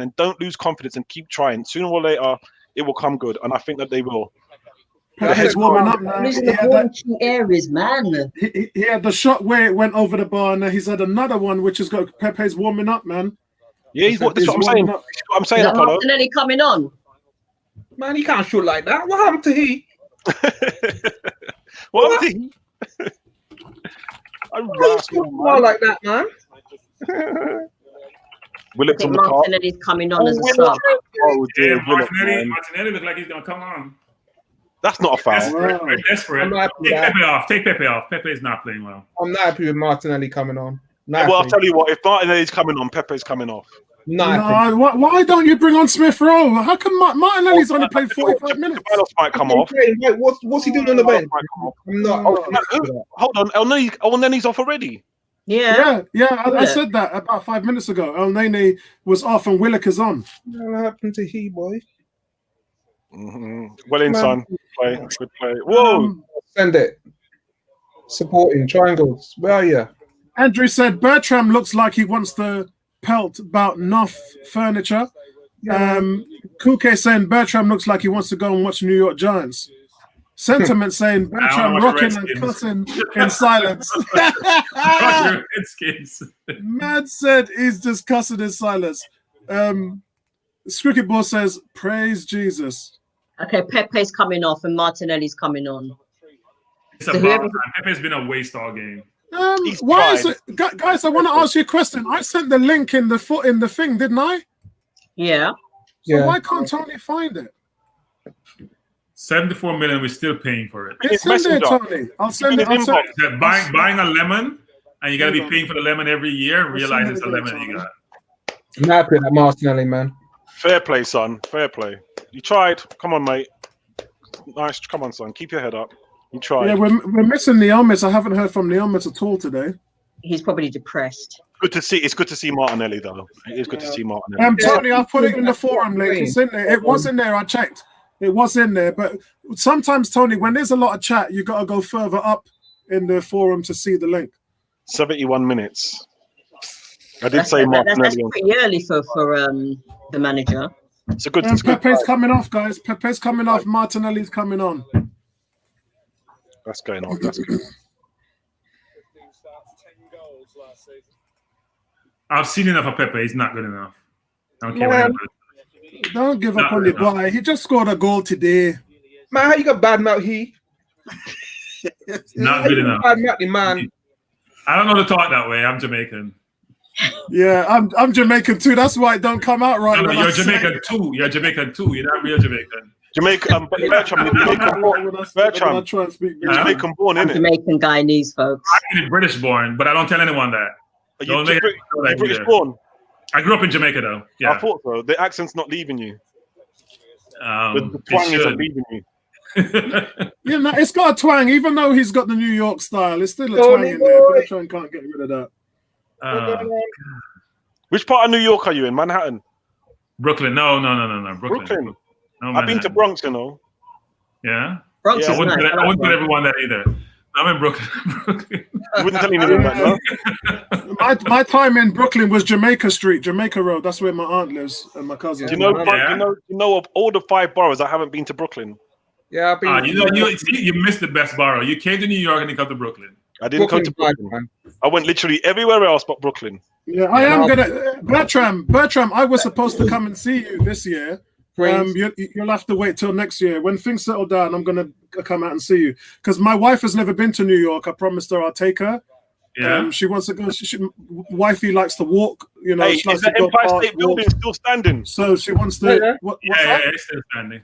and don't lose confidence and keep trying. Sooner or later, it will come good, and I think that they will. He's warming up now. Losing the key areas, man. He had the shot where it went over the bar, and he's had another one which has got Pepe's warming up, man. Yeah, that's what I'm saying. I'm saying, Apollo. And then he coming on. Man, he can't shoot like that. What happened to he? What happened to he? I'm more like that, man. Willock's on the park. Martinelli's coming on as a sub. Oh dear, Martinelli looks like he's gonna come on. That's not a foul. We're desperate. Take Pepe off. Pepe is not playing well. I'm not happy with Martinelli coming on. Well, I'll tell you what. If Martinelli's coming on, Pepe's coming off. No, why don't you bring on Smith Rowe? How come Martinelli's only played 45 minutes? Might come off. What's he doing on the bench? Hold on. El Nene's off already. Yeah. I said that about 5 minutes ago. El Nene was off and Willock is on. What happened to he, boy? Well in, son. Good play. Whoa! Send it. Supporting triangles. Where are you? Andrew said Bertram looks like he wants to pelt about Nuff furniture. Kuke saying Bertram looks like he wants to go and watch New York Giants. Sentiment saying Bertram rocking and cussing in silence. Mad said he's just cussing in silence. Cricket Ball says praise Jesus. Okay, Pepe's coming off and Martinelli's coming on. It's Pepe's been a waste all game. Why is it, guys? I want to ask you a question. I sent the link in the thing, didn't I? Yeah. So why can't Tony find it? 74 million. We're still paying for it. It's in there, Tony. I'll send it. Buying a lemon, and you got to be paying for the lemon every year. Realize it's a lemon you got. I'm happy with Martinelli, man. Fair play, son. Fair play. You tried. Come on, mate. Nice. Come on, son. Keep your head up. You tried. Yeah, we're missing Neomis. I haven't heard from Neomis at all today. He's probably depressed. Good to see. It's good to see Martinelli, though. It is good to see Martinelli. Tony, I've put it in the forum link. It's in there. It was in there. I checked. It was in there. But sometimes, Tony, when there's a lot of chat, you got to go further up in the forum to see the link. 71 minutes. I did say Martinelli. That's pretty early for the manager. It's a good. Pepe's coming off, guys. Pepe's coming off. Martinelli's coming on. That's going on. That's good. I've seen enough of Pepe. He's not good enough. I don't care what anybody says. Don't give up on the boy. He just scored a goal today. Man, how you got bad mouth he? Not good enough. Bad mouth, man. I don't know to talk that way. I'm Jamaican. Yeah, I'm Jamaican too. That's why it don't come out right. No, you're Jamaican too. You're Jamaican too. You're not real Jamaican. Jamaican, but Bertram, Jamaican born, isn't it? Jamaican Guyanese, folks. I'm British born, but I don't tell anyone that. Are you British born? I grew up in Jamaica, though. Yeah, I thought so. The accent's not leaving you. The twang isn't leaving you. Yeah, no, it's got a twang, even though he's got the New York style. It's still a twang in there. Bertram can't get rid of that. Which part of New York are you in? Manhattan? Brooklyn. No. Brooklyn. No, I've been to Bronx, you know. Yeah? Bronx I wouldn't tell everyone that either. I'm in Brooklyn. You wouldn't tell anyone that, no? My time in Brooklyn was Jamaica Street, Jamaica Road. That's where my aunt lives and my cousin. Do you know of all the 5 boroughs, I haven't been to Brooklyn. Yeah, I've been. You missed the best borough. You came to New York and you come to Brooklyn. I didn't come to Brooklyn. I went literally everywhere else but Brooklyn. Yeah, I am gonna Bertram. I was supposed to come and see you this year. You'll have to wait till next year. When things settle down, I'm gonna come out and see you because my wife has never been to New York. I promised her I'll take her. Yeah. She wants to go. Wifey likes to walk. You know, Hey, she likes is the to go Empire past, State Building still standing? So she wants to. Yeah. What's Yeah, that? it's still standing.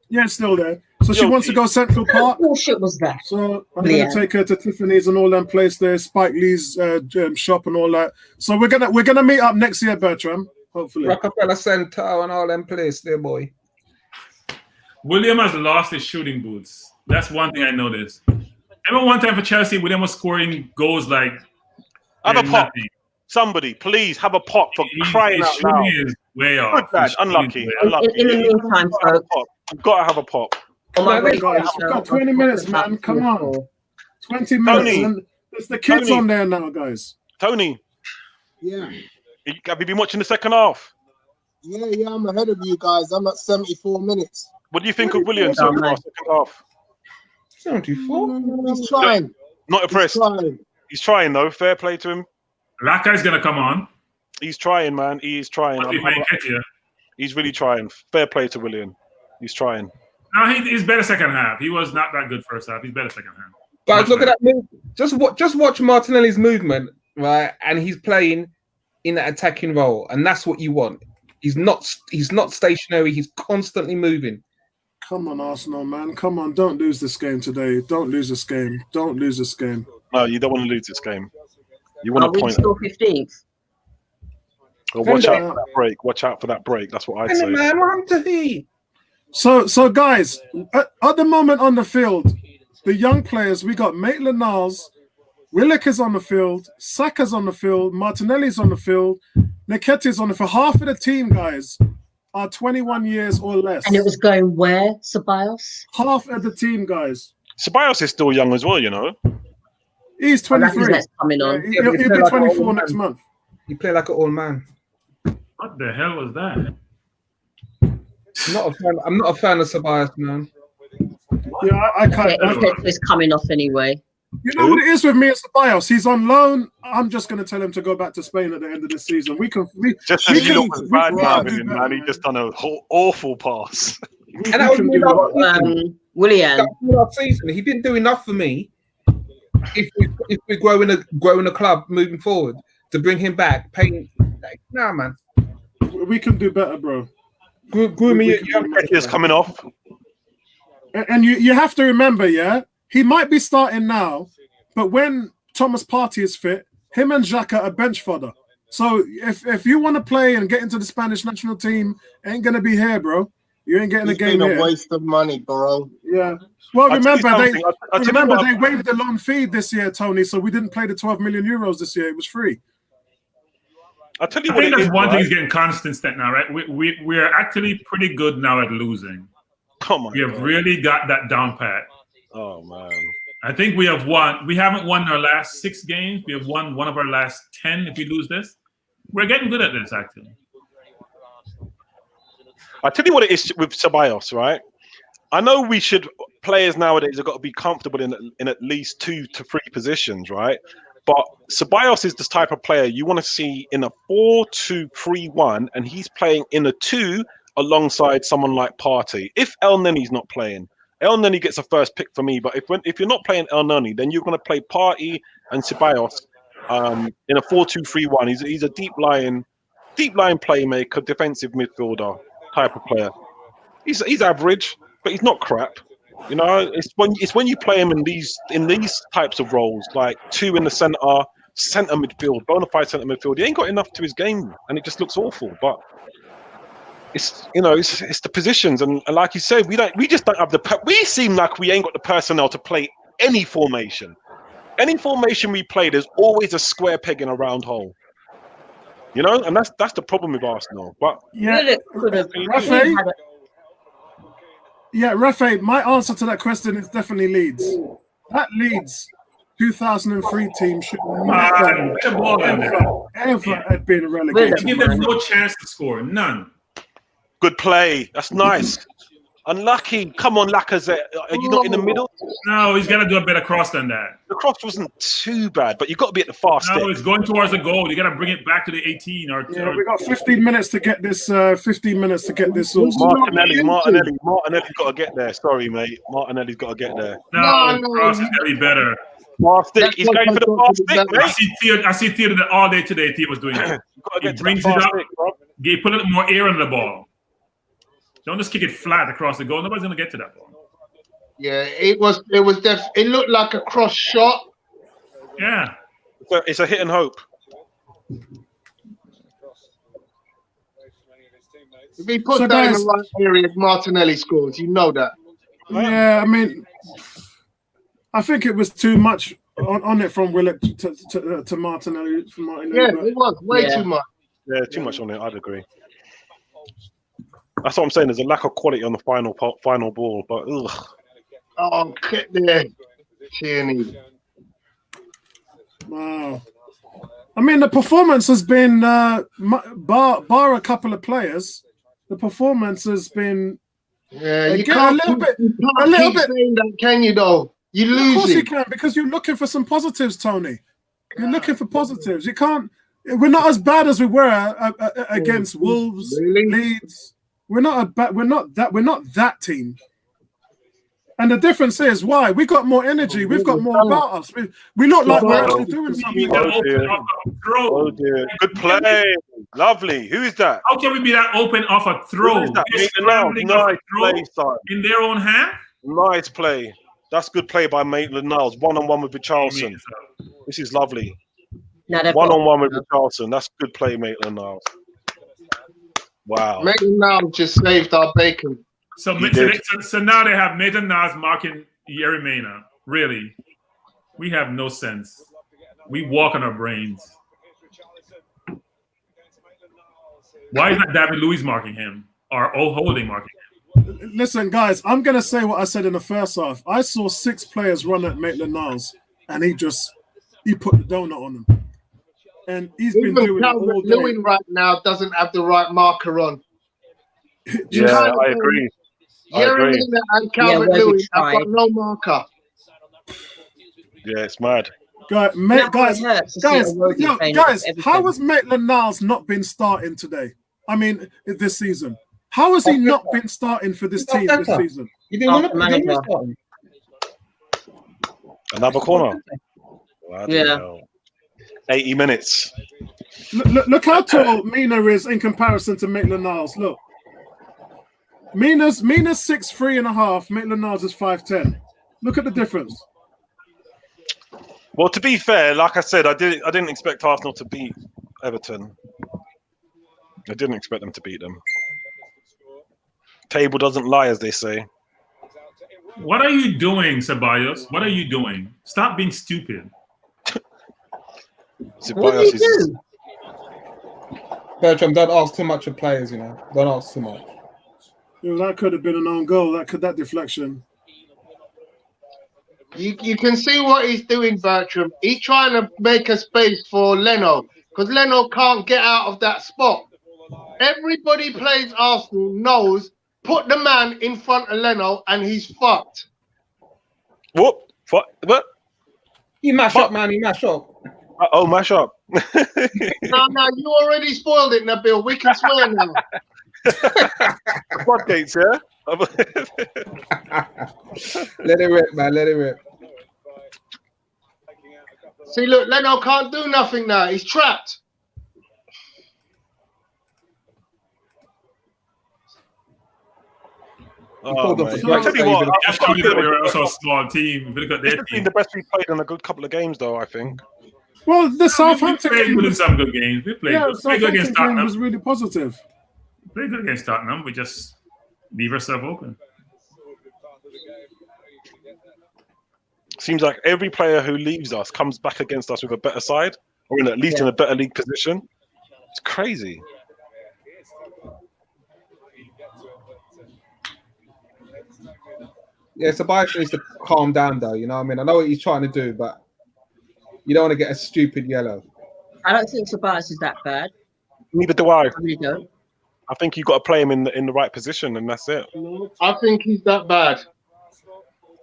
Yeah, it's still there. So she wants to go Central What Park. bullshit was that? So I'm going to take her to Tiffany's and all them place there, Spike Lee's shop and all that. So we're gonna meet up next year, Bertram. Hopefully. Rockefeller Center and all them place there, boy. William has lost his shooting boots. That's one thing I noticed. Remember one time for Chelsea, William was scoring goals like. Have a pop. Somebody, please have a pop for crying out loud. Is way off. Good, unlucky. In the meantime, folks, I've got to have a pop. We've got 20 minutes, man. Come on. 20 minutes. Tony. And there's the kids on there now, guys. Tony. Yeah. Have you been watching the second half? Yeah, I'm ahead of you guys. I'm at 74 minutes. What do you think of Williams so far, second half? 74? He's trying. Not impressed. He's trying, though. Fair play to him. That guy's going to come on. He's trying, man. He's trying. He's really trying. Fair play to William. He's trying. No, he's better second half. He was not that good first half. He's better second half. Guys, look at that move. Just watch Martinelli's movement, right? And he's playing in an attacking role, and that's what you want. He's not stationary. He's constantly moving. Come on, Arsenal, man. Come on. Don't lose this game today. Don't lose this game. Don't lose this game. No, you don't want to lose this game. You want are to we point. still 15th? Well, watch out for that break. Watch out for that break. That's what I'd say. Man, what to be? So guys, at the moment on the field, the young players, we got Maitland-Niles, Willock is on the field, Saka's on the field, Martinelli's on the field, Nketiah's on the field. Half of the team, guys, are 21 years or less. And it was going where, Ceballos? Half of the team, guys. Ceballos is still young as well, you know. He's 23. Coming on. He'll be 24 next month. He played like an old man. What the hell was that? I'm not a fan of Ceballos, man. Yeah, I can't. It's coming off anyway. You know what it is with me and Ceballos? He's on loan. I'm just going to tell him to go back to Spain at the end of the season. He just done a whole awful pass. And that was William. Last season, he didn't do enough for me. If we grow in a club moving forward to bring him back, paying man. We can do better, bro. Is coming off. And you have to remember, yeah, he might be starting now, but when Thomas Partey is fit, him and Xhaka are bench fodder. So if you want to play and get into the Spanish national team, ain't gonna be here, bro. You ain't getting a game here. It's a waste of money, bro. Yeah. Well, remember they waived the loan fee this year, Tony. So we didn't play the 12 million euros this year. It was free. I think that's one thing is getting consistent now, right? We're actually pretty good now at losing. Come on, we have really got that down pat. Oh man, I think we have won. We haven't won our last 6 games. We have won one of our last 10. If we lose this, we're getting good at this. Actually, I tell you what it is with Ceballos, right? I know players nowadays have got to be comfortable in at least 2 to 3 positions, right? But Ceballos is this type of player you want to see in a 4-2-3-1, and he's playing in a 2 alongside someone like Partey. If El Nenny's not playing, El Nenny gets a first pick for me. But if you're not playing El Nenny, then you're going to play Partey and Ceballos in a 4-2-3-1. He's a deep lying playmaker, defensive midfielder type of player. He's average, but he's not crap. You know, it's when you play him in these types of roles, like 2 in the centre midfield, bona fide centre midfield. He ain't got enough to his game, and it just looks awful. But it's the positions, and like you said, we just don't have we seem like we ain't got the personnel to play any formation. Any formation we play, there's always a square peg in a round hole. You know, and that's the problem with Arsenal. But yeah, Rafe, my answer to that question is definitely Leeds. That Leeds 2003 team should never have been relegated. Give them no chance to score, none. Good play. That's nice. Unlucky. Come on, Lacazette. Are you not in the middle? No, he's got to do a better cross than that. The cross wasn't too bad, but you got to be at the far stick. No, it's going towards the goal. You got to bring it back to the 18. We got 15 minutes to get this. 15 minutes to get this. Martinelli's got to get there. Sorry, mate. Martinelli's got to get there. No, the cross is going to be better. Fast stick. He's going for the fast stick, mate. I see Theo all day today. Theo was doing that. He brings it up. He put a little more air on the ball. Don't just kick it flat across the goal. Nobody's gonna get to that ball. Yeah, it looked like a cross shot. Yeah. It's a hit and hope. If he puts that in the right area, Martinelli scores. You know that. Yeah, I mean, I think it was too much on it from Willock to Martinelli. Yeah, it was way too much. Yeah, too much on it. I'd agree. That's what I'm saying. There's a lack of quality on the final ball, but ugh. Oh, get there, Tierney. Wow. I mean, the performance has been bar a couple of players. The performance has been. Yeah, you can't keep saying that, can you? Though you lose. Of course you can, because you're looking for some positives, Tony. You're looking for positives. You can't. We're not as bad as we were against Wolves, Leeds. We're not that team. And the difference is why we got more energy. We've got more about us. We look like we're actually doing something. Oh dear. Good play. Lovely. Who is that? How can we be that open off a throw? Nice play, son. In their own half? Nice play. That's good play by Maitland-Niles. One-on-one with Richarlison. This is lovely. One-on-one with Richarlison. That's good play, Maitland-Niles. Wow. Maitland-Niles just saved our bacon. So now they have Maitland-Niles marking Yerry Mina. Really? We have no sense. We walk on our brains. Why is not David Luiz marking him? Or Holding marking him? Listen, guys, I'm going to say what I said in the first half. I saw 6 players run at Maitland-Niles, and he put the donut on them. And he's been doing it all day. Lewin right now doesn't have the right marker on. Yeah, I agree. Yerry Mina and Calvert Lewin have got no marker. Yeah, it's mad. Guys, how has Maitland-Niles not been starting today? I mean, this season. How has he not been starting for this team this season? You didn't want to start. Another corner. Yeah. 80 minutes. Look how tall Mina is in comparison to Maitland-Niles. Look. Mina's 6'3.5", Maitland-Niles is 5'10". Look at the difference. Well, to be fair, like I said, I didn't expect Arsenal to beat Everton. I didn't expect them to beat them. Table doesn't lie, as they say. What are you doing, Ceballos? What are you doing? Stop being stupid. What do you do? Bertram, don't ask too much of players, you know. Don't ask too much. That could have been an own goal. That deflection. You can see what he's doing, Bertram. He's trying to make a space for Leno because Leno can't get out of that spot. Everybody plays Arsenal knows put the man in front of Leno and he's fucked. What? You mash up, man. You mash up. Oh, mash up. No, you already spoiled it, Nabil. We can swear now. Floodgates, yeah? Let it rip, man. Let it rip. See, look, Leno can't do nothing now. He's trapped. Oh, man. I tell you what, we're also a small team. Look at their it's team. been the best we've played in a good couple of games, though, I think. Well, the Southampton game was some good games. We played good against Tottenham. Game was really positive. We played good against Tottenham. We just leave ourselves open. Seems like every player who leaves us comes back against us with a better side, or at least in a better league position. It's crazy. Yeah, Ceballos needs to calm down, though. You know what I mean? I know what he's trying to do, but you don't want to get a stupid yellow. I don't think Ceballos is that bad. Neither do I. I really don't. I think you've got to play him in the right position, and that's it. I think he's that bad.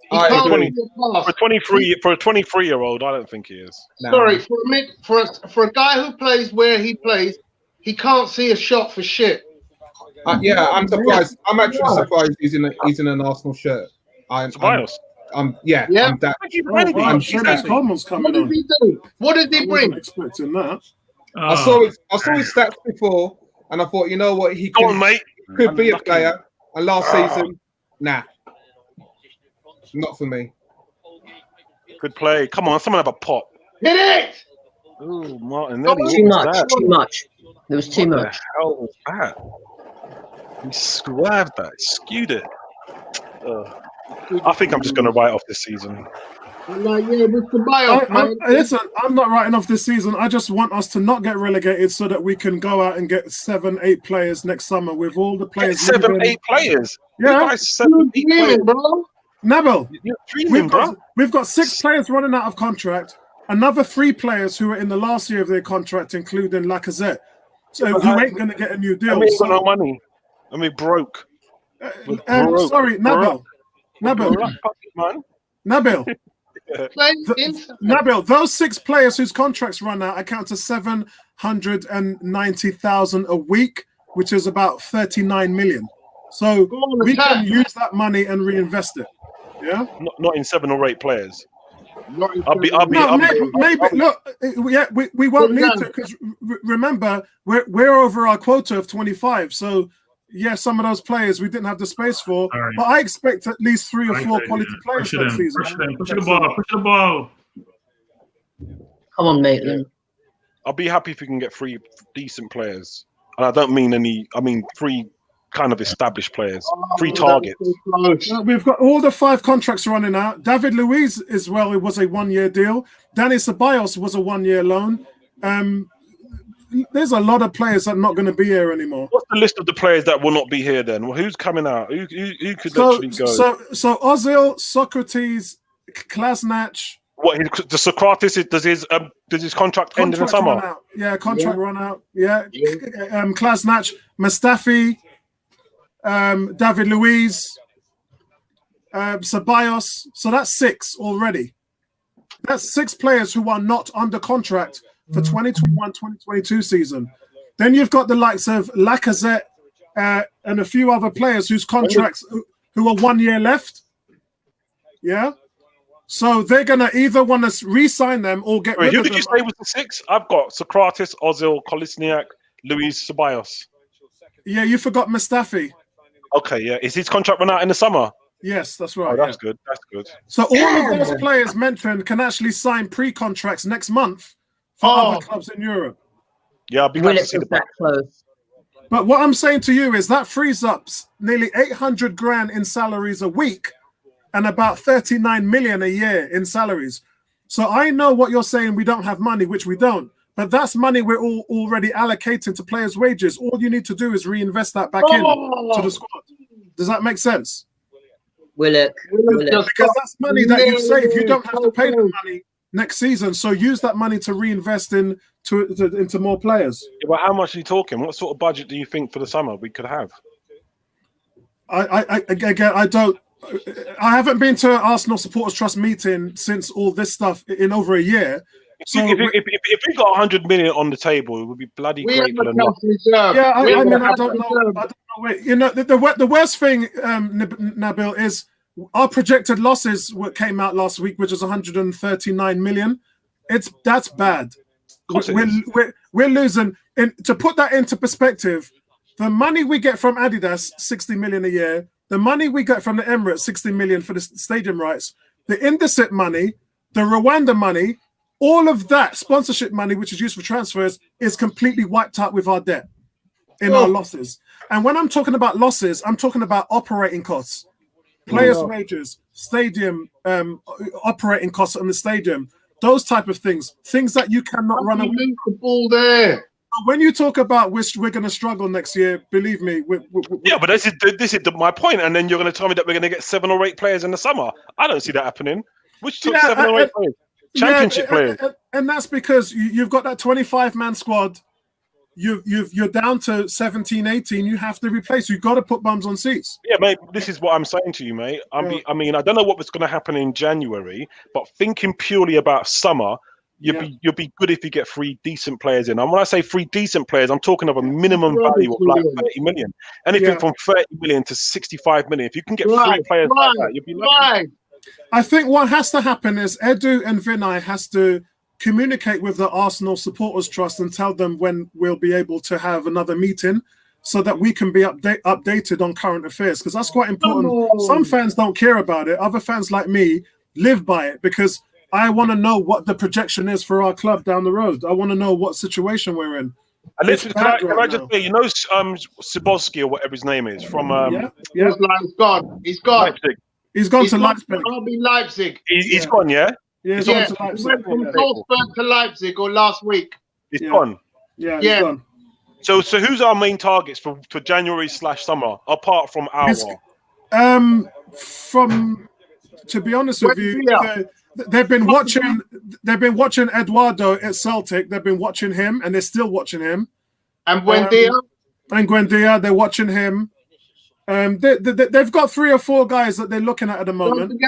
For a 23-year-old, I don't think he is. Sorry, for a guy who plays where he plays, he can't see a shot for shit. Yeah, I'm surprised. I'm actually surprised he's in an Arsenal shirt. I'm Yeah. that. Seamus Coleman's coming What does on. he do? What does he I bring? wasn't expecting that. I saw his stats before, and I thought, you know what, he Go on, mate. could be a player. And last season, nah, not for me. Good play. Come on, someone have a pop. Hit it! Ooh, Martin. Too much. Too much. There was too much. What the hell was that? He swerved that. Skewed it. I think I'm just going to write off this season. Like, yeah, Mr. Bios, man. Listen, I'm not writing off this season. I just want us to not get relegated so that we can go out and get 7-8 players next summer with all the players. 7-8 players? Yeah. 7-8 players, bro. Nabil, you're dreaming, bro. We've got 6 players running out of contract. Another 3 players who are in the last year of their contract, including Lacazette. So who ain't going to get a new deal. I mean, got no money. I mean, broke. Sorry, Nabil. Nabil. Nabil, those 6 players whose contracts run out account to 790,000 a week, which is about 39 million. So we can use that money and reinvest it. Yeah, not in 7 or 8 players. Maybe look, we won't need to, because remember we're over our quota of 25. So yeah, some of those players we didn't have the space for, but I expect at least 3 or 4 quality players next season. Push the ball. Come on, Maitland. I'll be happy if we can get 3 decent players, and I don't mean any. I mean 3 kind of established players, 3 targets. We've got all the 5 contracts running out. David Luiz as well. It was a 1-year deal. Danny Ceballos was a 1-year loan. There's a lot of players that are not going to be here anymore. What's the list of the players that will not be here then? Well, who's coming out? Who could actually go? So Ozil, Socrates, Klasnach. What, the Socrates, does his contract end in the summer? Yeah, contract run out. Yeah. Klasnach, Mustafi, David Luiz, Ceballos. So that's 6 already. That's 6 players who are not under contract for 2021-2022 season. Then you've got the likes of Lacazette and a few other players whose contracts who are 1 year left. Yeah. So they're going to either want to re-sign them or get rid of them. Who did you say was the 6? I've got Socrates, Ozil, Kolasinac, Luis Ceballos. Yeah, you forgot Mustafi. Okay, yeah. Is his contract run out in the summer? Yes, that's right. Oh, that's good. That's good. So all of those players mentioned can actually sign pre-contracts next month for other clubs in Europe. Yeah, I'll be glad to see that close. But what I'm saying to you is that frees up nearly 800 grand in salaries a week and about 39 million a year in salaries. So I know what you're saying, we don't have money, which we don't. But that's money we're all already allocating to players' wages. All you need to do is reinvest that back in to the squad. Does that make sense? Will because that's money that you save. You don't have to pay the money next season. So use that money to reinvest into more players. Yeah, but how much are you talking? What sort of budget do you think for the summer we could have? I haven't been to Arsenal Supporters Trust meeting since all this stuff in over a year. So if we got 100 million on the table, it would be bloody grateful enough. Yeah, I don't know. You know, the worst thing, Nabil, is our projected losses came out last week, which is 139 million. That's bad. We're losing. And to put that into perspective, the money we get from Adidas, 60 million a year, the money we get from the Emirates, 60 million for the stadium rights, the Indesit money, the Rwanda money, all of that sponsorship money, which is used for transfers, is completely wiped out with our debt in our losses. And when I'm talking about losses, I'm talking about operating costs, players' wages, stadium operating costs on the stadium, those type of things that you cannot run away. The ball there. When you talk about we're going to struggle next year, believe me. Yeah, but this is my point. And then you're going to tell me that we're going to get 7 or 8 players in the summer. I don't see that happening. Which took 7 or 8 players? Championship players. And that's because you've got that 25-man squad. You're down to 17, 18. You have to replace. You've got to put bums on seats. Yeah, mate. This is what I'm saying to you, mate. I mean, I don't know what's going to happen in January, but thinking purely about summer, you'll be good if you get 3 decent players in. And when I say 3 decent players, I'm talking of a minimum value of like 30 million. Anything from 30 million to 65 million. If you can get 3 players like that, you'll be lucky. I think what has to happen is Edu and Vinay has to communicate with the Arsenal Supporters Trust and tell them when we'll be able to have another meeting so that we can be updated on current affairs, because that's quite important. Some fans don't care about it. Other fans like me live by it because I want to know what the projection is for our club down the road. I want to know what situation we're in. And listen, can I just say, you know, Sibowski or whatever his name is from He's gone. He's gone. Leipzig. He's gone to Leipzig. Leipzig. He's gone, yeah? Yeah, he's gone to Leipzig. He went from Salzburg to Leipzig or last week. He's gone. Yeah, he's gone. So who's our main targets for January/summer apart from our? To be honest with you, they've been watching Eduardo at Celtic. They've been watching him, and they're still watching him. And Buendia, they're watching him. They've got 3 or 4 guys that they're looking at the moment.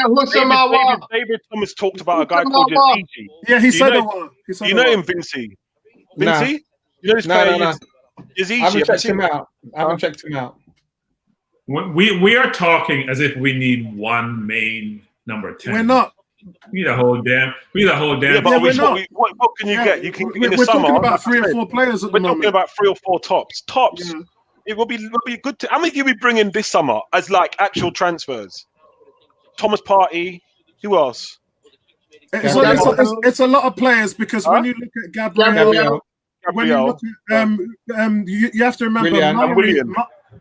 David Thomas talked about a guy called Yazigi. Yeah, he said it. You know him, Vinci? Vinci? You know this player? No. I haven't checked him out. We are talking as if we need one main number 10. We're not. We need a whole damn. Yeah, but what can you get? You can in the we're summer. Talking about 3 or 4 players at the moment. We're talking about 3 or 4 tops. Yeah. It will be good. How many do we bring in this summer as like actual transfers? Thomas Partey. Who else? It's a lot of players because when you look at Gabriel. When you look at, you have to remember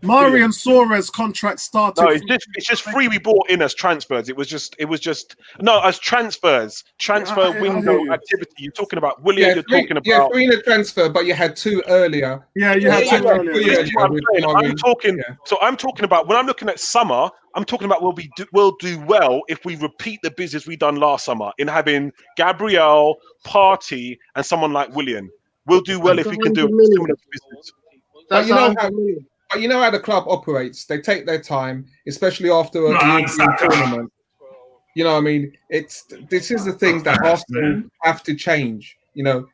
Mari and Suarez contract started. No, it's just 3 we bought in as transfers. It was just as transfers. Transfer window activity. You're talking about William. You're talking about 3 in a transfer, but you had 2 earlier. Yeah, you had 2 earlier. I'm talking about when I'm looking at summer. I'm talking about we'll do well if we repeat the business we done last summer in having Gabriel, Partey, and someone like William. We'll do well if we can do a similar business. But you know how the club operates. They take their time, especially after a tournament. You know what I mean? This is the things that Arsenal have to change. You know,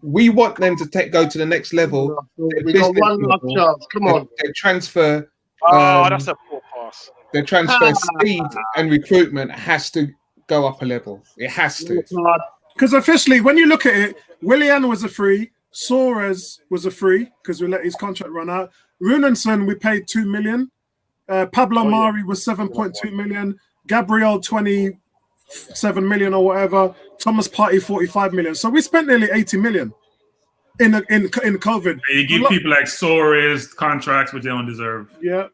we want them to go to the next level. We got one last chance. Come on. Their transfer. That's a poor pass. Their transfer speed and recruitment has to go up a level. It has to. Because officially, when you look at it, Willian was a free, Suarez was a free because we let his contract run out. Runenson, we paid 2 million. Pablo Mari was 7.2 million. Gabriel, 27 million or whatever. Thomas Partey, 45 million. So we spent nearly 80 million in COVID. You give people like Suarez contracts which they don't deserve. Yeah.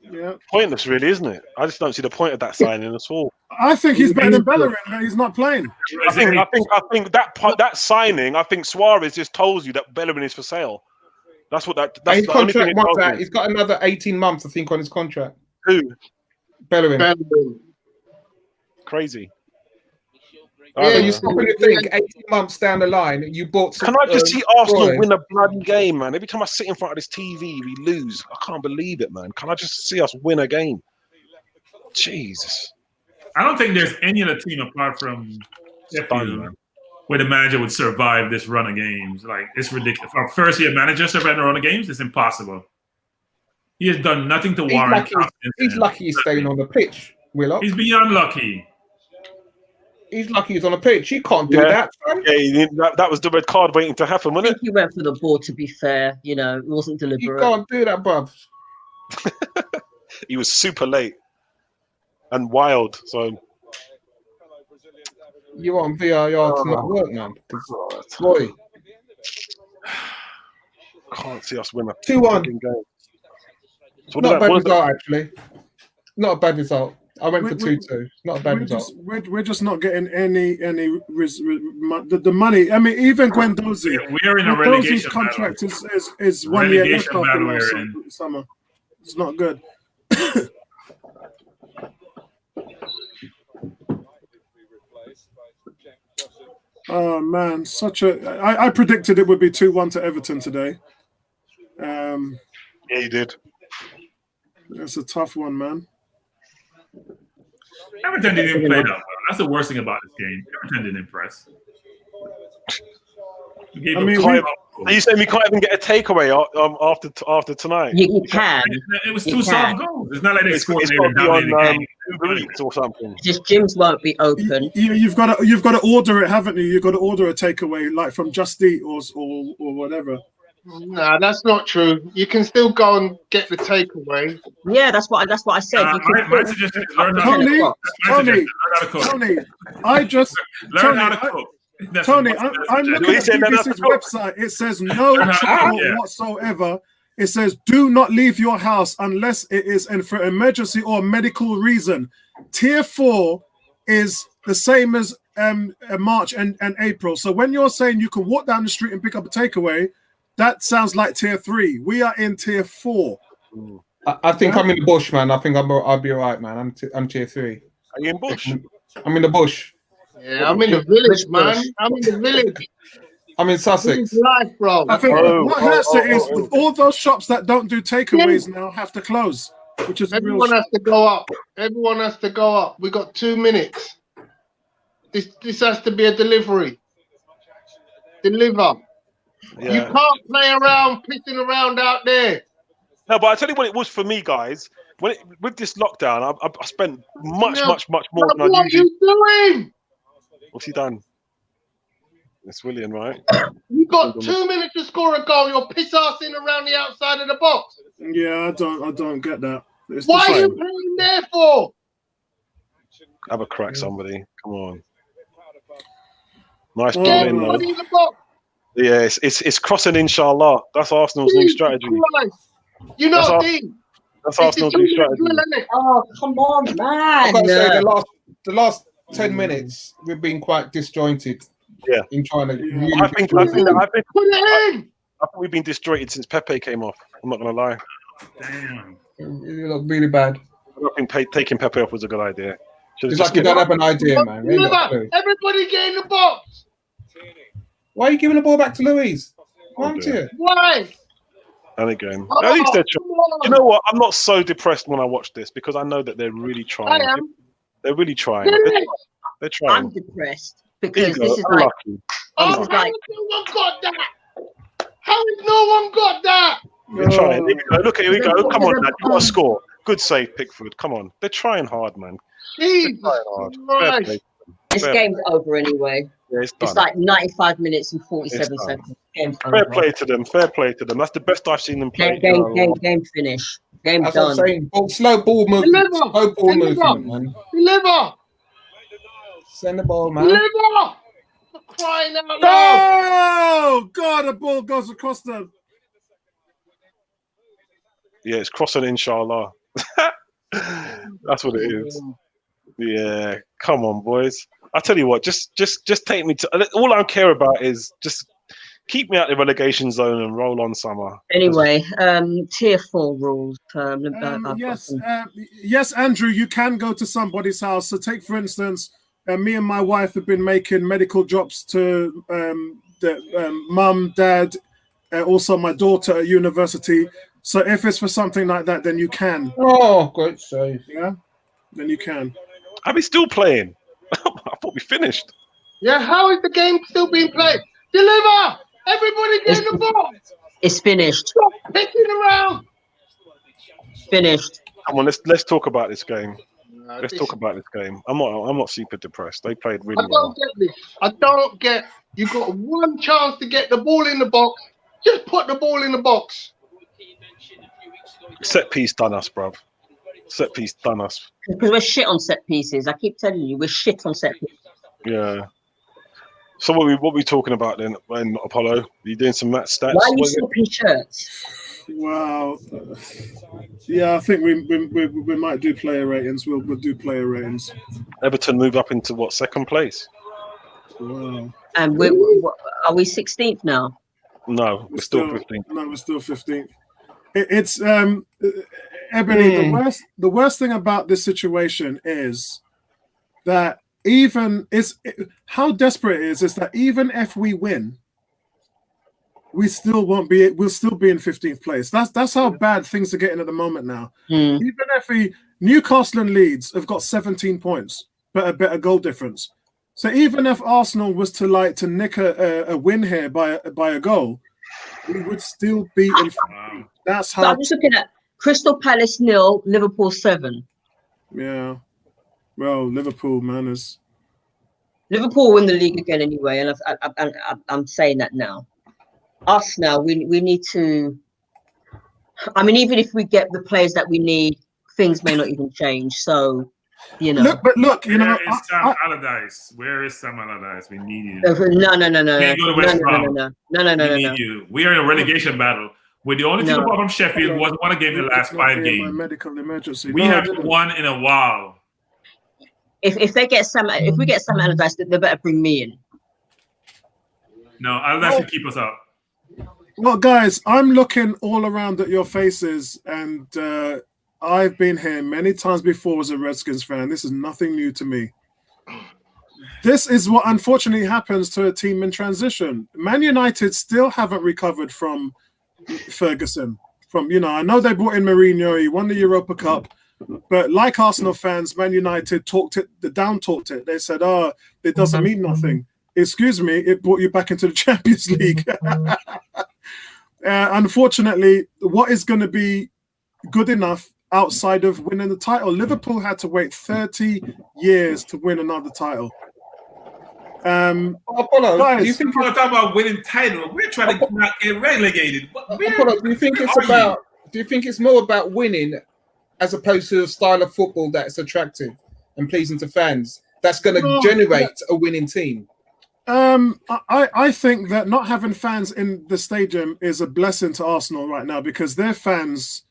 Pointless, really, isn't it? I just don't see the point of that signing at all. I think he's better than Bellerin, but he's not playing. I think that signing. I think Suarez just tells you that Bellerin is for sale. That's what that. That's his the only thing contract wants that. He's got another 18 months, I think, on his contract. Who? Bellerin. Crazy. So you stop and you think 18 months down the line, you bought. Can I just see Arsenal win a bloody game, man? Every time I sit in front of this TV, we lose. I can't believe it, man. Can I just see us win a game? Jesus. I don't think there's any other team apart from Sheffield where the manager would survive this run of games. Like, it's ridiculous. For a first-year manager surviving a run of games, it's impossible. He has done nothing to warrant confidence. He's lucky he's staying on the pitch, Willock. He's beyond lucky. He's lucky he's on the pitch. He can't do that. Yeah, that was the red card waiting to happen, wasn't it? He went for the ball, to be fair. You know, it wasn't deliberate. You can't do that, bruv. He was super late and wild, so... You want VAR to not work, man. Boy. Can't see us win a 2-1 game. So not a bad result, actually. Not a bad result. I went for 2-2. Not a bad result. We're just not getting any the money. I mean, even Guendouzi. We're in a relegation contract is 1 year left after summer. It's not good. Oh man, I predicted it would be 2-1 to Everton today. Yeah, you did. It's a tough one, man. Everton didn't play that well. That's the worst thing about this game. Everton didn't impress. Gave I up mean, 12 Are you saying we can't even get a takeaway after tonight? You can. It was You two soft can. goals. It's not like they It's scored got there to and be on dominated Uber Eats or something. Just gyms won't be open. You've got to order it, haven't you? You've got to order a takeaway, like from Just Eat or whatever. Nah, that's not true. You can still go and get the takeaway. Yeah, that's what I said. You can My suggestion is learn how to Tony, cook. Tony, Tony, I just learn how to cook. That's Tony, my I'm looking at BBC's website. It says no trouble whatsoever. It says do not leave your house unless it is for emergency or medical reason. Tier 4 is the same as March and April. So when you're saying you can walk down the street and pick up a takeaway, that sounds like tier 3. We are in tier 4. I think I'm in the bush, man. I think I'll be all right, man. I'm tier 3. Are you in bush? I'm in the bush. Yeah, I'm in the village, man. I'm in the village. I'm in Sussex. Life, bro. I think what hurts it is all those shops that don't do takeaways now have to close, which is everyone has to go up. Everyone has to go up. We got 2 minutes. This has to be a delivery. Deliver. Yeah. You can't play around, pissing around out there. No, but I tell you what it was for me, guys. With this lockdown, I spent much more than I What are usually. you doing? What's he done? It's William, right? You got 2 minutes to score a goal. You're piss-assing around the outside of the box. Yeah, I don't get that. It's Why are you playing there for? Have a crack, somebody. Come on. Nice ball Get in, though. everybody in the box. Yeah, it's crossing, inshallah. That's Arsenal's new strategy. You know, Dean. That's Arsenal's new strategy. Oh, come on, man. I've got to say, the last 10 minutes, we've been quite disjointed. Yeah. In trying to. Really I think we've been disjointed since Pepe came off. I'm not going to lie. Damn. You look really bad. I don't think taking Pepe off was a good idea. It's like you don't have an idea, man. Everybody get in the box. Why are you giving the ball back to Louise? Why? And again, at least they're trying. You know what? I'm not so depressed when I watch this because I know that they're really trying. I am. They're really trying. They're trying. I'm depressed because this is like. How has no one got that? How has no one got that? They're trying. Here we go. Look, here we go. Come on, Dad. You got to score. Good save, Pickford. Come on. They're trying hard, man. Jesus Christ. This game's over anyway. Yeah, it's like 95 minutes and 47 seconds. Fair play to them. Fair play to them. That's the best I've seen them play. Game finish. Game That's done. what I'm saying. Slow ball movement. Slow ball movement, man. Deliver. Send the ball, man. Deliver. For crying out loud. Oh God! A ball goes across the. Yeah, it's crossing, inshallah. That's what it is. Yeah, come on, boys. I tell you what, just take me to. All I care about is just keep me out the relegation zone and roll on summer. Anyway, tier 4 rules. Yes, Andrew, you can go to somebody's house. So take, for instance, me and my wife have been making medical drops to mum, dad, also my daughter at university. So if it's for something like that, then you can. Oh, great save. Yeah, then you can. Are we still playing? I thought we finished. Yeah, how is the game still being played? Deliver! Everybody get in the box! It's finished. Stop picking around! Finished. Come on, let's talk about this game. Let's talk about this game. I'm not super depressed. They played really well. Get this. I don't get. You got one chance to get the ball in the box. Just put the ball in the box. Set piece done us, bruv. Set piece done us. Because we're shit on set pieces. I keep telling you, we're shit on set pieces. Yeah. So what we talking about then, Apollo? Are you doing some match stats? Why are you swapping shirts? Wow. Yeah, I think we might do player ratings. We'll do player ratings. Everton move up into what, second place? Wow. And are we 16th now? No, we're still 15th. No, we're still 15th. It's Ebony. The worst thing about this situation is that how desperate it is that even if we win, we still won't be. We'll still be in 15th place. That's how bad things are getting at the moment now. Even if Newcastle and Leeds have got 17 points, but a better goal difference. So even if Arsenal was to nick a win here by a goal, we would still be in. That's how. So I'm just looking at Crystal Palace 0, Liverpool 7. Yeah. Well, Liverpool, man, is. Liverpool win the league again anyway, and I'm saying that now. Us now, we need to. I mean, even if we get the players that we need, things may not even change. So, you know. Look, you know. Where is Sam Allardyce? Where is Sam Allardyce? We need you. No. Can't go to West Brom. No. We need you. We are in a relegation battle. We're the only team apart from Sheffield who hasn't won a game in the last 5 games. Medical emergency. We haven't won in a while. If we get Sam Allardyce, they better bring me in. No, Allardyce will keep us up. Well, guys, I'm looking all around at your faces, and I've been here many times before as a Redskins fan. This is nothing new to me. This is what unfortunately happens to a team in transition. Man United still haven't recovered from Ferguson. I know they brought in Mourinho, he won the Europa Cup, but like Arsenal fans, Man United down-talked it. They said, it doesn't mean nothing. Excuse me, it brought you back into the Champions League. Unfortunately, what is going to be good enough outside of winning the title? Liverpool had to wait 30 years to win another title. Apollo, guys, do you think we're talking about winning title? We're trying to not get relegated. Apollo, do you think it's more about winning as opposed to a style of football that's attractive and pleasing to fans that's going to generate a winning team? I think that not having fans in the stadium is a blessing to Arsenal right now because their fans'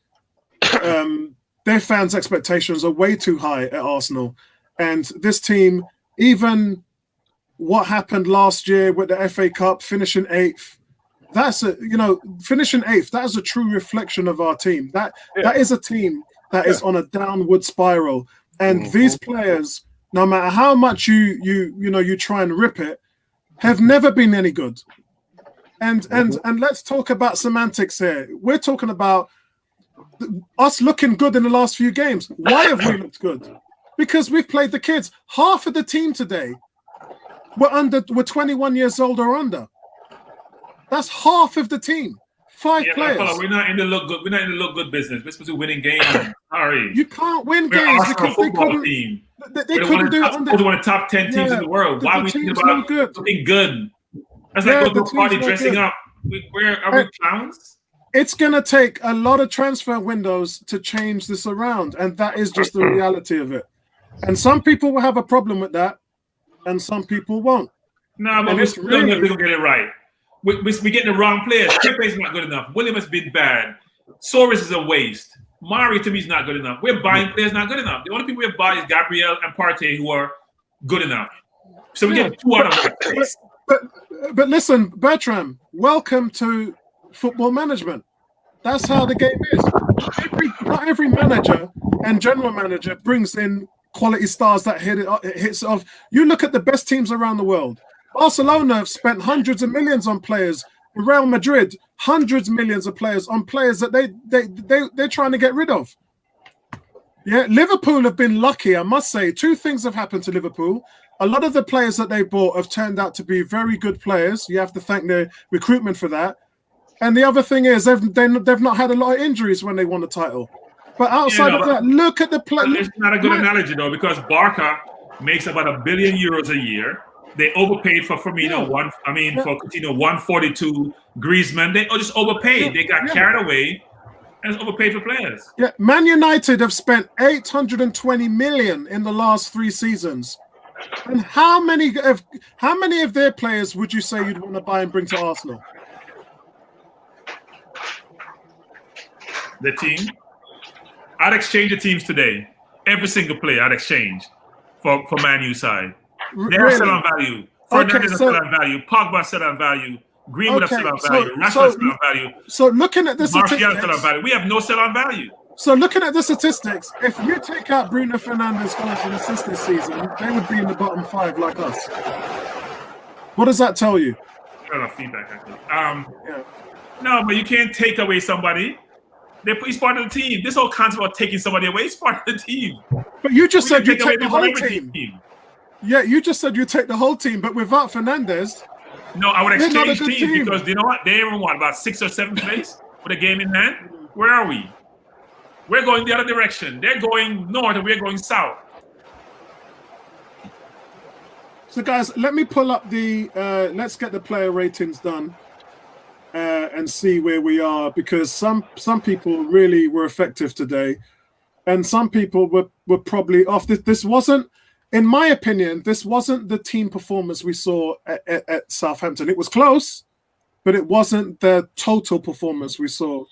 expectations are way too high at Arsenal, and this team, even what happened last year with the FA Cup finishing 8th, finishing 8th, that is a true reflection of our team. That is a team that is on a downward spiral, and these players, no matter how much you try and rip it, have never been any good. And let's talk about semantics here. We're talking about us looking good in the last few games. Why have we looked good? Because we've played the kids. Half of the team today were 21 years old or under. That's half of the team. 5 players. We're not in the look good. We're not in the look good business. We're supposed to be winning games. Sorry. You can't win games because they couldn't. They couldn't do it. We're one of the top 10 teams in the world. Why are we thinking about looking good? That's like going to a party dressing up. Are we clowns? It's going to take a lot of transfer windows to change this around, and that is just the reality of it. And some people will have a problem with that, and some people won't. No, but we're still going to get it right. We're getting the wrong players. Pepe's not good enough. William has been bad. Soros is a waste. Mari to me is not good enough. We're buying players not good enough. The only people we have bought is Gabriel and Partey who are good enough. So we get 2 out of that. But listen, Bertram, welcome to football management. That's how the game is. Not every manager and general manager brings in quality stars that hits off. You look at the best teams around the world. Barcelona have spent hundreds of millions on players. Real Madrid, hundreds of millions of players on players that they're trying to get rid of. Yeah, Liverpool have been lucky, I must say. 2 things have happened to Liverpool. A lot of the players that they bought have turned out to be very good players. You have to thank their recruitment for that. And the other thing is they've not had a lot of injuries when they won the title. But outside of that, look at the play. It's not a good analogy though, because Barca makes about €1 billion a year. They overpaid for Firmino, for Coutinho 142. Griezmann, they just overpaid. They got carried away and overpaid for players. Yeah, Man United have spent 820 million in the last 3 seasons. And how many of their players would you say you'd want to buy and bring to Arsenal? The team, I'd exchange the teams today. Every single player I'd exchange for Man U side. They're still on value. Fernandes is still on value. Pogba still on value. Greenwood is still on value. Rashford is still on value. So looking at the statistics, Martial is still on value. We have no still on value. So looking at the statistics, if you take out Bruno Fernandes goals and assists this season, they would be in the bottom 5 like us. What does that tell you? A lot of feedback, I think. No, but you can't take away somebody. He's part of the team. This whole concept about taking somebody away is part of the team. But you just said you take the whole team. Yeah, you just said you take the whole team, but without Fernandez. No, I would They're not a exchange good teams team. because you know what? They even won about 6th or 7th place with a game in hand. Where are we? We're going the other direction. They're going north and we're going south. So, guys, let me pull up the. Let's get the player ratings done and see where we are, because some people really were effective today, and some people were probably off. This wasn't, in my opinion, this wasn't the team performance we saw at Southampton. It was close, but it wasn't the total performance we saw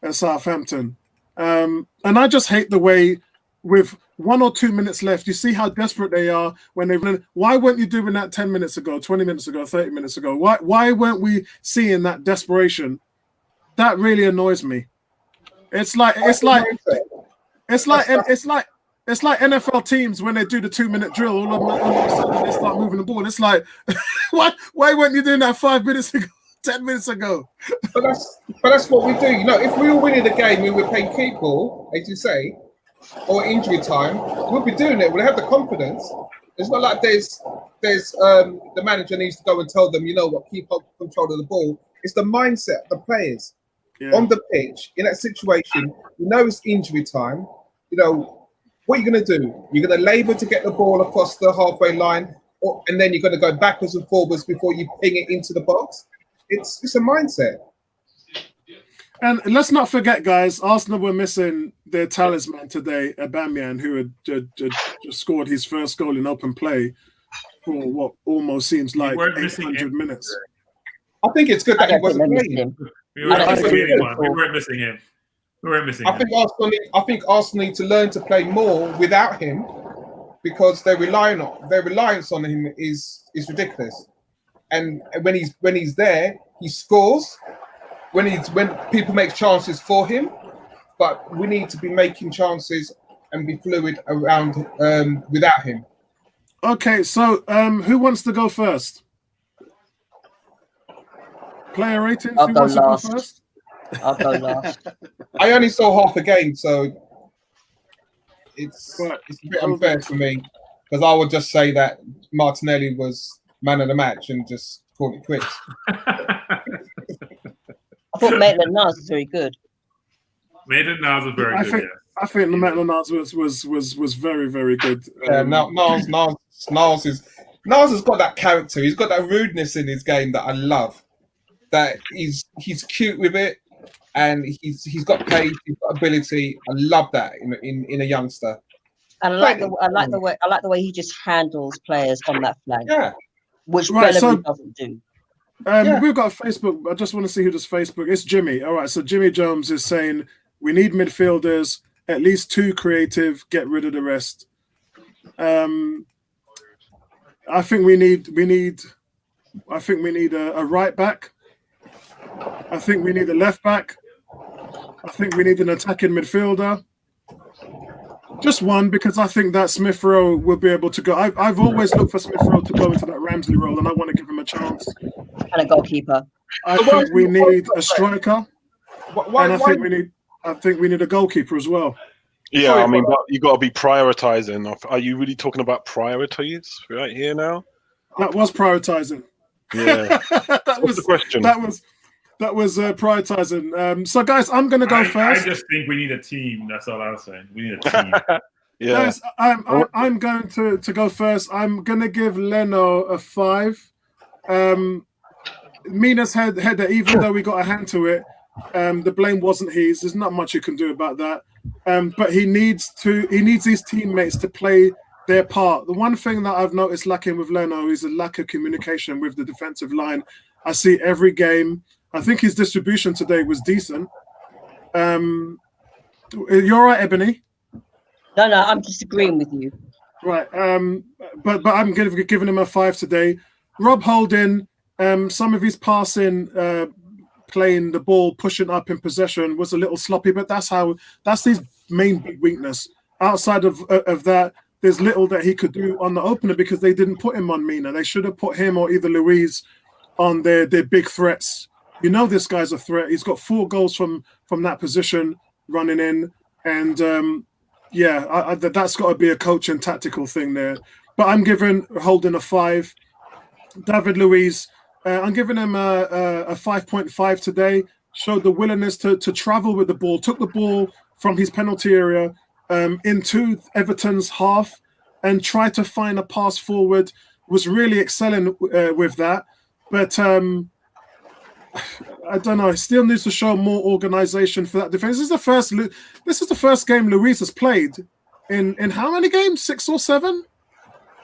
at Southampton. And I just hate the way, with 1 or 2 minutes left, you see how desperate they are when they run. Why weren't you doing that 10 minutes ago, 20 minutes ago, 30 minutes ago? Why weren't we seeing that desperation? That really annoys me. It's like NFL teams when they do the 2-minute drill, all of a sudden they start moving the ball. It's like, why weren't you doing that 5 minutes ago, 10 minutes ago? But that's what we do. You know, if we were winning the game, we were playing keep ball, as you say, or injury time, we'll be doing it. We'll have the confidence. It's not like there's the manager needs to go and tell them, you know what, keep up control of the ball. It's the mindset of the players on the pitch in that situation. You know it's injury time. You know, what are you going to do? You're going to labour to get the ball across the halfway line, and then you're going to go backwards and forwards before you ping it into the box. It's a mindset. And let's not forget, guys, Arsenal were missing their talisman today, Aubameyang, who had just scored his first goal in open play for what almost seems like 800 minutes. I think it's good that he wasn't playing. We weren't missing him. I think Arsenal need to learn to play more without him, because their reliance on him is ridiculous. And when he's there, he scores. When people make chances for him, but we need to be making chances and be fluid around without him. Okay, so who wants to go first? Player ratings. Who wants to go first? I'll go last. I only saw half a game, so it's a bit unfair for me, because I would just say that Martinelli was man of the match and just call it quits. I thought Maitland-Niles was very good. Maitland-Niles was very good. I think Maitland-Niles was very, very good. Yeah, Niles has got that character. He's got that rudeness in his game that I love. That he's cute with it, and he's got pace, he's got ability. I love that in a youngster. And I like the way he just handles players on that flank. Yeah, which Bellamy doesn't do. We've got Facebook. I just want to see who does Facebook. It's Jimmy. All right. So Jimmy Jones is saying we need midfielders, at least 2 creative, get rid of the rest. I think we need a right back. I think we need a left back. I think we need an attacking midfielder. Just one, because I think that Smith Rowe will be able to go. I've always looked for Smith Rowe to go into that Ramsey role, and I want to give him a chance. And a goalkeeper. I think we need a striker, and I think we need a goalkeeper as well. Yeah, I mean, but you got to be prioritizing. Are you really talking about priorities right here now? That was prioritizing. Yeah, What's the question? That was prioritizing. So, guys, I'm going to go first. I just think we need a team. That's all I was saying. We need a team. Yeah. Guys, I'm going to go first. I'm going to give Leno a 5. Mina's header, even though we got a hand to it, the blame wasn't his. There's not much you can do about that. But he needs his teammates to play their part. The one thing that I've noticed lacking with Leno is a lack of communication with the defensive line. I see every game. I think his distribution today was decent. You're all right, Ebony? No, I'm disagreeing with you. Right. But I'm giving him a 5 today. Rob Holding, some of his passing, playing the ball, pushing up in possession was a little sloppy, but that's his main big weakness. Outside of that, there's little that he could do on the opener because they didn't put him on Mina. They should have put him or either Luiz on their big threats. You know this guy's a threat. He's got 4 goals from that position running in. And, that's got to be a coach and tactical thing there. but I'm giving Holding a 5. David Luiz, I'm giving him a 5.5 today. Showed the willingness to travel with the ball, took the ball from his penalty area into Everton's half and tried to find a pass forward. Was really excelling with that. But I don't know. He still needs to show more organisation for that defense. This is the first game Luiz has played in how many games? 6 or 7?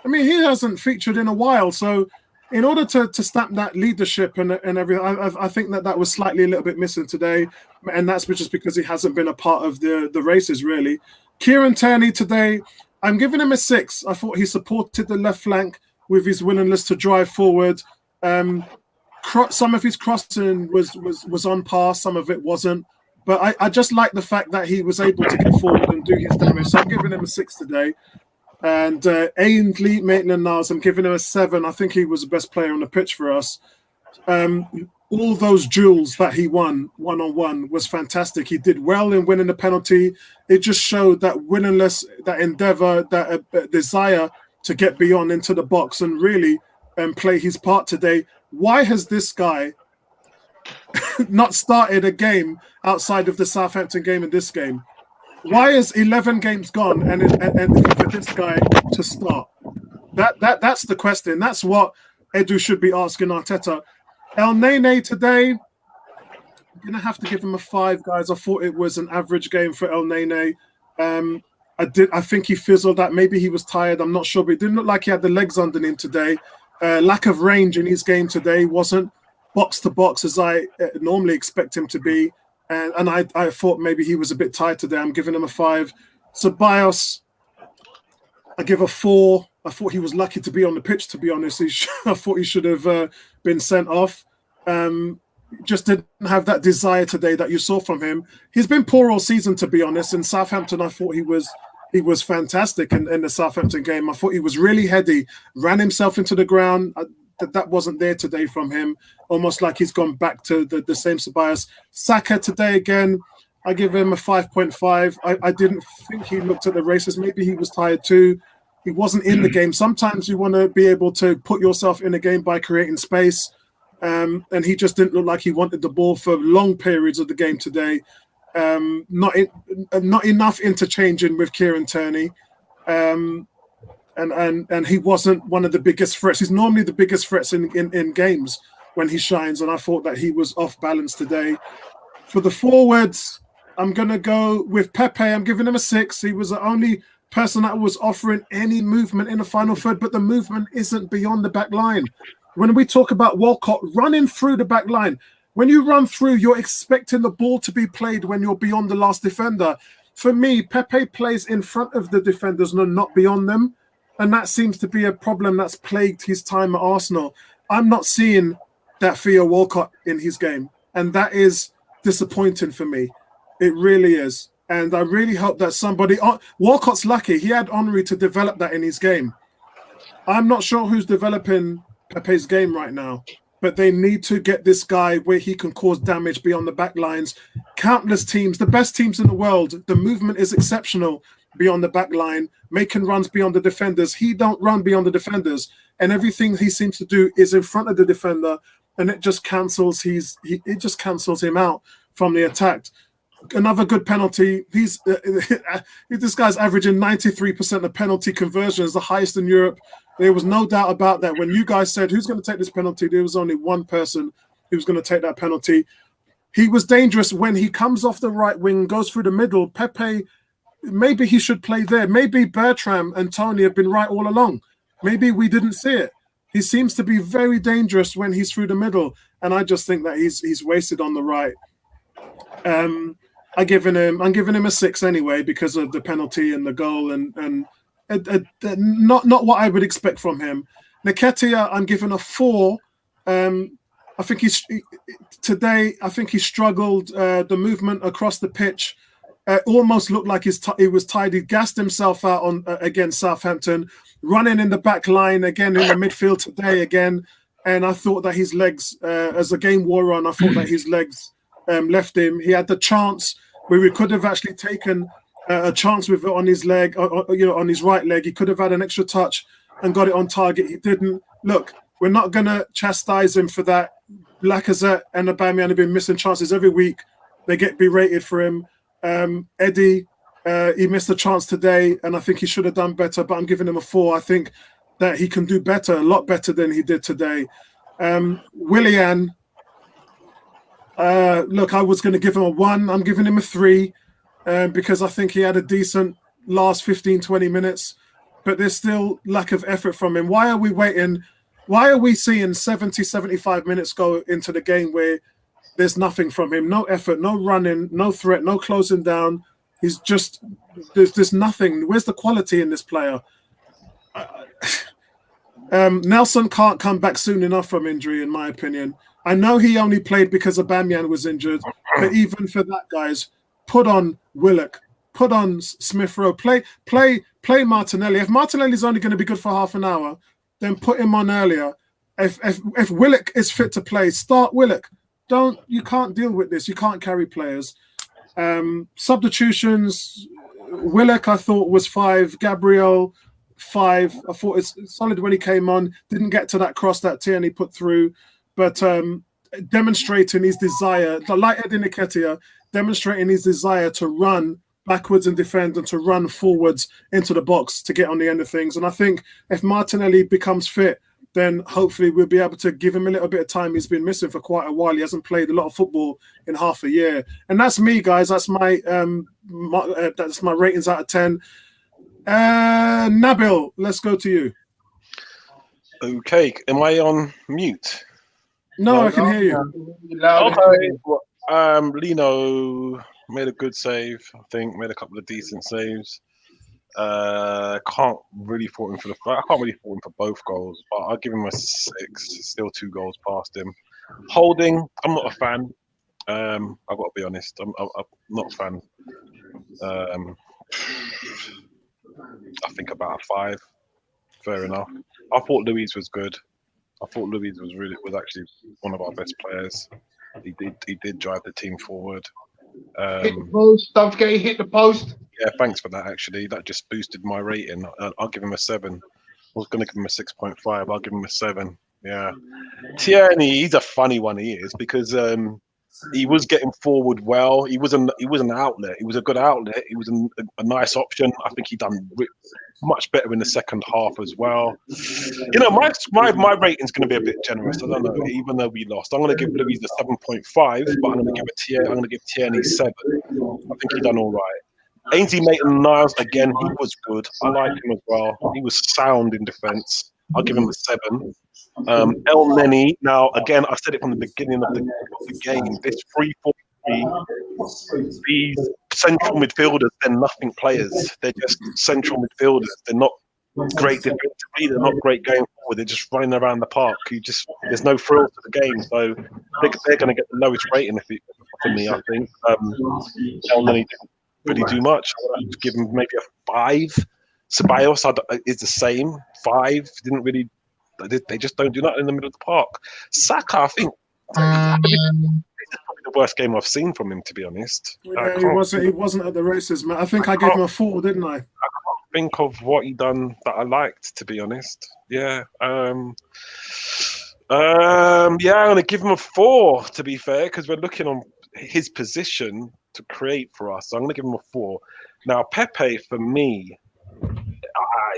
I mean, he hasn't featured in a while. So in order to stamp that leadership and everything, I think that was slightly a little bit missing today. And that's just because he hasn't been a part of the races, really. Kieran Tierney today, I'm giving him a 6. I thought he supported the left flank with his willingness to drive forward. Some of his crossing was on par, some of it wasn't. But I just like the fact that he was able to get forward and do his damage. So I'm giving him a 6 today. And Ainley Maitland-Niles, I'm giving him a 7. I think he was the best player on the pitch for us. All those duels that he won one-on-one was fantastic. He did well in winning the penalty. It just showed that willingness, that endeavour, that desire to get beyond into the box and really play his part today. Why has this guy not started a game outside of the Southampton game and this game? Why is 11 games gone and for this guy to start? That's the question. That's what Edu should be asking Arteta. El Nene today, I'm going to have to give him a 5, guys. I thought it was an average game for El Nene. I think he fizzled out. Maybe he was tired. I'm not sure, but it didn't look like he had the legs under him today. Lack of range in his game today. Wasn't box to box as I normally expect him to be. And I thought maybe he was a bit tired today. I'm giving him a 5. Ceballos, I give a 4. I thought he was lucky to be on the pitch, to be honest. I thought he should have been sent off. Just didn't have that desire today that you saw from him. He's been poor all season, to be honest. In Southampton, I thought he was fantastic in the Southampton game. I thought he was really heady, ran himself into the ground. That wasn't there today from him. Almost like he's gone back to the same Ceballos. Saka today again, I give him a 5.5. I didn't think he looked at the races. Maybe he was tired too. He wasn't in the game. Sometimes you want to be able to put yourself in a game by creating space. And he just didn't look like he wanted the ball for long periods of the game today. Not enough interchanging with Kieran Tierney. And he wasn't one of the biggest threats. He's normally the biggest threats in games when he shines, and I thought that he was off balance today. For the forwards, I'm going to go with Pepe. I'm giving him a 6. He was the only person that was offering any movement in the final third, but the movement isn't beyond the back line. When we talk about Walcott running through the back line, when you run through, you're expecting the ball to be played when you're beyond the last defender. For me, Pepe plays in front of the defenders, not beyond them. And that seems to be a problem that's plagued his time at Arsenal. I'm not seeing that Theo Walcott in his game. And that is disappointing for me. It really is. And I really hope that somebody... Walcott's lucky. He had Henry to develop that in his game. I'm not sure who's developing Pepe's game right now. But they need to get this guy where he can cause damage beyond the back lines. Countless teams, the best teams in the world, the movement is exceptional beyond the back line, making runs beyond the defenders. He don't run beyond the defenders, and everything he seems to do is in front of the defender, and it just cancels it just cancels him out from the attack. Another good penalty. This guy's averaging 93% of penalty conversions, the highest in Europe. There was no doubt about that. When you guys said who's going to take this penalty, there was only one person who was going to take that penalty. He was dangerous when he comes off the right wing, goes through the middle. Pepe, maybe he should play there. Maybe Bertram and Tony have been right all along. Maybe we didn't see it. He seems to be very dangerous when he's through the middle, and I just think that he's wasted on the right. I'm giving him a 6 anyway because of the penalty and the goal, and not what I would expect from him. Nketiah, I'm giving a 4. I think he struggled. The movement across the pitch almost looked like he was tired. He gassed himself out against Southampton, running in the back line again in the midfield today again. And I thought that his legs, as the game wore on, I thought that his legs left him. He had the chance where we could have actually taken a chance with it on his leg, on his right leg. He could have had an extra touch, and got it on target. He didn't. Look, we're not going to chastise him for that. Lacazette and Aubameyang have been missing chances every week. They get berated for him. Eddie, he missed a chance today, and I think he should have done better, but I'm giving him a 4. I think that he can do better, a lot better than he did today. Willian, look, I was going to give him a 1. I'm giving him a 3 because I think he had a decent last 15, 20 minutes, but there's still lack of effort from him. Why are we waiting? Why are we seeing 70, 75 minutes go into the game where there's nothing from him? No effort, no running, no threat, no closing down. He's just, there's nothing. Where's the quality in this player? Nelson can't come back soon enough from injury, in my opinion. I know he only played because Aubameyang was injured, but even for that, guys, put on Willock, put on Smith Rowe, play Martinelli. If Martinelli's only going to be good for half an hour, then put him on earlier. If Willock is fit to play, start Willock. You can't deal with this. You can't carry players. Substitutions, Willock I thought was 5, Gabriel 5. I thought it's solid when he came on. Didn't get to that cross that Tierney put through, but demonstrating his desire, like Eddie Nketiah, demonstrating his desire to run backwards and defend and to run forwards into the box to get on the end of things. And I think if Martinelli becomes fit, then hopefully we'll be able to give him a little bit of time. He's been missing for quite a while. He hasn't played a lot of football in half a year. And that's me, guys. That's my ratings out of 10. Nabil, let's go to you. Okay, am I on mute? No, I can hear you. Okay. Lino made a good save, I think. Made a couple of decent saves. Can't really fault him I can't really fault him for both goals, but I'll give him a 6. Still 2 goals past him. Holding, I'm not a fan. I've got to be honest. I'm not a fan. I think about a 5. Fair enough. I thought Luiz was good. I thought Luiz was actually one of our best players. He did drive the team forward. Hit the post. Don't forget he hit the post. Yeah, thanks for that. Actually, that just boosted my rating. I'll give him a 7. I was going to give him a 6.5. I'll give him a 7. Yeah, Tierney, he's a funny one. He is because he was getting forward well. He was an outlet. He was a good outlet. He was a nice option. I think he done much better in the second half as well. You know, my rating's going to be a bit generous. I don't know, even though we lost. I'm going to give Luiz a 7.5, but I'm going to give Tierney 7. I think he done all right. Ainsley Maitland-Niles, again, he was good. I like him as well. He was sound in defence. I'll give him a 7. El Neni, now, again, I said it from the beginning of the game. This 3-4-3, these central midfielders, they're nothing players. They're just central midfielders. They're not great defensively. They're not great going forward. They're just running around the park. There's no thrill to the game. So they're going to get the lowest rating for me, I think. El Neni didn't really do much. I'd give him maybe a 5. Ceballos is the same. 5. Didn't really. They just don't do that in the middle of the park. Saka, I think, this is probably the worst game I've seen from him, to be honest. Yeah, he wasn't at the races, man. I think I gave him a 4, didn't I? I can't think of what he done that I liked, to be honest. Yeah. I'm going to give him a 4, to be fair, because we're looking on his position to create for us. So I'm going to give him a 4. Now, Pepe, for me,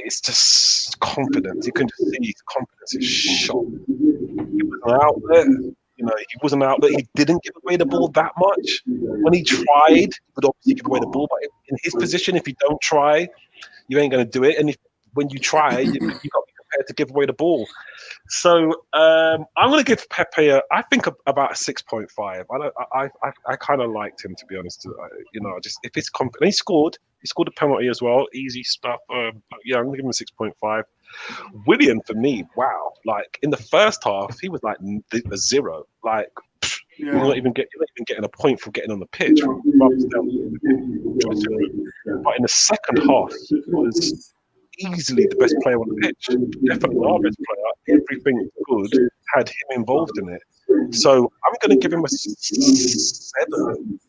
it's just confidence. You can just see his confidence is shot. He was an outlet. You know, he was an outlet. He didn't give away the ball that much. When he tried, he would obviously give away the ball. But in his position, if you don't try, you ain't going to do it. And when you try, you've got to be prepared to give away the ball. So I'm going to give Pepe I think about a 6.5. I kind of liked him, to be honest. You know, just if it's confident, he scored a penalty as well, easy stuff. Yeah, I'm going to give him a 6.5. William, for me, wow! Like in the first half, he was like a 0. Like you're not even getting a point for getting on the pitch. But in the second half, he was easily the best player on the pitch. Definitely our best player. Everything good had him involved in it. So I'm going to give him a 7.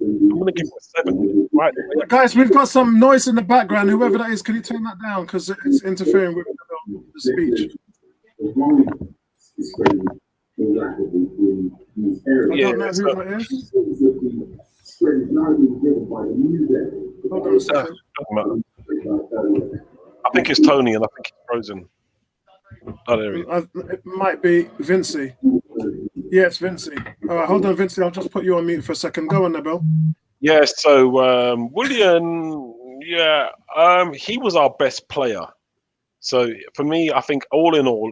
I'm going to give him a 7. Right, guys, we've got some noise in the background. Whoever that is, can you turn that down because it's interfering with the speech. I don't know who that is. Hold on a second. I think it's Tony, and I think he's frozen. Oh, there he is. It might be Vincey. Yeah, it's Vincey. All right, hold on, Vincey. I'll just put you on mute for a second. Go on, Nabil. Yeah, so Willian, he was our best player. So for me, I think all in all,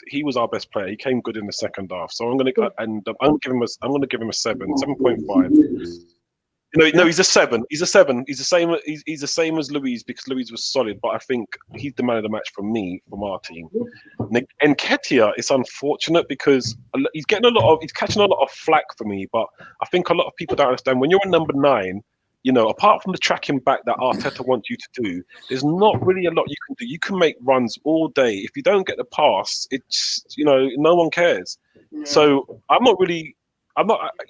he was our best player. He came good in the second half. So I'm going to give him a 7.5. No, he's a 7. He's a 7. He's the same. He's the same as Louise because Louise was solid. But I think he's the man of the match from our team. And Nketiah, it's unfortunate because he's catching a lot of flack for me. But I think a lot of people don't understand when you're a number 9. Apart from the tracking back that Arteta wants you to do, there's not really a lot you can do. You can make runs all day. If you don't get the pass, it's no one cares. Yeah. So I'm not.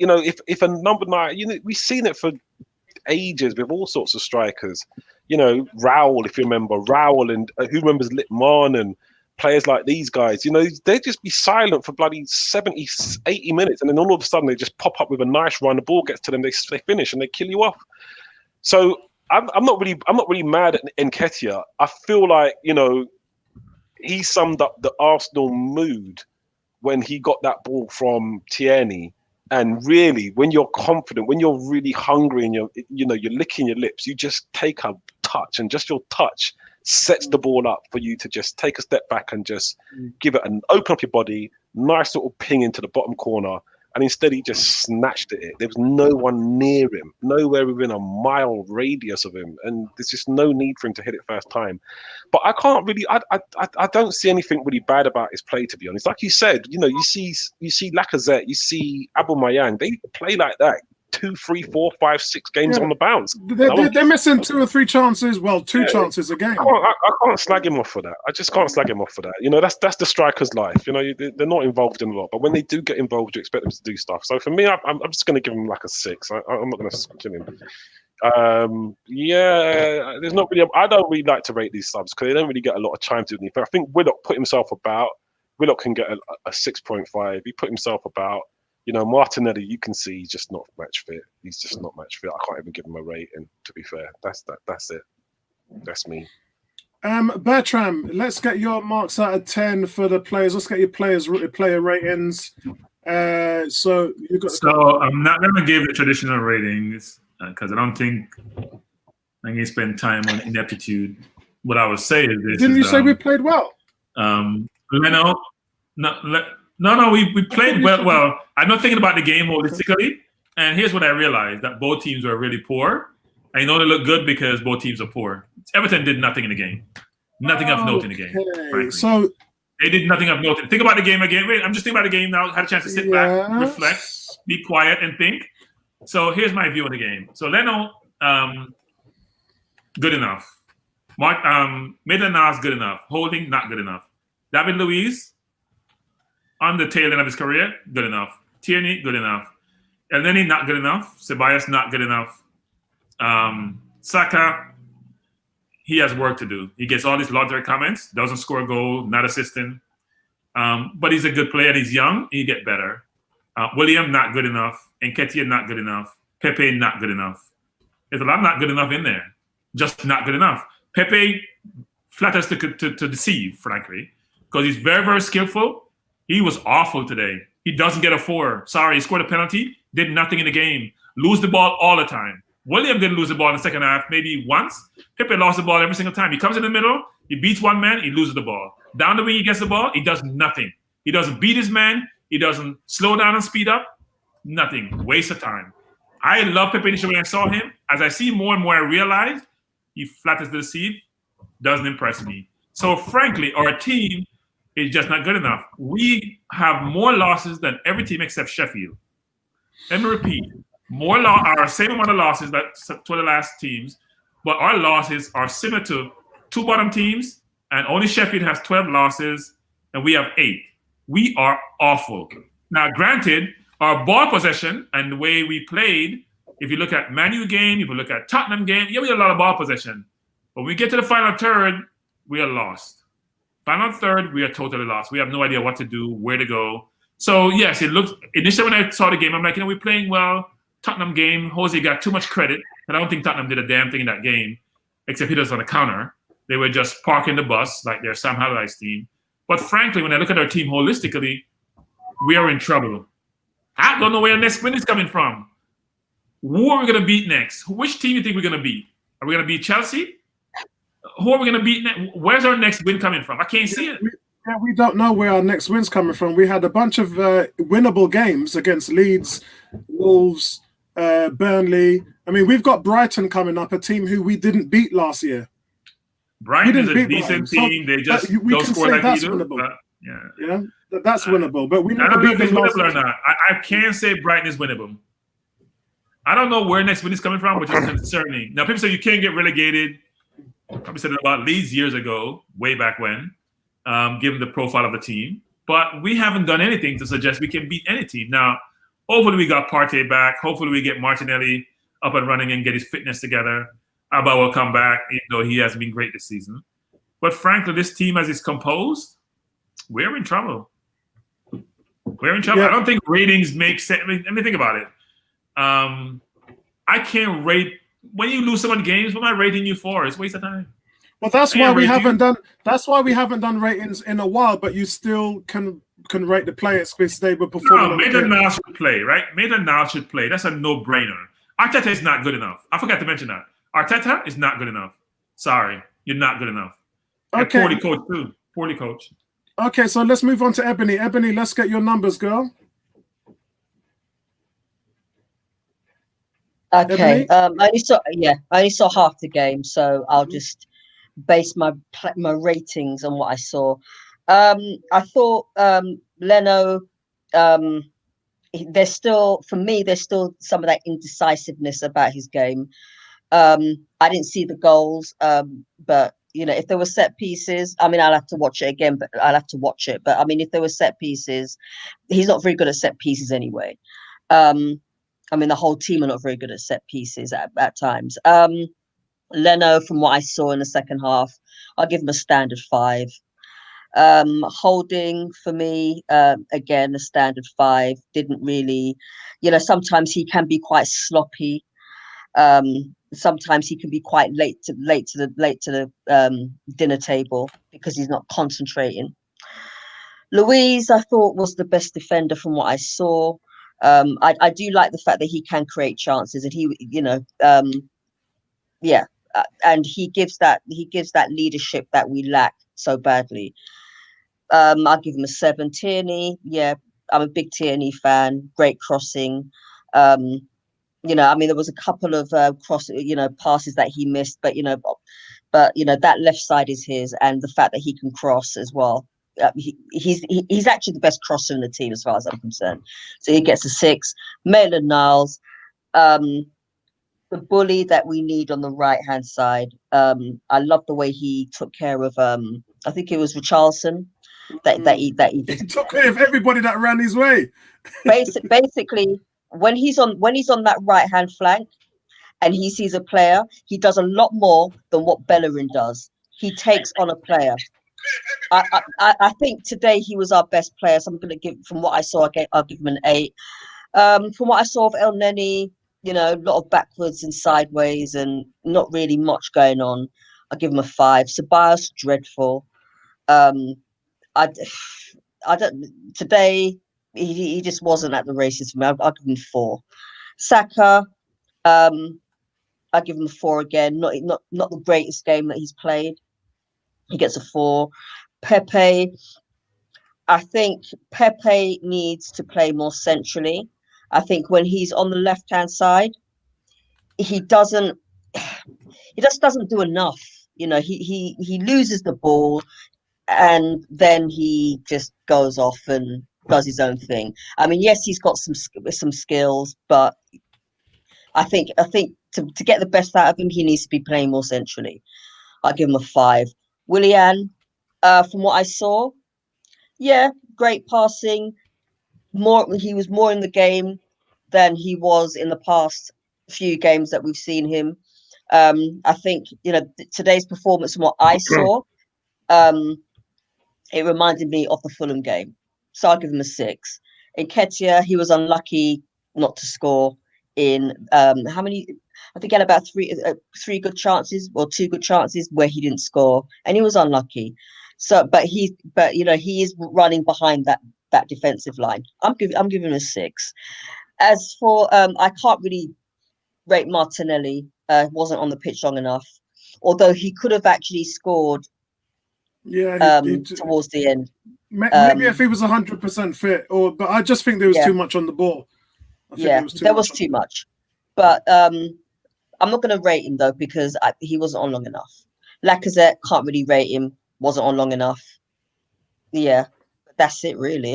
If a number 9, we've seen it for ages with all sorts of strikers. Raul, if you remember, and who remembers Litman and players like these guys. They just be silent for bloody 70, 80 minutes, and then all of a sudden they just pop up with a nice run. The ball gets to them, they finish, and they kill you off. So I'm not really mad at Nketiah. I feel like he summed up the Arsenal mood when he got that ball from Tierney. And really, when you're confident, when you're really hungry and you're licking your lips, you just take a touch, and just your touch sets the ball up for you to just take a step back and just give it open up your body, nice little ping into the bottom corner. And instead, he just snatched at it. There was no one near him, nowhere within a mile radius of him. And there's just no need for him to hit it first time. But I can't really, I don't see anything really bad about his play, to be honest. Like you said, you see Lacazette, you see Aubameyang, they play like that 2, 3, 4, 5, 6 games on the bounce. They're missing 2 or 3 chances. Well, 2 chances a game. I can't slag him off for that. I just can't slag him off for that. That's the striker's life. They're not involved in a lot, but when they do get involved, you expect them to do stuff. So for me, I'm just going to give him like a 6. I'm not going to kill him. There's not really. I don't really like to rate these subs because they don't really get a lot of time to do anything. I think Willock put himself about. Willock can get a 6.5. He put himself about. Martinelli, you can see he's just not match fit. He's just not match fit. I can't even give him a rating, to be fair. That's it. That's me. Bertram, let's get your marks out of 10 for the players. Let's get your player ratings. So I'm not going to give the traditional ratings because I don't think I'm going to spend time on ineptitude. What I would say is this. Didn't you say we played well? Leno, No, we played well. Well, I'm not thinking about the game holistically. And here's what I realized, that both teams were really poor. I know they look good because both teams are poor. Everton did nothing in the game. Nothing of note in the game, frankly. So they did nothing of note. Think about the game again. Wait, I'm just thinking about the game now. Had a chance to sit back, reflect, be quiet, and think. So here's my view of the game. So Leno, good enough. Maitland-Niles, good enough. Holding, not good enough. David Luiz, on the tail end of his career, good enough. Tierney, good enough. Elneny, not good enough. Ceballos, not good enough. Saka, he has work to do. He gets all these laudatory comments, doesn't score a goal, not assisting. But he's a good player. He's young. He get better. William, not good enough. Nketiah, not good enough. Pepe, not good enough. There's a lot of not good enough in there. Just not good enough. Pepe flatters to deceive, frankly, because he's very, very skillful. He was awful today. He doesn't get a 4. Sorry, he scored a penalty, did nothing in the game. Lose the ball all the time. William didn't lose the ball in the second half, maybe once. Pepe lost the ball every single time. He comes in the middle, he beats one man, he loses the ball. Down the wing, he gets the ball, he does nothing. He doesn't beat his man, he doesn't slow down and speed up. Nothing. Waste of time. I love Pepe initially when I saw him. As I see more and more, I realize he flatters to deceive, doesn't impress me. So frankly, our team is just not good enough. We have more losses than every team except Sheffield. Let me repeat. Our same amount of losses to the last teams, but our losses are similar to 2 bottom teams, and only Sheffield has 12 losses, and we have 8. We are awful. Now, granted, our ball possession and the way we played, if you look at Man U game, if you look at Tottenham game, we had a lot of ball possession. But when we get to the final third, we are lost. Final third, we are totally lost. We have no idea what to do, where to go. So yes, it looks initially when I saw the game, I'm like, we're playing well. Tottenham game, Jose got too much credit, and I don't think Tottenham did a damn thing in that game, except hit us on a counter. They were just parking the bus like their Sam Allardyce team. But frankly, when I look at our team holistically, we are in trouble. I don't know where our next win is coming from. Who are we going to beat next? Which team do you think we're going to beat? Are we going to beat Chelsea? Who are we going to beat next? Where's our next win coming from? I can't see it. We don't know where our next win's coming from. We had a bunch of winnable games against Leeds, Wolves, Burnley. I mean, we've got Brighton coming up, a team who we didn't beat last year. Brighton is a decent team. They just don't score like we do. Winnable. Yeah, that's winnable. But we never beat them last or not. I can't say Brighton is winnable. I don't know where next win is coming from, which is concerning. Now, people say you can't get relegated. Probably said it about Leeds years ago, way back when, given the profile of the team. But we haven't done anything to suggest we can beat any team. Now, hopefully we got Partey back. Hopefully we get Martinelli up and running and get his fitness together. Alba will come back, even though he hasn't been great this season. But frankly, this team, as it's composed, we're in trouble. We're in trouble. Yeah. I don't think ratings make sense. Let me think about it. I can't rate. When you lose someone games, what am I rating you for? It's a waste of time. Well, that's why we haven't done. That's why we haven't done ratings in a while. But you still can rate the players because they were performing. No, Maitland Niles should play, right? Maitland Niles should play. That's a no-brainer. Arteta is not good enough. I forgot to mention that. Arteta is not good enough. Sorry, you're not good enough. Okay. And poorly coached too. Poorly coached. Okay, so let's move on to Ebony. Ebony, let's get your numbers, girl. Okay, I only saw half the game, so I'll just base my ratings on what I saw. I thought Leno, there's still some of that indecisiveness about his game. I didn't see the goals, but if there were set pieces, I mean, I'll have to watch it again, but I mean, if there were set pieces, he's not very good at set pieces anyway. I mean, the whole team are not very good at set pieces at times. Leno, from what I saw in the second half, I'll give him a standard 5. Holding, for me, again, a standard 5. Didn't really, sometimes he can be quite sloppy. Sometimes he can be quite late to the dinner table because he's not concentrating. Louise, I thought, was the best defender from what I saw. I do like the fact that he can create chances, and and he gives that leadership that we lack so badly. I'll give him a 7. Tierney, I'm a big Tierney fan. Great crossing. I mean, there was a couple of passes that he missed, but that left side is his, and the fact that he can cross as well. He's actually the best crosser in the team as far as I'm concerned. So he gets a 6. Maitland Niles, the bully that we need on the right hand side. I love the way he took care of. I think it was Richarlison that he took care of everybody that ran his way. Basically, when he's on that right hand flank and he sees a player, he does a lot more than what Bellerin does. He takes on a player. I think today he was our best player. So I'm going to give, from what I saw, I'll give him an 8. From what I saw of El Neni, a lot of backwards and sideways and not really much going on. I'll give him a 5. Ceballos, dreadful. I don't. Today he just wasn't at the races for me. I'll give him 4. Saka, I'll give him a 4 again. Not the greatest game that he's played. He gets a 4. Pepe, I think Pepe needs to play more centrally. I think when he's on the left-hand side, he just doesn't do enough. He loses the ball and then he just goes off and does his own thing. I mean, yes, he's got some skills, but I think to get the best out of him, he needs to be playing more centrally. I'll give him a 5. Willian, from what I saw, great passing. He was more in the game than he was in the past few games that we've seen him. I think today's performance from what I saw, It reminded me of the Fulham game. So I'll give him a 6. Nketiah, he was unlucky not to score in how many? I think he had about three good chances, or 2 good chances where he didn't score, and he was unlucky. So, but he is running behind that defensive line. I'm giving him a 6. As for I can't really rate Martinelli. Wasn't on the pitch long enough, although he could have actually scored. Yeah, towards the end. Maybe if he was 100% fit, but I just think there was too much on the ball. There was too much. But I'm not going to rate him though, because he wasn't on long enough. Lacazette, can't really rate him. Wasn't on long enough. Yeah, that's it really.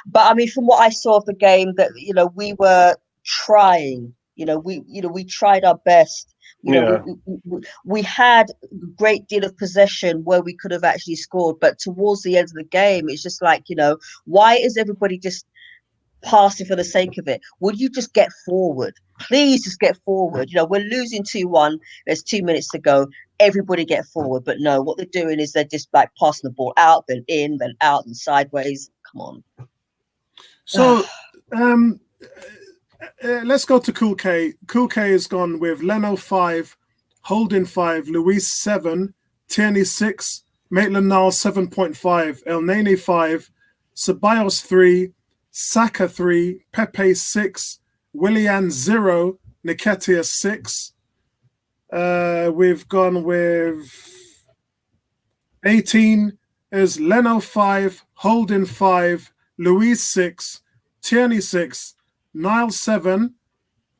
But from what I saw of the game, that we were trying. We tried our best. We had a great deal of possession where we could have actually scored, but towards the end of the game, it's just like, why is everybody just passing for the sake of it? Would you just get forward? Please just get forward. We're losing 2-1. There's 2 minutes to go. Everybody get forward. But no, what they're doing is they're just like passing the ball out, then in, then out, and sideways. Come on. So, let's go to Cool K. Cool K has gone with Leno 5, Holding 5, Luis 7, Tierney 6, Maitland-Niles 7.5, El Nene 5, Ceballos 3, Saka 3, Pepe 6, Willian 0, Nketiah 6. We've gone with 18 is Leno 5, Holding 5, Luis 6, Tierney 6, Niles 7,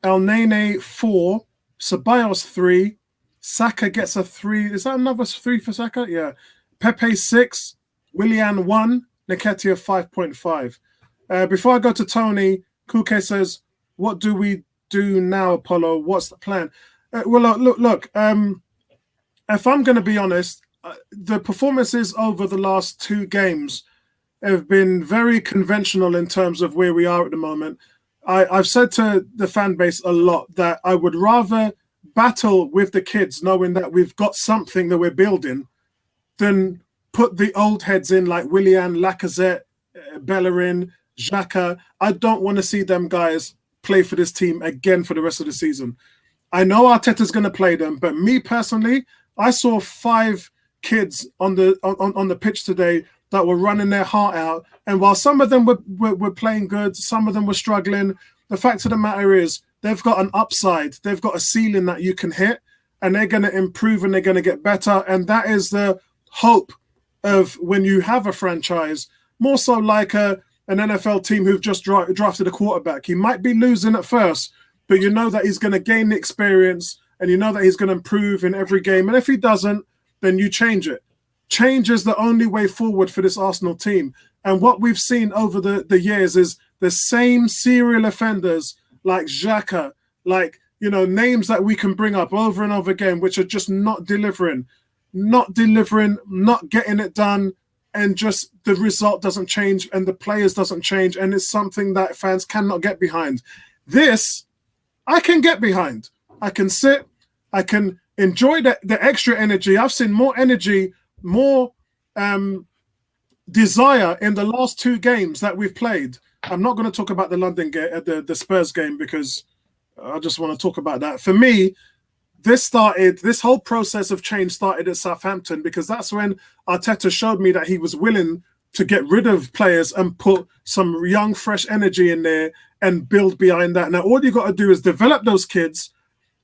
El Nene 4, Ceballos 3, Saka gets a 3. Is that another 3 for Saka? Yeah. Pepe 6, Willian 1, Nketiah 5.5. Before I go to Tony, Kuke says, what do we do now, Apollo? What's the plan? Well, look. If I'm going to be honest, the performances over the last 2 games have been very conventional in terms of where we are at the moment. I've said to the fan base a lot that I would rather battle with the kids knowing that we've got something that we're building than put the old heads in like Willian, Lacazette, Bellerin, Xhaka. I don't want to see them guys play for this team again for the rest of the season. I know Arteta's going to play them, but me personally, I saw 5 kids on the pitch today that were running their heart out. And while some of them were playing good, some of them were struggling, the fact of the matter is they've got an upside. They've got a ceiling that you can hit, and they're going to improve and they're going to get better. And that is the hope of when you have a franchise, more so like an NFL team who've just drafted a quarterback. He might be losing at first, but you know that he's going to gain the experience and you know that he's going to improve in every game. And if he doesn't, then you change it. Change is the only way forward for this Arsenal team. And what we've seen over the years is the same serial offenders like Xhaka, like, names that we can bring up over and over again, which are just not delivering, not getting it done. And just the result doesn't change and the players doesn't change. And it's something that fans cannot get behind. This, I can get behind. I can sit. I can enjoy the extra energy. I've seen more energy, more desire in the last 2 games that we've played. I'm not going to talk about the London game, the Spurs game, because I just want to talk about that. For me, this whole process of change started at Southampton, because that's when Arteta showed me that he was willing to get rid of players and put some young, fresh energy in there and build behind that. Now, all you got to do is develop those kids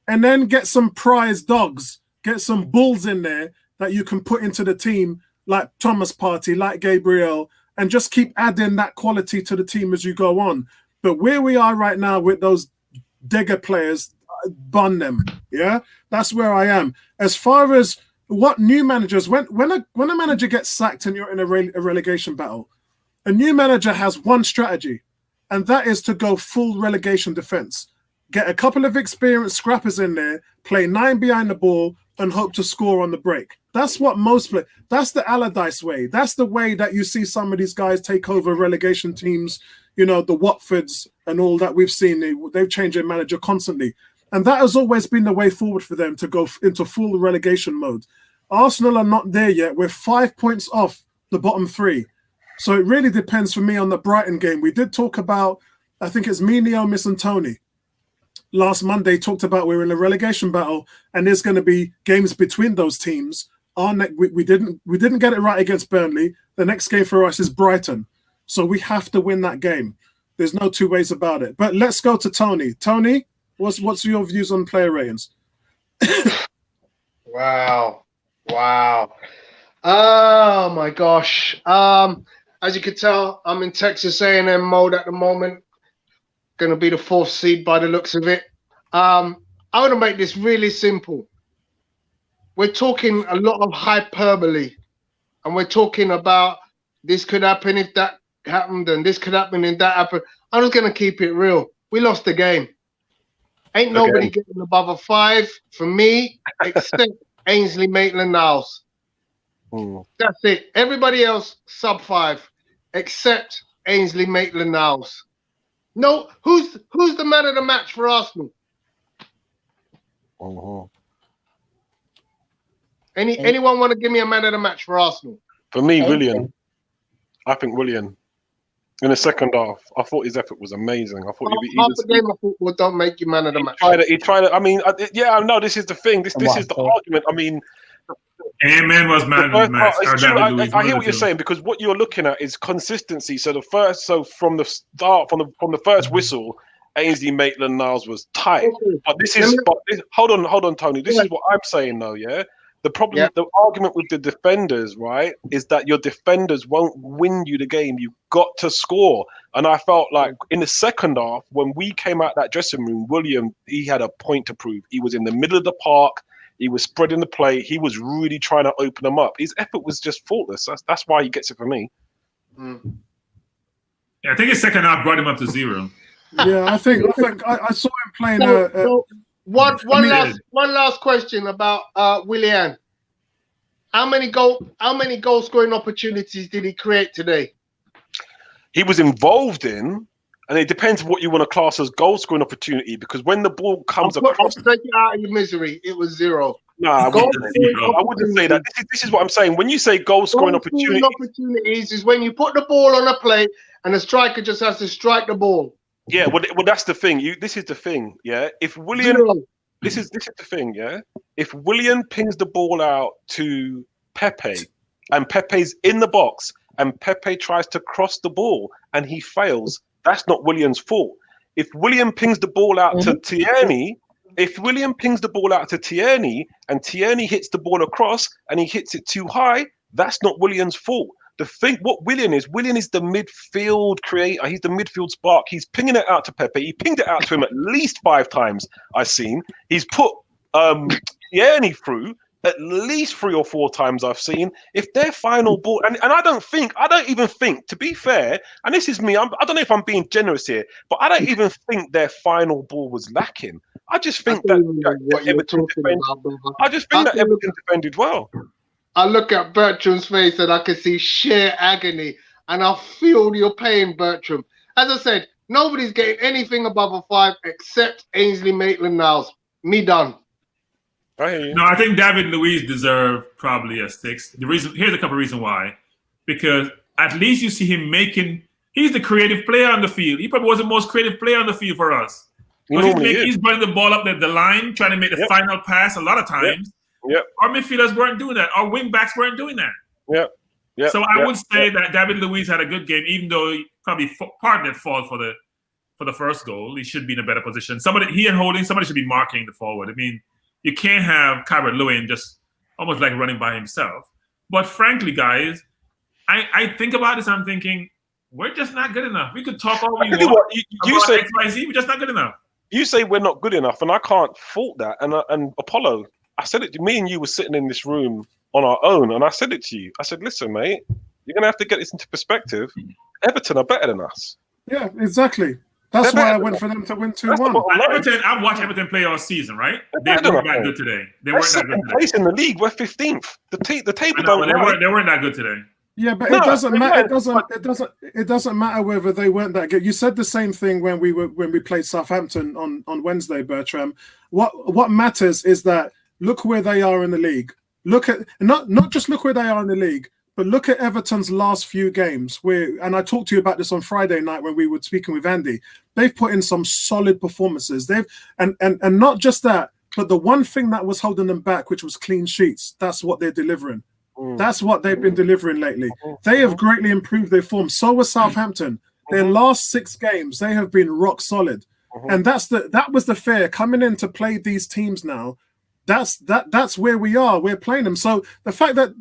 and then get some prize dogs, get some bulls in there that you can put into the team, like Thomas Partey, like Gabriel, and just keep adding that quality to the team as you go on. But where we are right now with those Degger players, bun them. Yeah, that's where I am. As far as what new managers, when a manager gets sacked and you're in a relegation battle, a new manager has one strategy, and that is to go full relegation defense. Get a couple of experienced scrappers in there, play 9 behind the ball, and hope to score on the break. That's what most play. That's the Allardyce way. That's the way that you see some of these guys take over relegation teams. The Watfords and all that we've seen. They've changed their manager constantly. And that has always been the way forward for them, to go into full relegation mode. Arsenal are not there yet. We're 5 points off the bottom three. So it really depends for me on the Brighton game. We did talk about, I think it's me, Neo, Miss and Tony. Last Monday talked about we're in a relegation battle and there's going to be games between those teams. We didn't get it right against Burnley. The next game for us is Brighton. So we have to win that game. There's no two ways about it. But let's go to Tony. Tony, what's your views on player ratings? Wow. Oh my gosh. As you can tell, I'm in Texas A&M mode at the moment. Going to be the 4th seed by the looks of it. I want to make this really simple. We're talking a lot of hyperbole, and we're talking about this could happen if that happened, and this could happen if that happened. I'm just going to keep it real. We lost the game. Ain't nobody getting above a 5 for me, except Ainsley Maitland-Niles. That's it. Everybody else sub 5, except Ainsley Maitland-Niles. No, who's the man of the match for Arsenal? Anyone want to give me a man of the match for Arsenal? For me, Willian. I think Willian. In the second half, I thought his effort was amazing. I thought half the game of football don't make you man of the match. He tried it. I mean, yeah, no, this is the thing. This is the argument. I mean, Amen was man of the match. I hear what you're saying, because what you're looking at is consistency. So from the start, from the first whistle, Ainsley Maitland-Niles was tight. But hold on, Tony. This is what I'm saying though, yeah. The problem, the argument with the defenders, right, is that your defenders won't win you the game. You've got to score. And I felt like in the second half, when we came out that dressing room, William, he had a point to prove. He was in the middle of the park. He was spreading the play. He was really trying to open them up. His effort was just faultless. That's why he gets it for me. Yeah, I think his second half brought him up to 0. Yeah, I think I saw him playing. One last question about Willian. How many goal scoring opportunities did he create today? He was involved in, and it depends what you want to class as goal scoring opportunity, because when the ball comes across, take it out of your misery, it was 0. No, I wouldn't say that. This is what I'm saying. When you say goal scoring opportunities is when you put the ball on a plate and the striker just has to strike the ball. Yeah, well, that's the thing. This is the thing. Yeah, if Willian, this is the thing. Yeah, if Willian pings the ball out to Pepe, and Pepe's in the box, and Pepe tries to cross the ball and he fails, that's not Willian's fault. If Willian pings the ball out to Tierney, and Tierney hits the ball across and he hits it too high, that's not Willian's fault. The thing, what Willian is the midfield creator. He's the midfield spark. He's pinging it out to Pepe. He pinged it out to him at least 5 times, I've seen. He's put Tierney through at least 3 or 4 times, I've seen. If their final ball, and I don't even think, to be fair, and this is me, I don't know if I'm being generous here, but I don't even think their final ball was lacking. I just think that Everton defended well. I look at Bertram's face and I can see sheer agony, and I feel your pain, Bertram. As I said, nobody's getting anything above a 5 except Ainsley Maitland-Niles. Me done. No, I think David Luiz deserved probably a 6. Here's a couple of reasons why. Because at least you see him he's the creative player on the field. He probably was the most creative player on the field for us. He's running the ball up the line, trying to make the final pass a lot of times. Our midfielders weren't doing that. Our wing backs weren't doing that. So I would say that David Luiz had a good game, even though he probably part of that fault for the first goal. He should be in a better position. Somebody should be marking the forward. I mean, you can't have Kyra Lewin just almost like running by himself. But frankly, guys, I think about this. I'm thinking we're just not good enough. We could talk all we want. You say XYZ, we're just not good enough. You say we're not good enough, and I can't fault that. And Apollo, I said it to me and you were sitting in this room on our own, and I said it to you. I said, listen, mate, you're going to have to get this into perspective. Everton are better than us. Yeah, exactly. That's why I went for them to win 2-1. I've watched Everton play all season, right? They weren't that good today. They weren't that good today. Place in the league, we're 15th. The table they weren't that good today. Yeah, but it doesn't matter. It doesn't matter whether they weren't that good. You said the same thing when we played Southampton on Wednesday, Bertram. What matters is that look where they are in the league. Look at not just look where they are in the league, But look at Everton's last few games, and I talked to you about this on Friday night when we were speaking with Andy. They've put in some solid performances. And not just that, but the one thing that was holding them back, which was clean sheets, that's what they're delivering. That's what they've been delivering lately. They have greatly improved their form. So was Southampton. Their last 6 games, they have been rock solid. And that was the fear coming in to play these teams now. That's where we are. We're playing them. So the fact that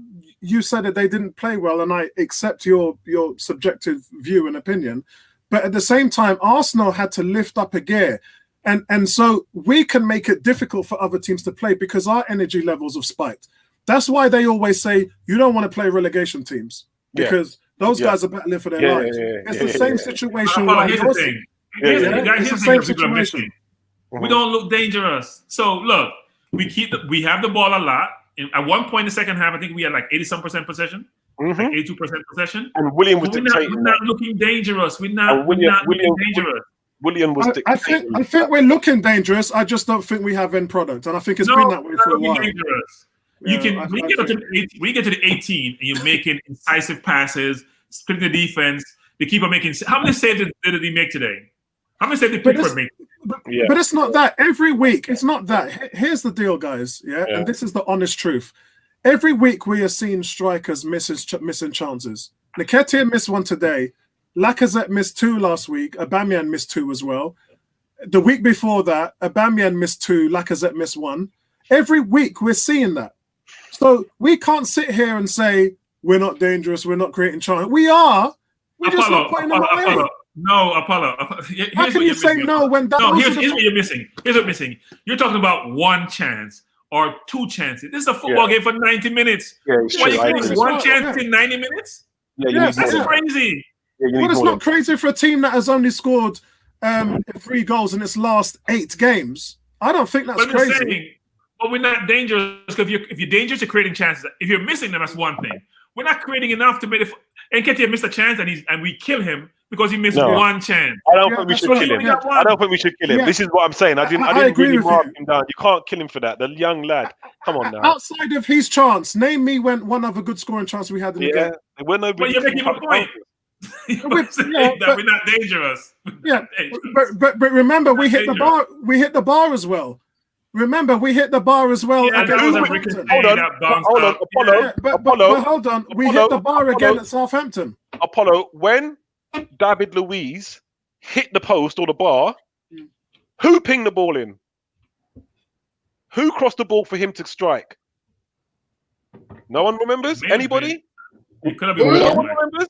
you said that they didn't play well, and I accept your subjective view and opinion, but at the same time, Arsenal had to lift up a gear. And so we can make it difficult for other teams to play because our energy levels have spiked. That's why they always say you don't want to play relegation teams because those guys are battling for their lives. It's the same situation. Here's the thing. Here's the same situation. We don't look dangerous. So look, we have the ball a lot. At one point in the second half, I think we had like 80-some% possession, like 82% possession. And William was dictating. We're not looking dangerous. We're not looking dangerous. William was dictating. I think we're looking dangerous. I just don't think we have end product, and I think it's been that way for a while. Dangerous. We get to the 18, and you're making incisive passes, splitting the defense. The keeper making. How many saves did he make today? How many saves did Pickford make? But it's not that every week. It's not that. Here's the deal, guys. And this is the honest truth. Every week we are seeing strikers missing chances. Nketiah missed one today. Lacazette missed 2 last week. Aubameyang missed 2 as well. The week before that, Aubameyang missed 2. Lacazette missed 1. Every week we're seeing that. So we can't sit here and say we're not dangerous. We're not creating chances. We are. We're just not putting them away. No, Apollo. How can you say no when that? No, here's what you're missing. Here's what's missing. You're talking about 1 chance or 2 chances. This is a football game for 90 minutes. One chance in 90 minutes? That's crazy. Well, it's not crazy for a team that has only scored 3 goals in its last 8 games. I don't think that's crazy. But we're not dangerous because if you're dangerous, you're creating chances. If you're missing them, that's one thing. We're not creating enough to make it. Nketiah missed a chance and we kill him because he missed 1 chance. I don't think we should kill him. I don't think we should kill him. This is what I'm saying. I didn't really mark him down. You can't kill him for that. The young lad. Come on now. Outside of his chance, name me one other good scoring chance we had in the game. But you're making a point. We're not dangerous. But remember, we hit the bar. We hit the bar as well. Remember, we hit the bar as well. Hold on. We hit the bar again at Southampton. Apollo, when David Luiz hit the post or the bar, who pinged the ball in? Who crossed the ball for him to strike? No one remembers? Anybody? No one remembers?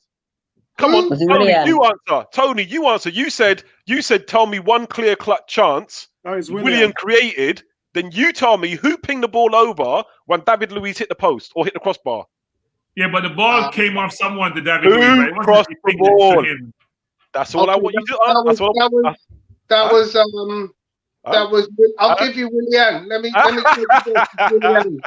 Come on, Tony, you answer. Tony, you answer. You said, tell me one clear cut chance William created. Then you tell me who pinged the ball over when David Luiz hit the post or hit the crossbar. Yeah, but the ball came off someone to David Luiz. Who crossed the ball? That's all I want you to answer. That was. I'll give you Willian. Let me Willian.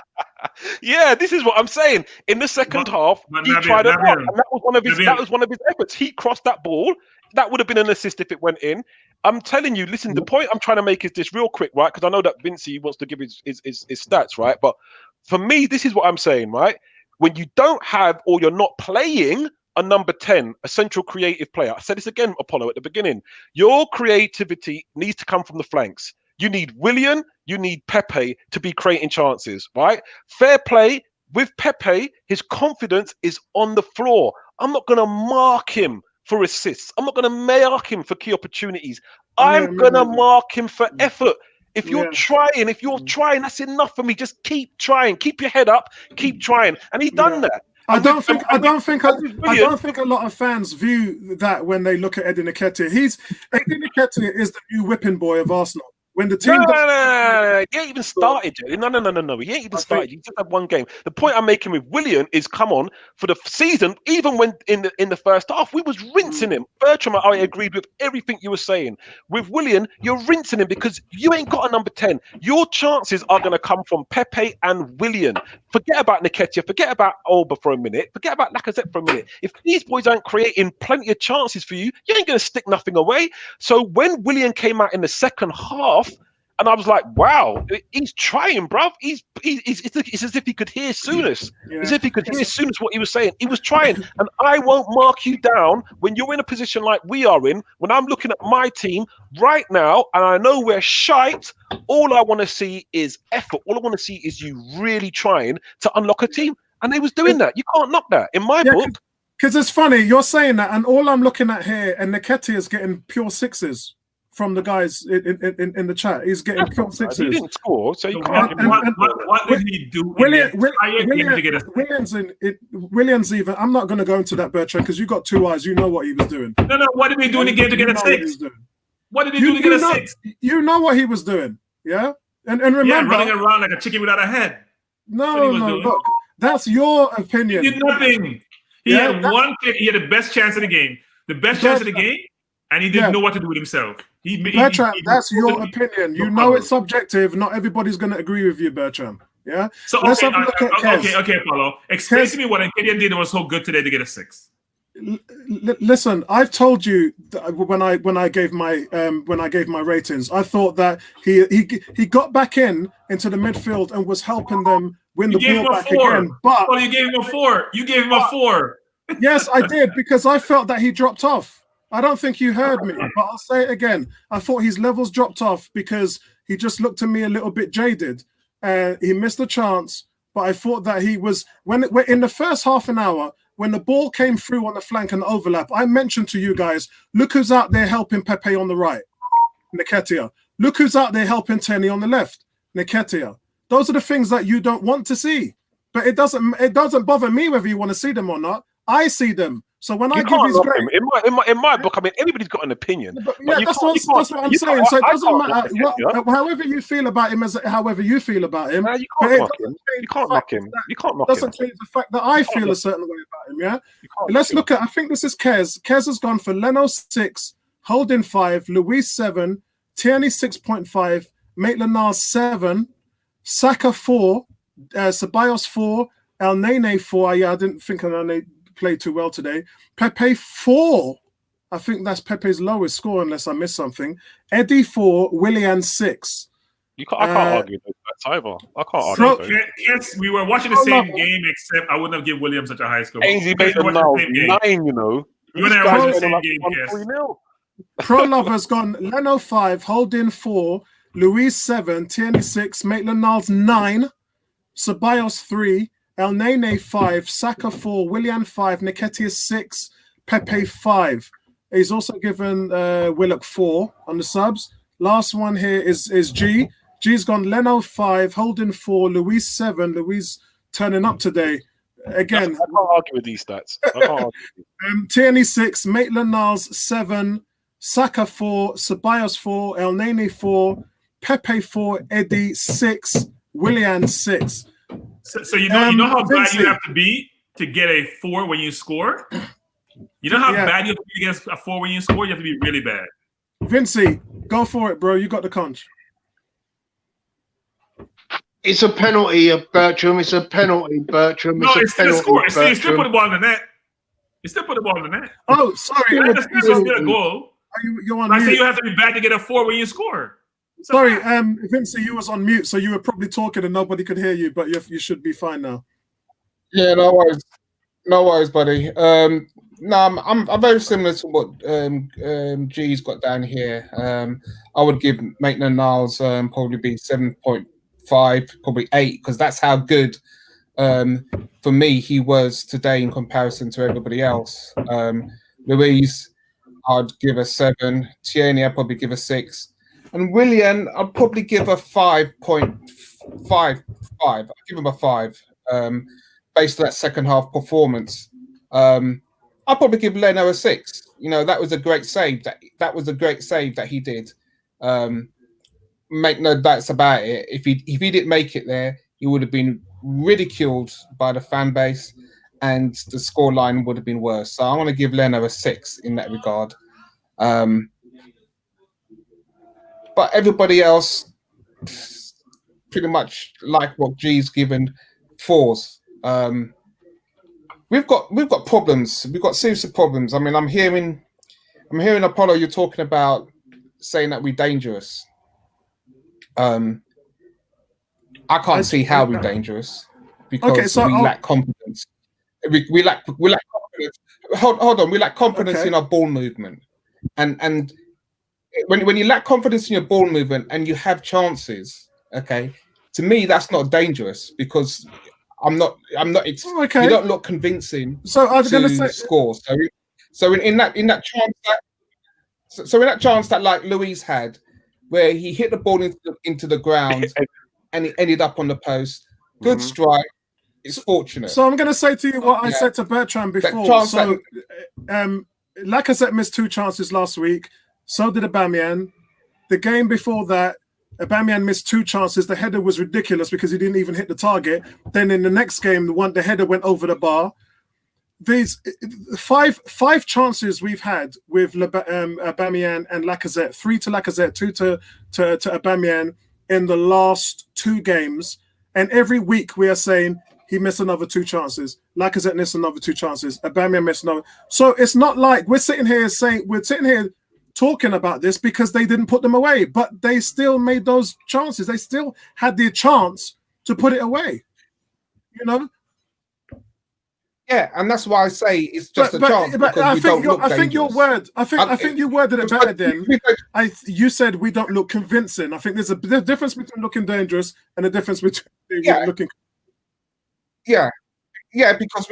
Yeah, this is what I'm saying. In the second half, he tried it out, and that was one of his efforts. He crossed that ball. That would have been an assist if it went in. I'm telling you, listen, the point I'm trying to make is this real quick, right? Because I know that Vincey wants to give his stats, right? But for me, this is what I'm saying, right? When you don't have or you're not playing a number 10, a central creative player. I said this again, Apollo, at the beginning. Your creativity needs to come from the flanks. You need Willian, you need Pepe to be creating chances, right? Fair play with Pepe, his confidence is on the floor. I'm not going to mark him for assists. I'm not going to mark him for key opportunities. I'm going to mark him for effort. If you're trying, that's enough for me. Just keep trying. Keep your head up. Keep trying. And he's done that. I don't think a lot of fans view that when they look at Eddie Nketiah. Eddie Nketiah is the new whipping boy of Arsenal. When the team he ain't even started. No. He ain't even started. He just had 1 game. The point I'm making with Willian is, come on, for the season, even when in the first half, we was rinsing him. Bertram, I agreed with everything you were saying. With Willian, you're rinsing him because you ain't got a number 10. Your chances are going to come from Pepe and Willian. Forget about Nketiah. Forget about Olba for a minute. Forget about Lacazette for a minute. If these boys aren't creating plenty of chances for you, you ain't going to stick nothing away. So when Willian came out in the second half, And I was like, wow, he's trying, bruv. It's as if he could hear Souness. Yeah. As if he could hear Souness what he was saying. He was trying. And I won't mark you down when you're in a position like we are in, when I'm looking at my team right now, and I know we're shite. All I want to see is effort. All I want to see is you really trying to unlock a team. And they was doing that. You can't knock that in my book. Because it's funny, you're saying that, and all I'm looking at here, and Nketiah is getting pure sixes from the guys in the chat. He's getting pure sixes. He didn't score, so you can't. What did he do? Williams even. I'm not going to go into that, Bertrand, because you got 2 eyes. You know what he was doing. No. What did he do in the game to get a 6? What did he do to get a 6? You know what he was doing, yeah. And remember, running around like a chicken without a head. No. Look, that's your opinion. He did nothing. He had one kick. He had the best chance of the game. And he didn't know what to do with himself. Bertrand, that's your opinion. You know it's subjective. Not everybody's going to agree with you, Bertrand. Yeah. So let's have a look at Kez. Okay, Paulo. Explain to me what Nketiah did that was so good today to get a 6. Listen, I've told you when I gave my ratings, I thought that he got back into the midfield and was helping them win the ball back again. But you gave him a 4. You gave him a 4. Yes, I did, because I felt that he dropped off. I don't think you heard me, but I'll say it again. I thought his levels dropped off because he just looked to me a little bit jaded. He missed a chance, but I thought that he was in the first half an hour when the ball came through on the flank and overlap. I mentioned to you guys, look who's out there helping Pepe on the right, Nketiah. Look who's out there helping Tierney on the left, Nketiah. Those are the things that you don't want to see, but it doesn't bother me whether you want to see them or not. I see them. So when I give his grade, in my book, I mean, everybody's got an opinion. Yeah, that's what I'm saying. So it doesn't matter however you feel about him, however you feel about him. You can't knock him. You can't knock him. You can't knock him. Doesn't change the fact that I feel a certain way about him. Yeah. Let's look at. I think this is Kez. Kez has gone for Leno 6, Holding 5, Luis 7, Tierney 6.5, Maitland-Niles 7, Saka 4, Ceballos 4, El Nene 4. Yeah, I didn't think El Nene played too well today. Pepe 4. I think that's Pepe's lowest score unless I missed something. Eddie 4, Willian 6. I can't argue with that either. I can't argue. Yes, we were watching the same game, except I wouldn't have given Williams such a high score. Ainsley Maitland-Niles 9, you know. You and I are watching the same game, yes. Pro Lover's gone Leno 5, Holding 4, Luis 7, Tierney 6, Maitland-Niles 9, Ceballos 3, El Nene 5, Saka 4, Willian 5, Nketiah 6, Pepe 5. He's also given Willock 4 on the subs. Last one here is G. G's gone Leno 5, Holding 4, Luis 7. Luis turning up today. Again, I can't argue with these stats. Tierney 6, Maitland-Niles 7, Saka 4, Ceballos 4, El Nene 4, Pepe 4, Eddie 6, Willian 6. So you know how bad you have to be to get a 4 when you score? You know how bad you have to be against a 4 when you score? You have to be really bad. Vincey, go for it, bro. You got the conch. It's a penalty, Bertram. It's a penalty, Bertram. No, it's still a score. You still put the ball in the net. You still put the ball in the net. Oh, sorry. That's still a goal. You're on I mute. say you have to be bad to get a 4 when you score. Sorry, Vincey, you was on mute, so you were probably talking and nobody could hear you, but you should be fine now. Yeah, no worries, buddy. No, I'm very similar to what G's got down here. I would give Maitland-Niles probably be 7.5, probably 8, because that's how good for me he was today in comparison to everybody else. Louise, I'd give a 7. Tierney, I'd probably give a 6. And Willian, I'd probably give a 5.5. I'd give him a 5 based on that second half performance. I'd probably give Leno a 6. You know, that was a great save. That was a great save that he did. Make no doubts about it. If he didn't make it there, he would have been ridiculed by the fan base, and the scoreline would have been worse. So I want to give Leno a 6 in that regard. But everybody else, pretty much like what G's given 4s. We've got problems. We've got serious problems. I mean, I'm hearing Apollo. You're talking about saying that we're dangerous. I can't see how we're dangerous because we lack confidence. We lack confidence. Hold on, we lack confidence in our ball movement, and when you lack confidence in your ball movement and you have chances, okay, to me that's not dangerous because I'm not. You don't look convincing. So I was going to say score. So in that chance that like Luis had, where he hit the ball into the ground and it ended up on the post. Good strike. It's fortunate. So I'm going to say to you what I said to Bertrand before. So, Lacazette missed 2 chances last week. So did Aubameyang. The game before that, Aubameyang missed 2 chances. The header was ridiculous because he didn't even hit the target. Then in the next game, the header went over the bar. These five chances we've had with Aubameyang and Lacazette, 3 to Lacazette, 2 to Aubameyang in the last 2 games. And every week we are saying he missed another 2 chances. Lacazette missed another 2 chances. Aubameyang missed another. So it's not like we're sitting here talking about this because they didn't put them away, but they still made those chances. They still had the chance to put it away. You know? Yeah, and that's why I say it's just a chance. But I think you worded it better then. You said we don't look convincing. I think there's a difference between looking dangerous and a difference between looking. Yeah, because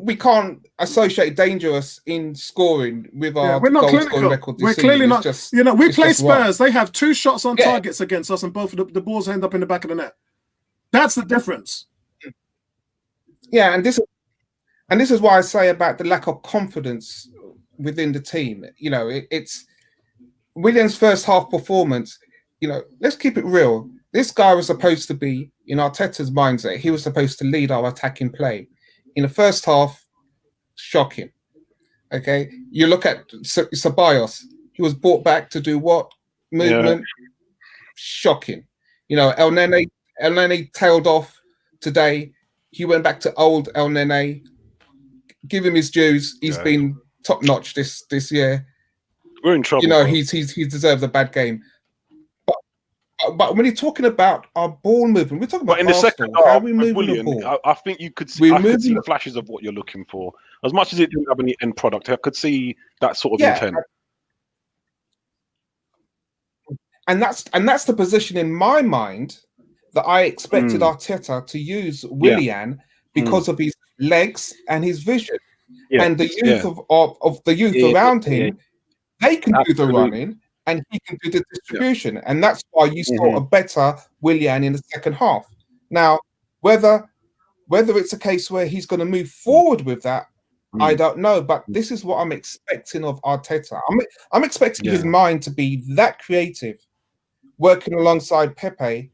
we can't associate dangerous in scoring with our goal scoring record. We're clearly not. We play Spurs. They have 2 shots on targets against us, and both of the balls end up in the back of the net. That's the difference. Yeah, and this is why I say about the lack of confidence within the team. It's William's first half performance. Let's keep it real. This guy was supposed to be, in Arteta's mindset, he was supposed to lead our attacking play. In the first half, shocking. Okay, you look at Ceballos. He was brought back to do what? Movement. Yeah. Shocking. El Nene tailed off today. He went back to old El Nene. Give him his dues. He's been top notch this year. We're in trouble. He's deserved a bad game. But when you're talking about our ball movement, we're talking about in the second half, how we move the ball. I think you could see, see flashes of what you're looking for. As much as it didn't have any end product, I could see that sort of intent. And that's the position in my mind that I expected Arteta to use Willian because of his legs and his vision. Yeah. And the youth of the youth around him, they can do the running. And he can do the distribution. Yeah. And that's why you saw a better Willian in the second half. Now, whether it's a case where he's going to move forward with that, I don't know. But this is what I'm expecting of Arteta. I'm expecting his mind to be that creative, working alongside Pep, to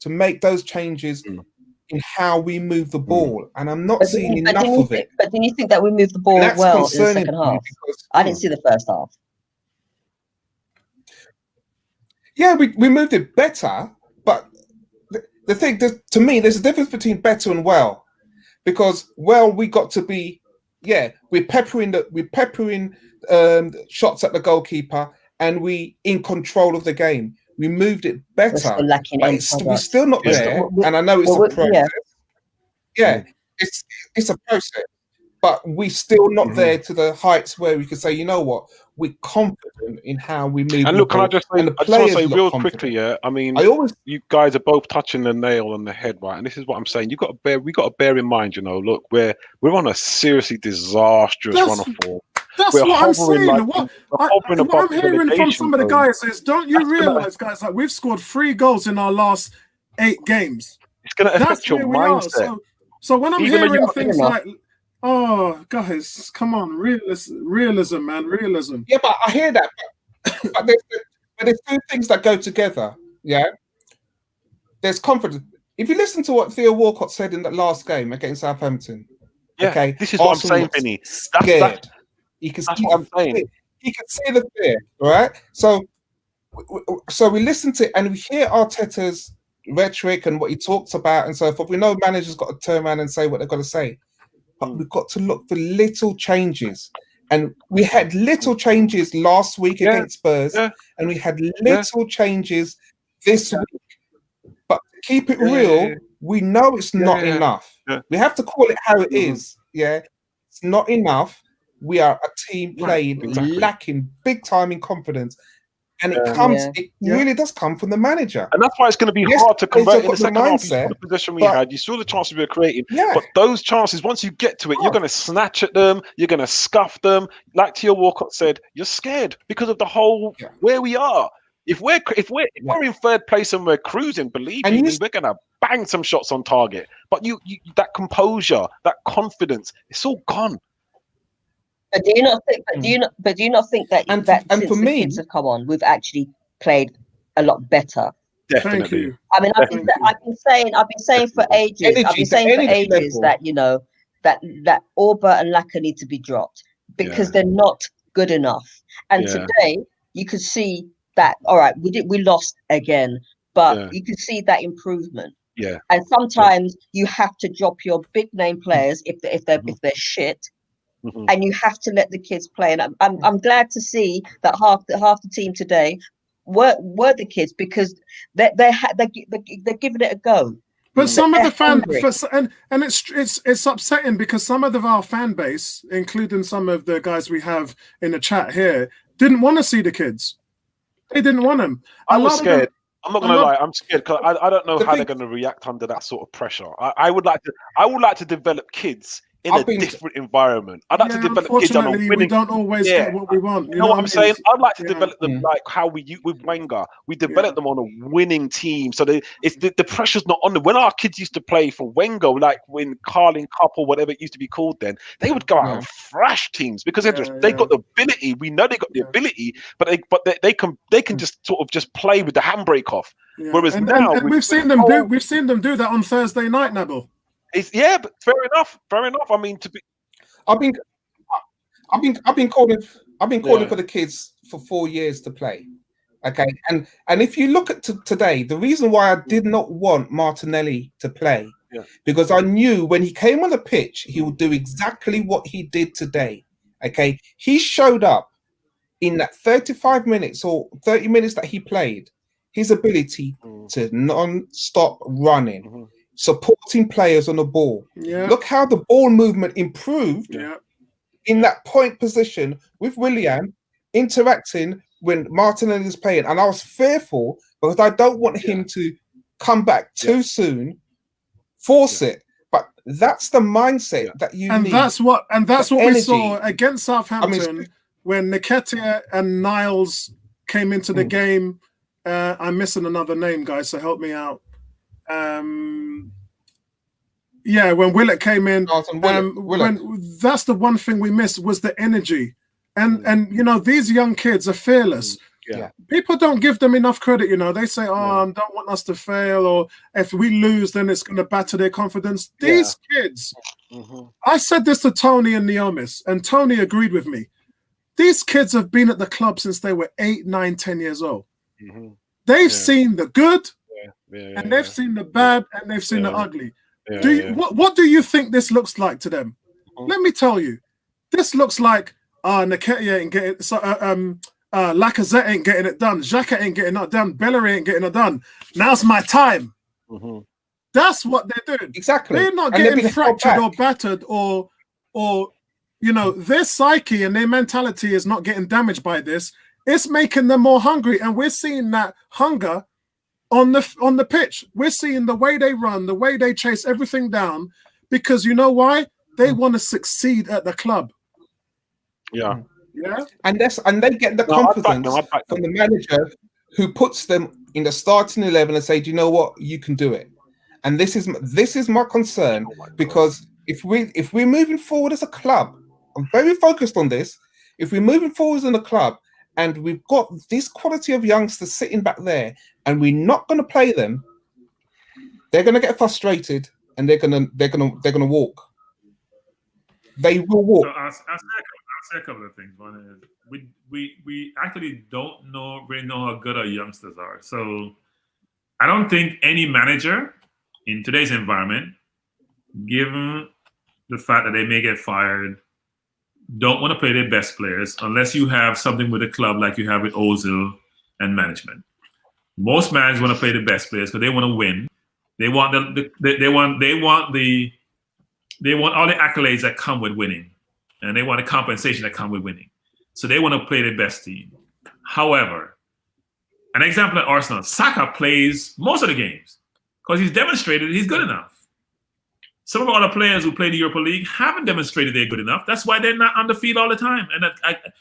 make those changes in how we move the ball. And I'm not seeing enough of it. But do you think that we moved the ball well in the second half? I didn't see the first half. Yeah, we moved it better, but the thing, to me, there's a difference between better and well, because we got to be, we're peppering shots at the goalkeeper, and we in control of the game. We moved it better, but we're still not there. And I know it's a process. It's a process, but we're still not there to the heights where we can say, you know what, we're confident in how we move. And look, can I just say real quickly, you guys are both touching the nail on the head, right? And this is what I'm saying. We got to bear in mind, look, we're on a seriously disastrous run of form. That's what I'm saying. What I'm hearing from some of the guys is, don't you realize, guys, like we've scored 3 goals in our last 8 games. It's going to affect your mindset. So when I'm hearing things like, oh, guys, come on, realism, man, realism. Yeah, but I hear that. But there's 2 things that go together. Yeah, there's confidence. If you listen to what Theo Walcott said in that last game against Southampton, this is what I'm saying, Vinny. Scared. He can see the fear, right? So we listen to and we hear Arteta's rhetoric and what he talks about and so forth. We know managers got to turn around and say what they've got to say, but we've got to look for little changes. And we had little changes last week against Spurs, and we had little changes this week. But to keep it real, we know it's not enough. We have to call it how it is. Yeah, it's not enough. We are a team playing lacking big time in confidence. And it comes, it really does come from the manager. And that's why it's going to be hard to convert in the second half. You saw mindset, the possession we had. You saw the chances we were creating. But those chances, once you get to it, you're going to snatch at them. You're going to scuff them. Like Theo Walcott said, you're scared because of the whole where we are. If we're in third place and we're cruising, believe me, we're going to bang some shots on target. But you that composure, that confidence, it's all gone. But do you not think? But do you not think that since the kids have come on, we've actually played a lot better? Definitely. I mean, I've been saying for ages. That that Orba and Laka need to be dropped because they're not good enough. And today you could see that. All right, we lost again, but you could see that improvement. Yeah. And sometimes you have to drop your big name players if they're shit. And you have to let the kids play, and I'm glad to see that half the team today were the kids because they're giving it a go. But some of the and it's upsetting because some of our fan base, including some of the guys we have in the chat here, didn't want to see the kids. They didn't want them. I was scared. I'm not gonna lie. I'm scared because I don't know how they're gonna react under that sort of pressure. I would like to develop kids in a different environment. I'd like to develop kids on a winning. We don't always get what we want. You know what I'm saying? I'd like to develop them like how we with Wenger. We developed them on a winning team, so the pressure's not on them. When our kids used to play for Wenger, like when Carling Cup or whatever it used to be called, then they would go out and thrash teams because they got the ability. We know they got the ability, but they can just sort of just play with the handbrake off. Whereas now we've seen them do that on Thursday night, Nabil. But fair enough. I mean, I've been calling for the kids for 4 years to play. Okay, and if you look at today, the reason why I did not want Martinelli to play, because I knew when he came on the pitch, he would do exactly what he did today. Okay, he showed up in that 35 minutes or 30 minutes that he played, his ability to non-stop running. Supporting players on the ball. Look how the ball movement improved in that point position with Willian interacting when Martinelli is playing. And I was fearful because I don't want him to come back too soon, force it. But that's the mindset that you need. That's what we saw against Southampton when Nketiah and Niles came into the game. I'm missing another name, guys, so help me out. When Willett came in, that's the one thing we missed was the energy, and you know these young kids are fearless. People don't give them enough credit. You know, they say, don't want us to fail, or if we lose, then it's going to batter their confidence. These kids, I said this to Tony and Neomis, and Tony agreed with me. These kids have been at the club since they were 8, 9, 10 years old. They've seen the good. And they've seen the bad and they've seen the ugly. What do you think this looks like to them? Let me tell you, this looks like Nketiah ain't getting Lacazette ain't getting it done, Xhaka ain't getting it done, Bellerin ain't getting it done. Now's my time. That's what they're doing. Exactly. They're not getting fractured or battered or you know, their psyche and their mentality is not getting damaged by this. It's making them more hungry, and we're seeing that hunger on the pitch. We're seeing the way they run, the way they chase everything down, because you know why? They want to succeed at the club. And they get the confidence from the manager who puts them in the starting 11 and say, do you know what? You can do it. And this is my concern, because if we're moving forward as a club, I'm very focused on this. If we're moving forward in the club and we've got this quality of youngsters sitting back there, and we're not going to play them, they're going to get frustrated and they're going to walk. They will walk. So I'll say a couple of things. One is we actually don't really know how good our youngsters are. So I don't think any manager in today's environment, given the fact that they may get fired, don't want to play their best players unless you have something with a club like you have with Ozil and management. Most managers want to play the best players because they want to win. They want all the accolades that come with winning, and they want the compensation that come with winning. So they want to play their best team. However, an example at Arsenal, Saka plays most of the games because he's demonstrated he's good enough. Some of our other players who play the Europa League haven't demonstrated they're good enough. That's why they're not on the field all the time. And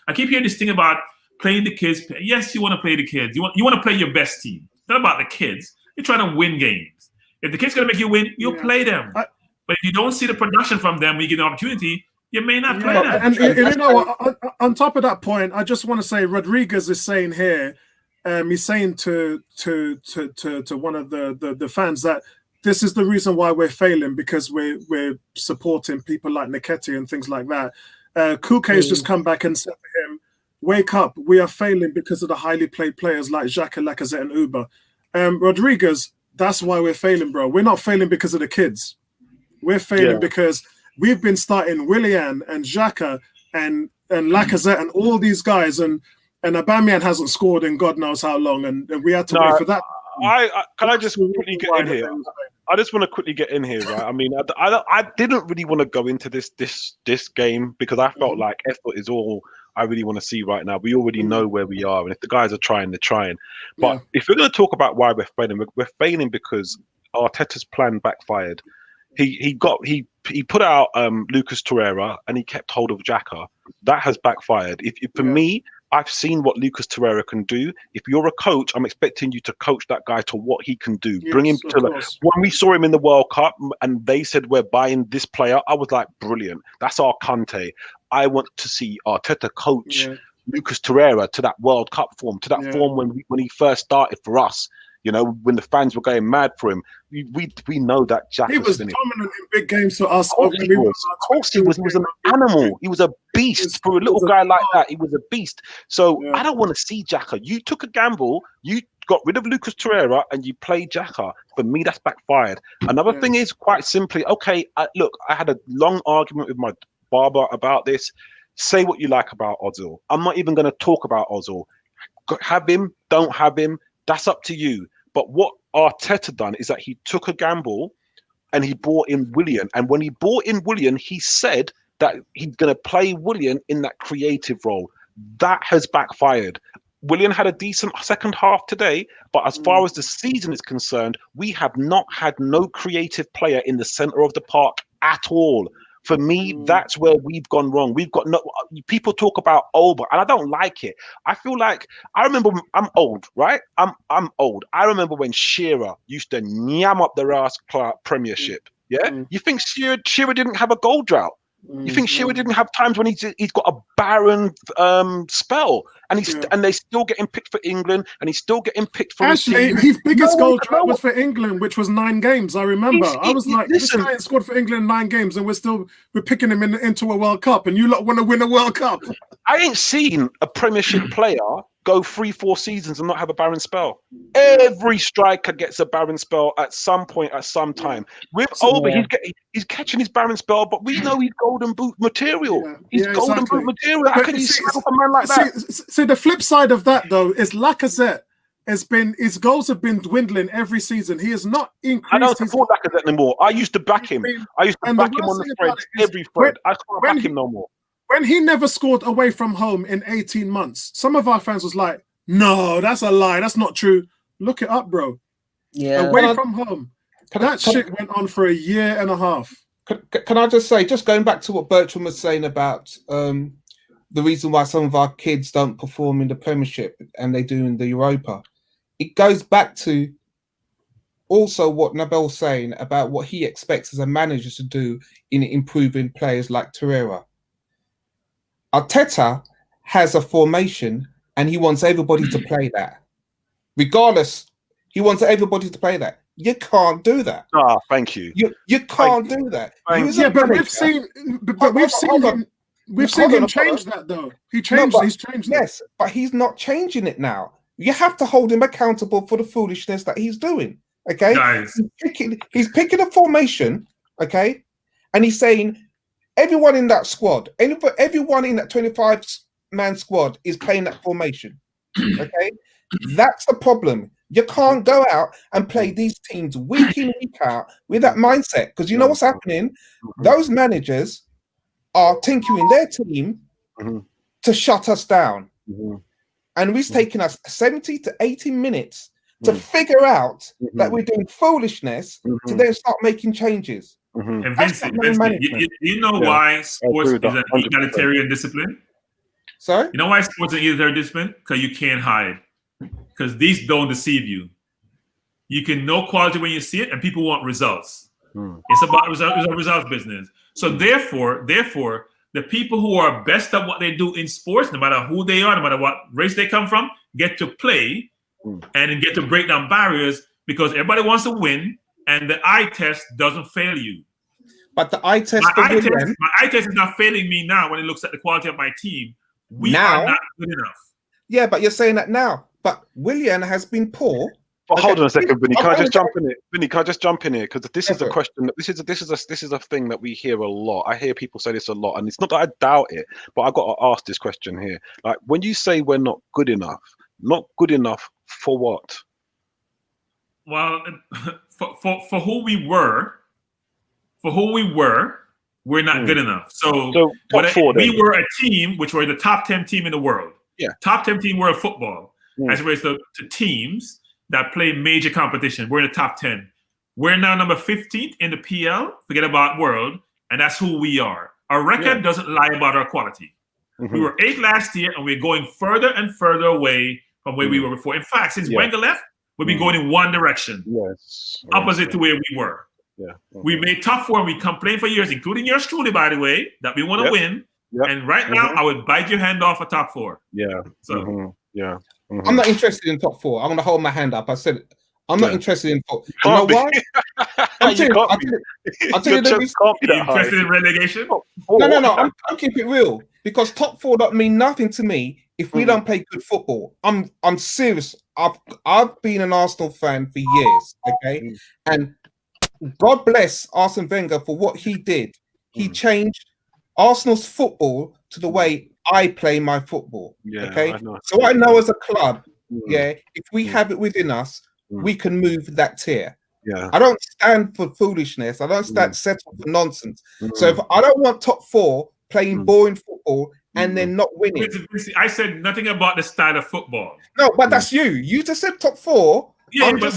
I keep hearing this thing about playing the kids. Yes, you want to play the kids. You want to play your best team. It's not about the kids. You're trying to win games. If the kid's going to make you win, you'll play them. But if you don't see the production from them when you get an opportunity, you may not play them. And you know what? On top of that point, I just want to say Rodriguez is saying here, he's saying to one of the fans that this is the reason why we're failing, because we're supporting people like Nketiah and things like that. Kuke has just come back and said to him, wake up, we are failing because of the highly played players like Xhaka, Lacazette and Uber. Rodriguez, that's why we're failing, bro. We're not failing because of the kids. We're failing because we've been starting Willian and Xhaka and Lacazette and all these guys, and Aubameyang hasn't scored in God knows how long, and we had to wait for that. Can I just quickly get in here? I just want to quickly get in here, right? I mean, I didn't really want to go into this game because I felt like effort is all I really want to see right now. We already know where we are, and if the guys are trying, they're trying. But if we're going to talk about why we're failing because Arteta's plan backfired. He put out Lucas Torreira and he kept hold of Xhaka. That has backfired. For me, I've seen what Lucas Torreira can do. If you're a coach, I'm expecting you to coach that guy to what he can do. Bring him to when we saw him in the World Cup and they said we're buying this player, I was like, brilliant. That's our Conte. I want to see Arteta coach Lucas Torreira to that World Cup form, to that form when he first started for us. You know, when the fans were going mad for him, we know that Jack he was finished. dominant in big games for us. Of course he was. He was an animal. He was a beast. For a little guy like that, he was a beast. So I don't want to see Xhaka. You took a gamble. You got rid of Lucas Torreira and you played Xhaka. For me, that's backfired. Another thing is quite simply, okay, look, I had a long argument with my barber about this. Say what you like about Ozil. I'm not even going to talk about Ozil. Have him, don't have him. That's up to you. But what Arteta done is that he took a gamble and he brought in Willian. And when he brought in Willian, he said that he's going to play Willian in that creative role. That has backfired. Willian had a decent second half today, but as far as the season is concerned, we have not had no creative player in the center of the park at all. For me, that's where we've gone wrong. We've got no people talk about Oba, and I don't like it. I feel like I remember I'm old, right? I'm old. I remember when Shearer used to nyam up the ass Premiership. Yeah, you think Shearer didn't have a goal drought? You think Shearer didn't have times when he's got a barren spell, and and they still getting picked for England, and he's still getting picked for his biggest goal drought was for England, which was 9 games. I remember. I was like, this guy scored for England 9 games, and we're picking him into a World Cup, and you lot want to win a World Cup. I ain't seen a Premiership player go 3-4 seasons and not have a barren spell. Every striker gets a barren spell at some point, at some time. With Oba, he's catching his barren spell, but we know he's golden boot material. He's golden boot material. How can you slap a man like that? See, the flip side of that, though, is Lacazette his goals have been dwindling every season. He has not increased. I don't support Lacazette anymore. I used to back him. I used to back him on the thread, every thread. I can't back him no more. When he never scored away from home in 18 months, some of our fans was like, no, that's a lie. That's not true. Look it up, bro. Yeah. Away from home. That shit went on for a year and a half. Can I just say, just going back to what Bertram was saying about the reason why some of our kids don't perform in the Premiership and they do in the Europa, it goes back to also what Nabil's saying about what he expects as a manager to do in improving players like Torreira. Arteta has a formation and he wants everybody to play that. Regardless, he wants everybody to play that. You can't do that. Ah, thank you. You can't do that. Yeah, but we've seen him change that though. He's changed it. Yes, but he's not changing it now. You have to hold him accountable for the foolishness that he's doing. Okay, guys. He's picking a formation. Okay, and he's saying, everyone in that squad, everyone in that 25-man squad is playing that formation. Okay, that's the problem. You can't go out and play these teams week in, week out with that mindset, because you know what's happening. Those managers are tinkering their team to shut us down, and it's taken us 70 to 80 minutes to figure out that we're doing foolishness to then start making changes. And Vincent, you know why sports is an egalitarian discipline? Sorry? You know why sports is an egalitarian discipline? Because you can't hide. Because these don't deceive you. You can know quality when you see it, and people want results. It's about results business. So therefore, the people who are best at what they do in sports, no matter who they are, no matter what race they come from, get to play and get to break down barriers, because everybody wants to win, and the eye test doesn't fail you. But the eye test, my eye test is not failing me now when it looks at the quality of my team. We are not good enough. Yeah, but you're saying that now. But Willian has been poor. But hold on a second, Vinny. Can I just jump in here? Vinny, can I just jump in here? Because this is a question. This is a thing that we hear a lot. I hear people say this a lot, and it's not that I doubt it, but I got to ask this question here. Like, when you say we're not good enough for what? Well, for who we were, we're not good enough. So we were a team which were the top 10 team in the world. Yeah, top 10 team world football. As it relates to teams that play major competition, we're in the top 10. We're now number 15th in the PL. Forget about world, and that's who we are. Our record doesn't lie about our quality. We were 8th last year, and we're going further and further away from where we were before. In fact, since Wenger left, we'll be going in one direction, opposite to where we were. We made top 4, and we complained for years, including yours truly, by the way, that we want to win. And right now, I would bite your hand off a top 4. I'm not interested in top 4. I'm going to hold my hand up. I said, I'm not interested in top. You know why? I'll tell you the reason. Interested in relegation? No. I'm keeping it real, because top 4 don't mean nothing to me if we don't play good football. I'm serious. I've been an Arsenal fan for years, okay? And God bless Arsene Wenger for what he did. He changed Arsenal's football to the way I play my football. Okay, so I know as a club, if we have it within us, we can move that tier. I don't stand for foolishness. I don't settle for nonsense. So if I don't want top 4 playing boring football and then not winning, I said nothing about the style of football. No, but that's you. You just said top 4. Yeah, but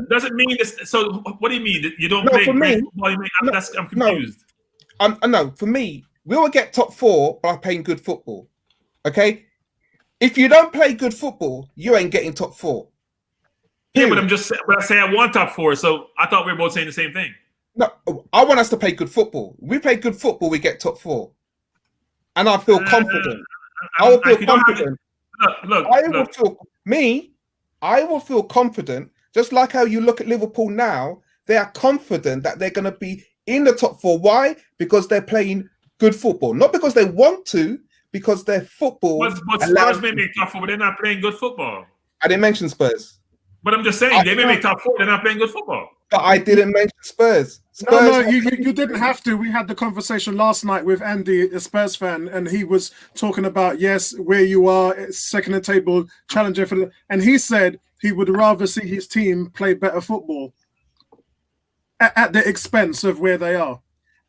doesn't mean this. So what do you mean? You don't play great football? I'm confused. No, for me, we will get top 4 by playing good football. Okay? If you don't play good football, you ain't getting top 4. Yeah, but I'm saying I want top 4, so I thought we were both saying the same thing. No, I want us to play good football. We play good football, we get top 4. And I feel confident. I will feel confident. I will feel confident, just like how you look at Liverpool now. They are confident that they're going to be in the top 4. Why? Because they're playing good football. Not because they want to, because their football. But Spurs may make top 4, but they're not playing good football. I didn't mention Spurs. But I'm just saying, they may make top 4, they're not playing good football. But I didn't mention Spurs. No, you didn't have to. We had the conversation last night with Andy, a Spurs fan, and he was talking about, yes, where you are, second in the table, challenger for and he said he would rather see his team play better football at the expense of where they are.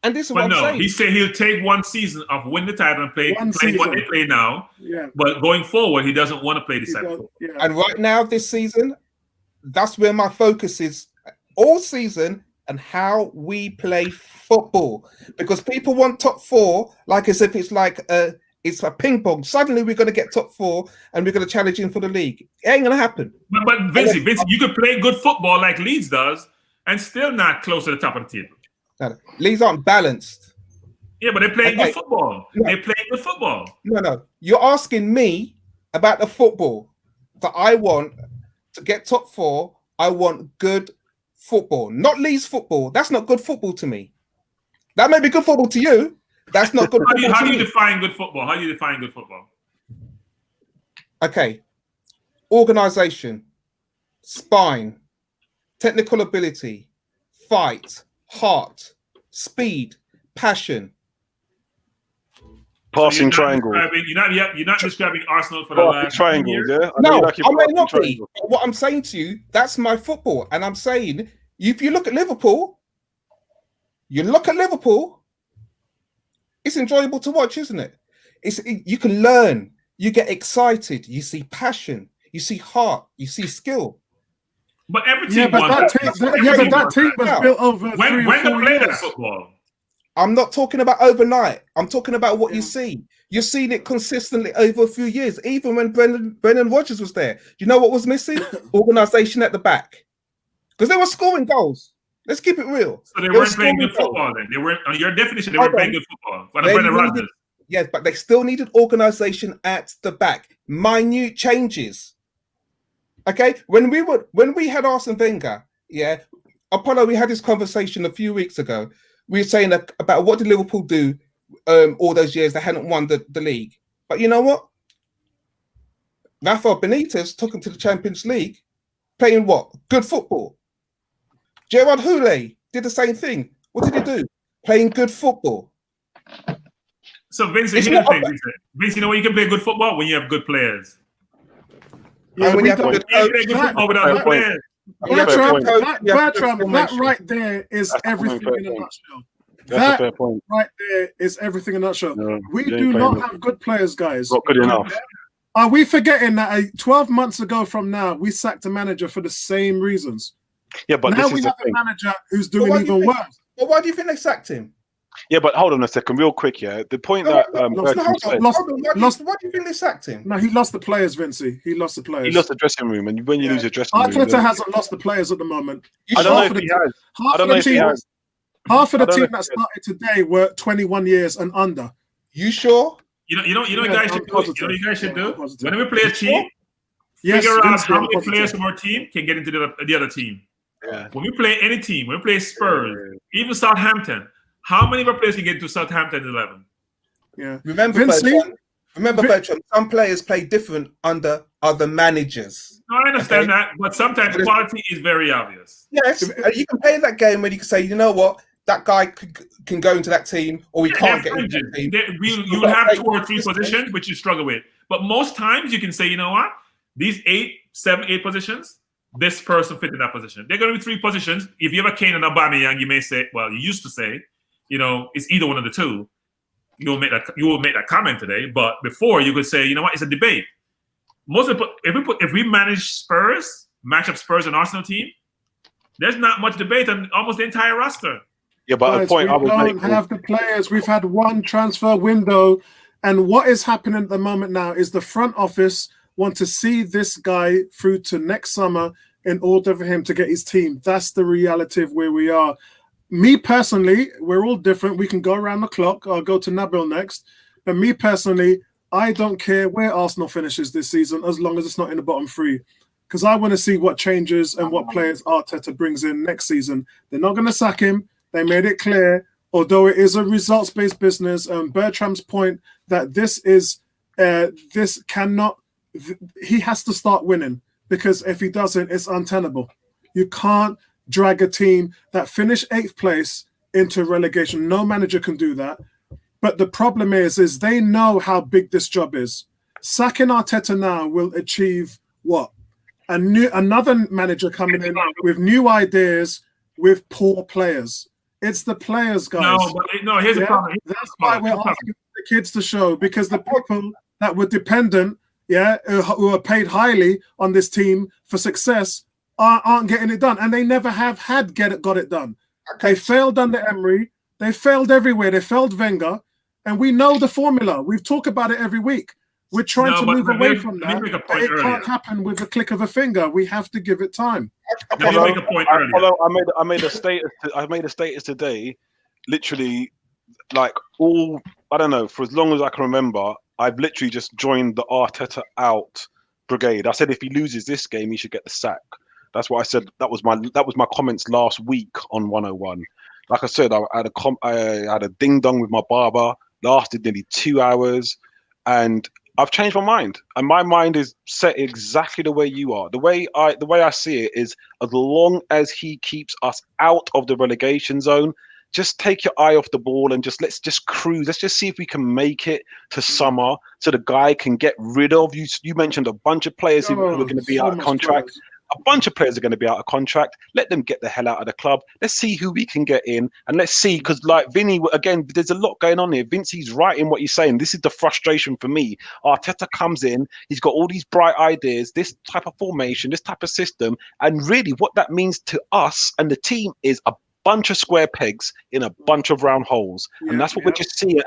And this is what I'm saying. He said he'll take one season of win the title and play what they play now. Yeah. But going forward, he doesn't want to play this type of football. Yeah. And right now, this season, that's where my focus is all season, and how we play football. Because people want top 4 like as if it's like it's a ping pong. Suddenly we're going to get top 4 and we're going to challenge in for the league. It ain't going to happen. But Vince, you could play good football like Leeds does and still not close to the top of the table. No, Leeds aren't balanced. Yeah, but they're playing good football. No. They're playing good football. No. You're asking me about the football that I want to get top 4. I want good football, not Leeds football. That's not good football to me. That may be good football to you. That's not good football. How do you define good football? How do you define good football? Okay. Organization, spine, technical ability, fight, heart, speed, passion. Passing triangle. You're not describing Arsenal for the last triangles, yeah? No, I may not be. What I'm saying to you, that's my football. And I'm saying, if you look at Liverpool, it's enjoyable to watch, isn't it? You can learn, you get excited, you see passion, you see heart, you see skill. But every team that team was built over 3 or 4 years. Football. I'm not talking about overnight. I'm talking about what you see. You've seen it consistently over a few years. Even when Brendan Rodgers was there, do you know what was missing? Organisation at the back, because they were scoring goals. Let's keep it real. So they weren't playing good football then. They weren't. On your definition, they weren't playing good football. Brendan Rodgers. Yes, but they still needed organisation at the back. Minute changes. Okay, when we had Arsene Wenger, Apollo, we had this conversation a few weeks ago. We were saying about what did Liverpool do all those years they hadn't won the league. But you know what? Rafa Benitez took them to the Champions League, playing what? Good football. Gerard Houllier did the same thing. What did he do? Playing good football. So Vince, you know where you can play good football? When you have good players. Yeah, when you have good football without good players. Bertram, that right there is everything in a nutshell. That's a fair point. Right there is everything in a nutshell. No, we do not have good players, guys. Not good enough. Are we forgetting that 12 months ago from now, we sacked a manager for the same reasons? Yeah, but now this we is have a manager who's doing even worse. Well, why do you think they sacked him? Yeah, but hold on a second, real quick. Yeah, the point that why do you think they sacked him? No, he lost the players, Vincey. He lost the players. He lost the dressing room, and when you lose your dressing room, Arteta hasn't lost the players at the moment. I don't know if he has. Half of the team that started today were 21 years and under. You sure? You know, you guys should do. You know, you guys should do. When we play a team, figure out how many players from our team can get into the other team. Yeah. When we play any team, when we play Spurs, even Southampton, how many of our players can get into Southampton 11? Yeah. Remember, Bertram, some players play different under other managers. No, I understand that, but sometimes quality is very obvious. Yes, you can play that game where you can say, you know what, that guy can go into that team, or we can't get into that team. You will have 2 or 3 positions which you struggle with, but most times you can say, you know what, these 7, 8 positions, this person fit in that position. There are going to be 3 positions. If you have a Kane and Aubameyang, you may say, well, you used to say, you know, it's either one of the two. You will make that comment today, but before you could say, you know what, it's a debate. If we manage Spurs, match up Spurs and Arsenal team, there's not much debate on almost the entire roster. Yeah, but guys, the point we don't have the players. We've had one transfer window, and what is happening at the moment now is the front office want to see this guy through to next summer in order for him to get his team. That's the reality of where we are. Me personally, we're all different. We can go around the clock. I'll go to Nabil next. But me personally, I don't care where Arsenal finishes this season as long as it's not in the bottom 3. Because I want to see what changes and what players Arteta brings in next season. They're not going to sack him. They made it clear, although it is a results-based business. Bertram's point that he has to start winning, because if he doesn't, it's untenable. You can't drag a team that finished 8th place into relegation. No manager can do that. But the problem is they know how big this job is. Sacking Arteta now will achieve what? Another manager coming in with new ideas, with poor players. It's the players, guys. Here's the problem. That's why we're asking the kids to show, because the people that were dependent, who are paid highly on this team for success, aren't getting it done, and they never have got it done. They failed under Emery. They failed everywhere. They failed Wenger, and we know the formula. We've talked about it every week. We're trying to move away from that. It can't happen with the click of a finger. We have to give it time. Let me make a point earlier. I made a status today, literally, like I don't know, for as long as I can remember, I've literally just joined the Arteta out brigade. I said if he loses this game, he should get the sack. That's what I said. That was my comments last week on 101. Like I said, I had a ding dong with my barber. Lasted nearly 2 hours, and I've changed my mind. And my mind is set exactly the way you are. The way I see it is, as long as he keeps us out of the relegation zone, just take your eye off the ball and let's just cruise. Let's just see if we can make it to summer so the guy can get rid of you. You mentioned a bunch of players who are going to be out of contract. Players. A bunch of players are going to be out of contract. Let them get the hell out of the club. Let's see who we can get in. And let's see, because like Vinny, again, there's a lot going on here. Vincey's right in what he's saying. This is the frustration for me. Arteta comes in. He's got all these bright ideas, this type of formation, this type of system. And really what that means to us and the team is a bunch of square pegs in a bunch of round holes. And that's what we're just seeing.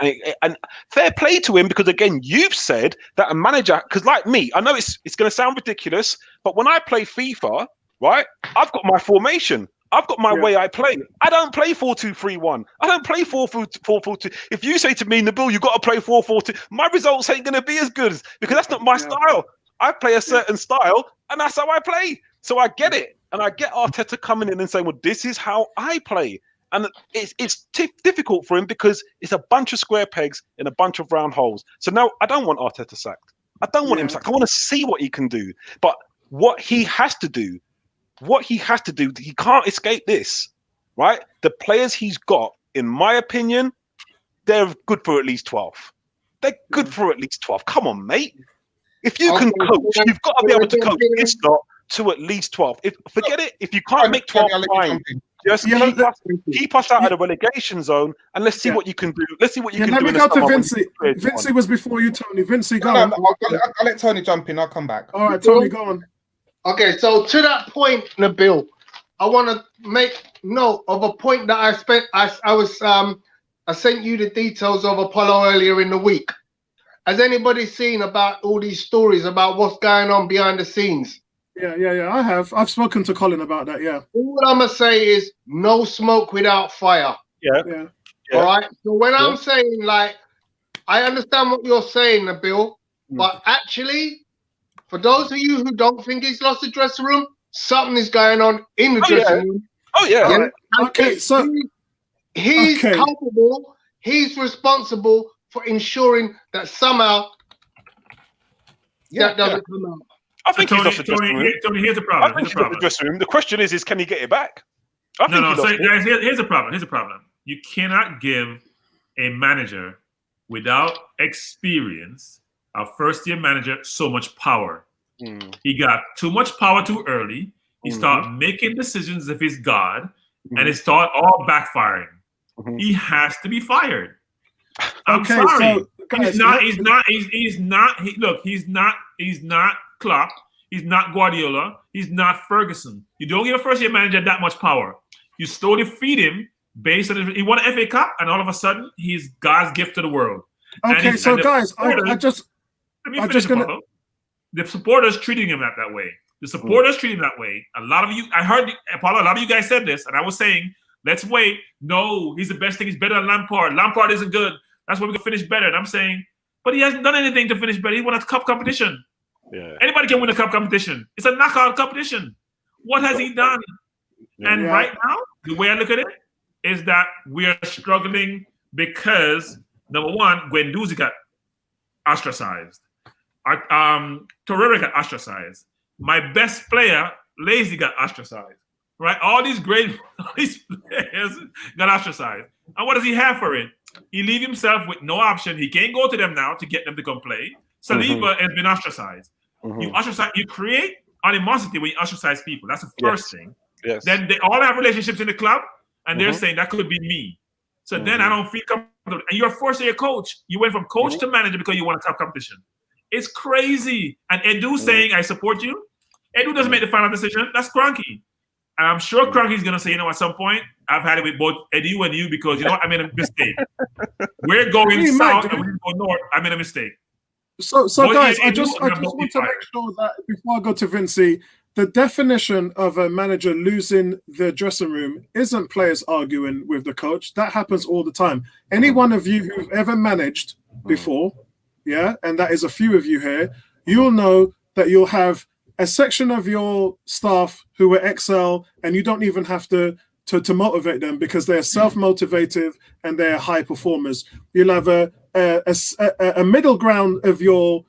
And fair play to him, because again, you've said that a manager, because like me, I know it's going to sound ridiculous, but when I play FIFA, right, I've got my formation. I've got my way I play. I don't play 4-2-3-1. I don't play 4-4-2. If you say to me, Nabil, you've got to play 4-4-2, my results ain't going to be as good because that's not my style. I play a certain style and that's how I play. So I get it. And I get Arteta coming in and saying, well, this is how I play. And it's difficult for him because it's a bunch of square pegs in a bunch of round holes. So now I don't want Arteta sacked. I don't want him sacked. I want to see what he can do. But what he has to do, he can't escape this, right? The players he's got, in my opinion, they're good for at least 12. They're good for at least 12. Come on, mate. If you can coach, you've got to be able to coach this lot to at least 12. Forget it. If you can't make 12 fine, just keep us out of the relegation zone and let's see what you can do. Let's see what you can do. Let me go to Vincey. Vincey was before you, Tony. Vincey, go on. I'll let Tony jump in. I'll come back. All right, Tony, go on. Okay, so to that point, Nabil, I want to make note of a point that I sent you the details of Apollo earlier in the week. Has anybody seen about all these stories about what's going on behind the scenes? Yeah, I have. I've spoken to Colin about that, All I'm going to say is no smoke without fire. Yeah. All right? So when I'm saying, like, I understand what you're saying, Nabil, but actually, for those of you who don't think he's lost the dressing room, something is going on in the dressing room. Oh, yeah. Right. Okay, so... He's culpable. He's responsible for ensuring that somehow that doesn't come out. I think he's off the dressing room. Tony, here's the problem. I think he's off the dressing room. The question is can he get it back? Here's the problem. Here's the problem. You cannot give a manager without experience, a first-year manager, so much power. He got too much power too early. He started making decisions if he's God, and it started all backfiring. He has to be fired. I'm sorry. So, guys, he's not Klopp. He's not Guardiola. He's not Ferguson. You don't give a first-year manager that much power. You slowly feed him based on he won an FA Cup, and all of a sudden he's God's gift to the world. Okay, so guys, the supporters treating him that way. The supporters treat him that way. A lot of you, I heard Apollo. A lot of you guys said this, and I was saying, let's wait. No, he's the best thing. He's better than Lampard. Lampard isn't good. That's why we can finish better. And I'm saying, but he hasn't done anything to finish better. He won a cup competition. Yeah. Anybody can win a cup competition. It's a knockout competition. What has he done? And right now, the way I look at it is that we are struggling because, number one, Guendouzi got ostracized. Torreira got ostracized. My best player, Lazy, got ostracized. Right? All these players got ostracized. And what does he have for it? He leave himself with no option. He can't go to them now to get them to come play. Saliba has been ostracized. You create animosity when you ostracize people. That's the first thing. Yes. Then they all have relationships in the club, and they're saying that could be me. So then I don't feel comfortable. And you're forced to your coach. You went from coach to manager because you won a cup competition. It's crazy. And Edu saying, I support you. Edu doesn't make the final decision. That's Kroenke. And I'm sure Kroenke's going to say, at some point, I've had it with both Edu and you because, I made a mistake. We're going south and we go north. I made a mistake. So guys, I just want to make sure that before I go to Vincey, the definition of a manager losing the dressing room isn't players arguing with the coach. That happens all the time. Any one of you who've ever managed before, and that is a few of you here, you'll know that you'll have a section of your staff who are Excel, and you don't even have to motivate them because they're self-motivated and they're high performers. You'll have a middle ground of your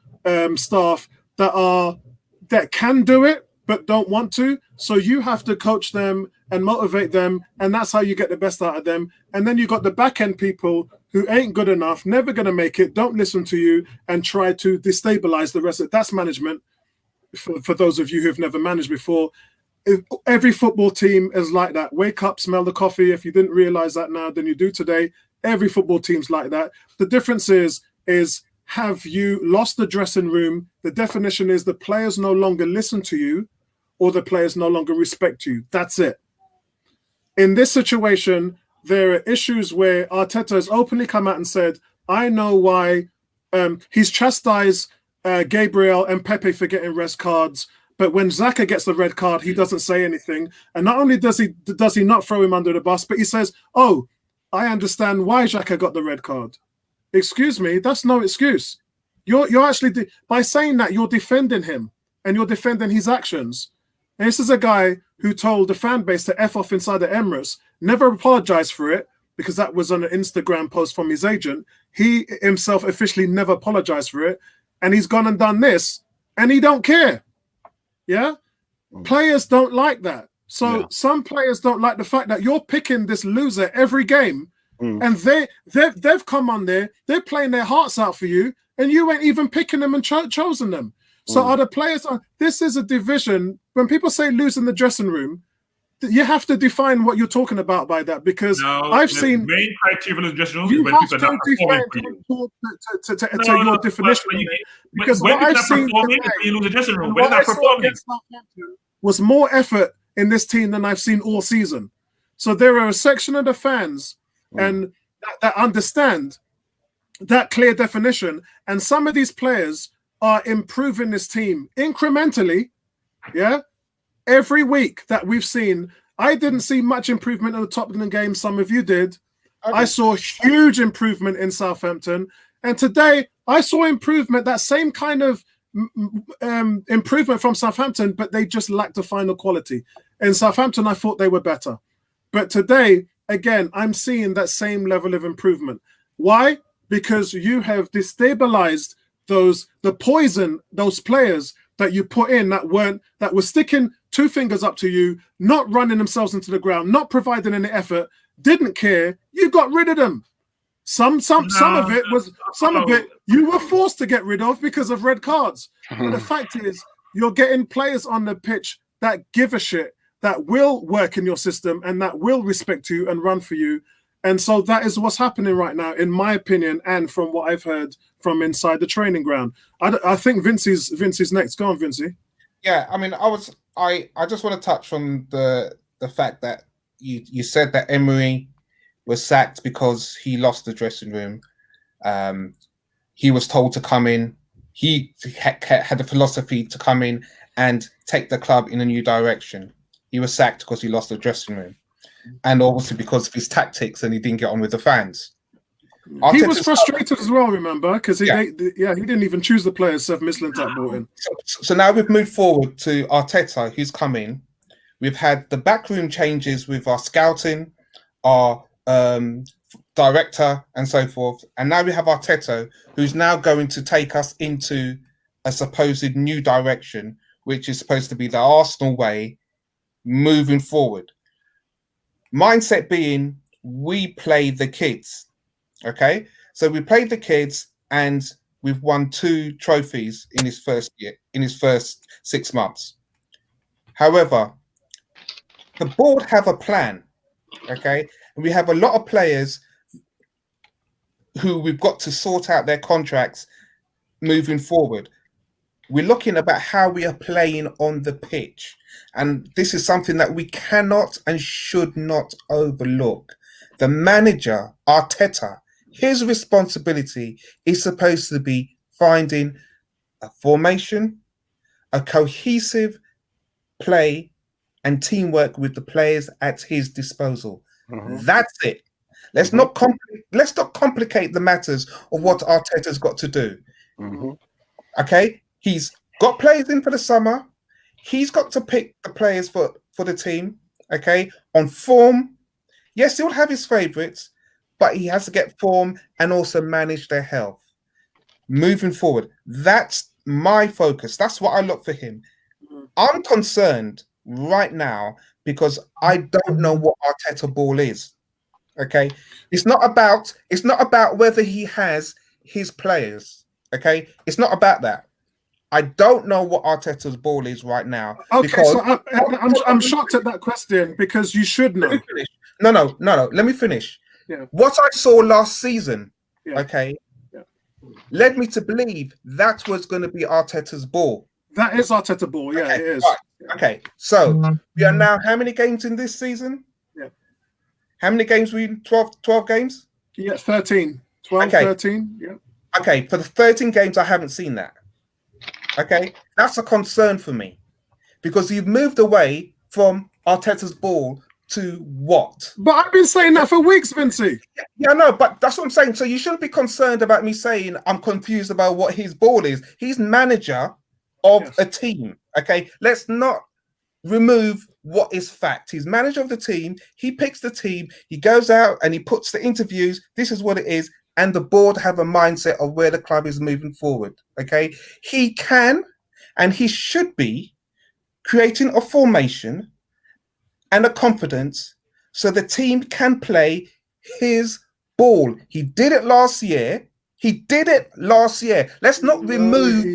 staff that can do it, but don't want to. So you have to coach them and motivate them, and that's how you get the best out of them. And then you got the back end people who ain't good enough, never going to make it, don't listen to you, and try to destabilize the rest of it. That's management. For those of you who've never managed before, every football team is like that. Wake up, smell the coffee. If you didn't realize that now, then you do today. Every football team's like that. The difference is have you lost the dressing room? The definition is the players no longer listen to you, or the players no longer respect you. That's it. In this situation, there are issues where Arteta has openly come out and said, I know why he's chastised Gabriel and Pepe for getting red cards, but when Xhaka gets the red card, he doesn't say anything. And not only does he not throw him under the bus, but he says, oh, I understand why Xhaka got the red card. Excuse me, that's no excuse. You're actually, by saying that, you're defending him and you're defending his actions. And this is a guy who told the fan base to F off inside the Emirates, never apologized for it, because that was on an Instagram post from his agent. He himself officially never apologized for it. And he's gone and done this, and he don't care. Yeah? Players don't like that. So some players don't like the fact that you're picking this loser every game, and they've come on there, they're playing their hearts out for you, and you ain't even picking them and chosen them. So are the players, this is a division. When people say lose in the dressing room, you have to define what you're talking about by that, because I've seen main criteria for the dressing room you is when have people are not performing for you. to your definition. Because when what people I've are seen performing, today, you lose the dressing room. and When what they're I not saw performing, against Southampton was more effort in this team than I've seen all season. So there are a section of the fans and that understand that clear definition, and some of these players are improving this team incrementally. Yeah, every week that we've seen. I didn't see much improvement in the Tottenham game. Some of you did. I saw huge improvement in Southampton. And today, I saw improvement, that same kind of improvement from Southampton, but they just lacked the final quality. In Southampton, I thought they were better. But today, again, I'm seeing that same level of improvement. Why? Because you have destabilized those players that you put in that were sticking two fingers up to you, not running themselves into the ground, not providing any effort, didn't care. You got rid of them. Some of it you were forced to get rid of because of red cards. But the fact is, you're getting players on the pitch that give a shit, that will work in your system and that will respect you and run for you. And so that is what's happening right now, in my opinion, and from what I've heard from inside the training ground. I think Vincey's next. Go on, Vincey. Yeah, I mean, I just want to touch on the fact that you said that Emery was sacked because he lost the dressing room. He was told to come in. He had the philosophy to come in and take the club in a new direction. He was sacked because he lost the dressing room, and obviously because of his tactics, and he didn't get on with the fans. He was frustrated as well, remember, because he didn't even choose the players Seth Mislintat brought in. So now we've moved forward to Arteta, who's come in. We've had the backroom changes with our scouting, our director, and so forth. And now we have Arteta, who's now going to take us into a supposed new direction, which is supposed to be the Arsenal way moving forward. Mindset being, we play the kids. Okay, so we played the kids, and we've won 2 trophies in his first year, in his first 6 months. However, the board have a plan. Okay, and we have a lot of players who we've got to sort out their contracts moving forward. We're looking about how we are playing on the pitch, and this is something that we cannot and should not overlook. The manager, Arteta, his responsibility is supposed to be finding a formation, a cohesive play, and teamwork with the players at his disposal. That's it. Let's not complicate the matters of what Arteta's got to do. Okay, he's got players in for the summer. He's got to pick the players for the team. Okay, on form. Yes, he'll have his favourites, but he has to get form and also manage their health. Moving forward, that's my focus. That's what I look for him. I'm concerned right now because I don't know what Arteta ball is. Okay, it's not about whether he has his players. Okay, it's not about that. I don't know what Arteta's ball is right now. Okay, because so I'm shocked at that question because you should know. No. Let me finish. Yeah. What I saw last season, Yeah. okay, led me to believe that was going to be Arteta's ball. That is Arteta ball. Yeah, Okay, it is. right. Okay, so we are now how many games in this season? Yeah. How many games we in? 12 games? Yeah, 13. 12, Okay. 13. Yeah. Okay, for the 13 games, I haven't seen that. Okay, that's a concern for me because you've moved away from Arteta's ball to what? But I've been saying that for weeks, Vincey. Yeah, no, but that's what I'm saying. So you shouldn't be concerned about me saying I'm confused about what his ball is. He's manager of a team. Okay, let's not remove what is fact. He's manager of the team. He picks the team. He goes out and he puts the interviews. This is what it is. And the board have a mindset of where the club is moving forward. Okay, he can and he should be creating a formation and a confidence so the team can play his ball. He did it last year. Let's not remove.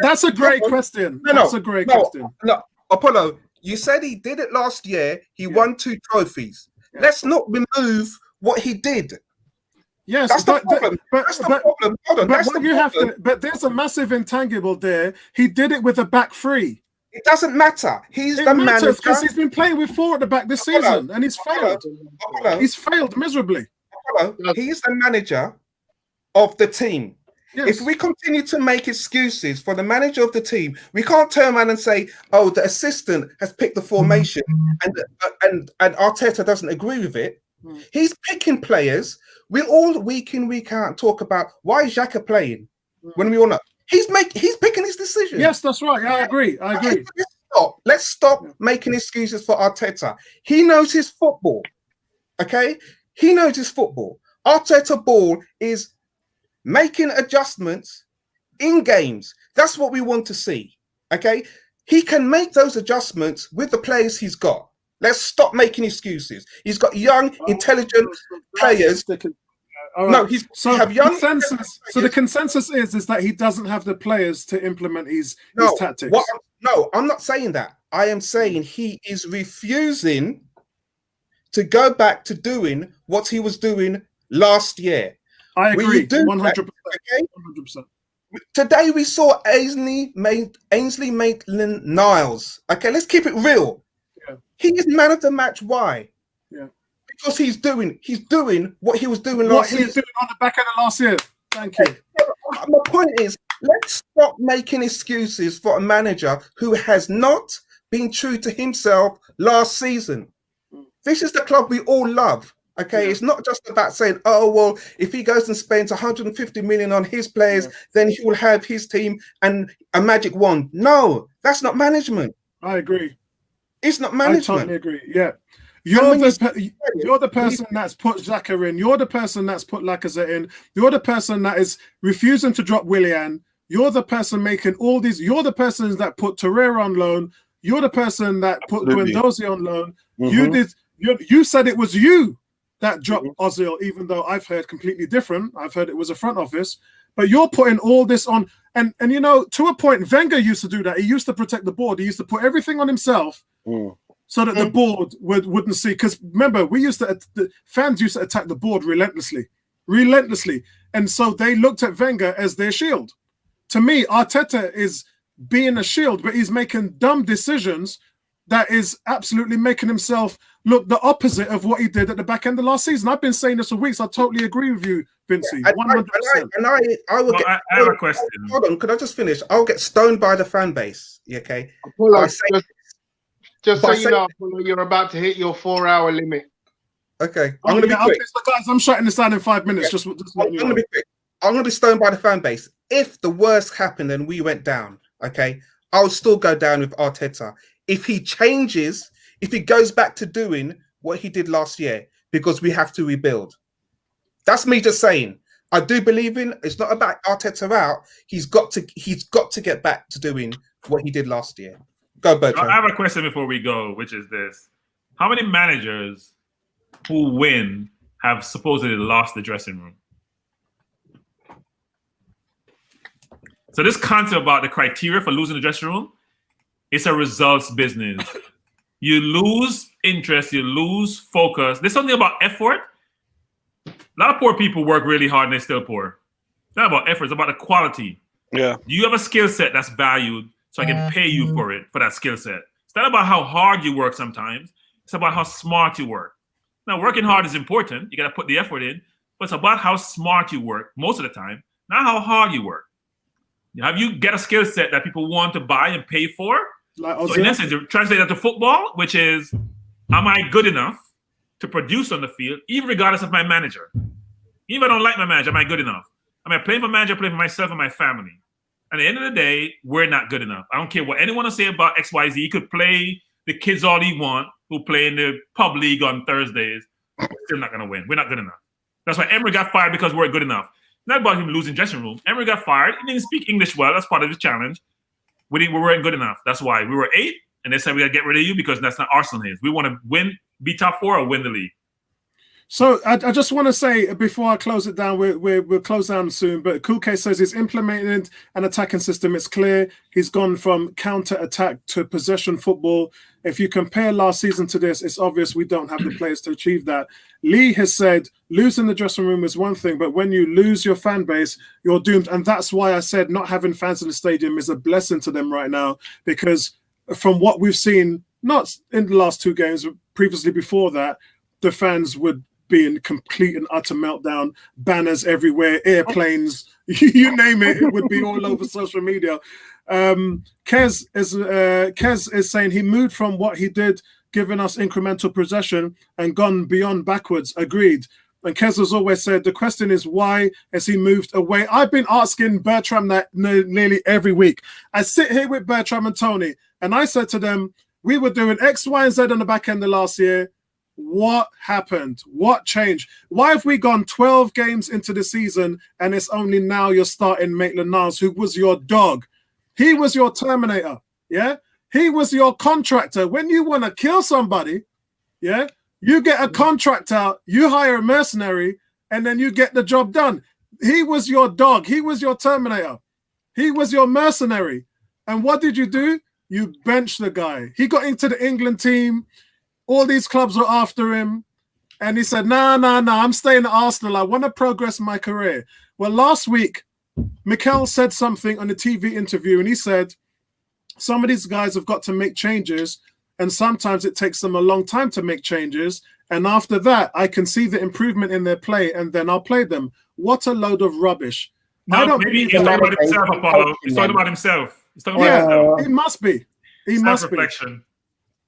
That's a great question. That's a great question. No, Apollo, you said he did it last year. He won 2 trophies. Yeah. Let's not remove what he did. Yes, that's the problem. That's the problem. Hold on, that's the problem. But there's a massive intangible there. He did it with a back 3. It doesn't matter. He's the manager because he's been playing with 4 at the back this season, and he's failed. He's failed miserably. He's the manager of the team. Yes. If we continue to make excuses for the manager of the team, we can't turn around and say, "Oh, the assistant has picked the formation," and Arteta doesn't agree with it. He's picking players. We all week in, week out talk about why is Xhaka playing when we all know he's picking his decision. Yes, that's right. I agree. Let's stop making excuses for Arteta. He knows his football. Okay, he knows his football. Arteta ball is making adjustments in games. That's what we want to see. Okay, he can make those adjustments with the players he's got. Let's stop making excuses. He's got young, intelligent players. Right. No, have young consensus. So the consensus is that he doesn't have the players to implement his tactics. No, I'm not saying that. I am saying he is refusing to go back to doing what he was doing last year. I agree. 100%. Okay? 100%. Today we saw Ainsley Maitland-Niles. Okay, let's keep it real. Yeah. He is man of the match. Why? Yeah. Because he's doing what he was doing last season. What he was doing on the back end of last year. Thank you. My point is, let's stop making excuses for a manager who has not been true to himself last season. This is the club we all love. Okay, it's not just about saying, "Oh well, if he goes and spends 150 million on his players, then he will have his team and a magic wand." No, that's not management. I agree. It's not management. I totally agree. Yeah, you're the person that's put Xhaka in. You're the person that's put Lacazette in. You're the person that is refusing to drop Willian. You're the person making all these. You're the person that put Torreira on loan. You're the person that put Guendouzi on loan. You said it was you that dropped Ozil, even though I've heard completely different. I've heard it was a front office. But you're putting all this on. And you know, to a point, Wenger used to do that. He used to protect the board. He used to put everything on himself so that the board wouldn't see. Because remember, the fans used to attack the board relentlessly. And so they looked at Wenger as their shield. To me, Arteta is being a shield, but he's making dumb decisions that is absolutely making himself look the opposite of what he did at the back end of last season. I've been saying this for weeks. I totally agree with you, Vincey. 100%. I will get. I have a question. Hold on, could I just finish? I'll get stoned by the fan base. Okay. Just so you know, you're about to hit your 4-hour limit. Okay. I'm going to be quick. Guys, I'm shutting this down in 5 minutes. Yeah. I'm going to be quick. I'm going to be stoned by the fan base. If the worst happened and we went down, okay, I'll still go down with Arteta. If he changes, if he goes back to doing what he did last year, because we have to rebuild. That's me just saying. I do believe in. It's not about Arteta out. He's got to get back to doing what he did last year. Go, Bertrand. I have a question before we go, which is this: how many managers who win have supposedly lost the dressing room? So this concept about the criteria for losing the dressing room, it's a results business. You lose interest, you lose focus. There's something about effort. A lot of poor people work really hard and they're still poor. It's not about effort, it's about the quality. Yeah. You have a skill set that's valued, so I can pay you for that skill set. It's not about how hard you work sometimes. It's about how smart you work. Now, working hard is important. You got to put the effort in. But it's about how smart you work most of the time, not how hard you work. Have you get a skill set that people want to buy and pay for? So in essence, translate that to football, which is, am I good enough to produce on the field, even regardless of my manager? Even if I don't like my manager, am I good enough? Am I playing for manager, playing for myself and my family? At the end of the day, we're not good enough. I don't care what anyone will say about XYZ. He could play the kids all he want who play in the pub league on Thursdays. We're still not going to win. We're not good enough. That's why Emery got fired, because we're good enough. Not about him losing dressing room. Emery got fired. He didn't speak English well. That's part of his challenge. We weren't good enough. That's why we were 8th, and they said we got to get rid of you because that's not Arsenal is. We want to win, be top 4, or win the league. So I just want to say before I close it down, we'll close down soon. But Kuke says he's implemented an attacking system. It's clear he's gone from counter-attack to possession football. If you compare last season to this, it's obvious we don't have the players to achieve that. Lee has said losing the dressing room is one thing, but when you lose your fan base, you're doomed. And that's why I said not having fans in the stadium is a blessing to them right now, because from what we've seen, not in the last 2 games, but previously before that, the fans would be in complete and utter meltdown, banners everywhere, airplanes, you name it, it would be all over social media. Kez is saying he moved from what he did, giving us incremental possession, and gone beyond backwards. Agreed. And Kez has always said the question is why has he moved away? I've been asking Bertram that nearly every week. I sit here with Bertram and Tony, and I said to them, we were doing X, Y, and Z on the back end of last year. What happened? What changed? Why have we gone 12 games into the season and it's only now you're starting Maitland-Niles, who was your dog? He was your terminator, yeah? He was your contractor. When you want to kill somebody, yeah, you get a contractor, you hire a mercenary, and then you get the job done. He was your dog. He was your terminator. He was your mercenary. And what did you do? You benched the guy. He got into the England team. All these clubs were after him. And he said, nah, I'm staying at Arsenal. I want to progress my career. Well, last week, Mikel said something on a TV interview, and he said, some of these guys have got to make changes, and sometimes it takes them a long time to make changes. And after that, I can see the improvement in their play, and then I'll play them. What a load of rubbish. No, maybe he's talking about himself, Apollo. He's talking about himself. He's talking about himself. It must be. He must be.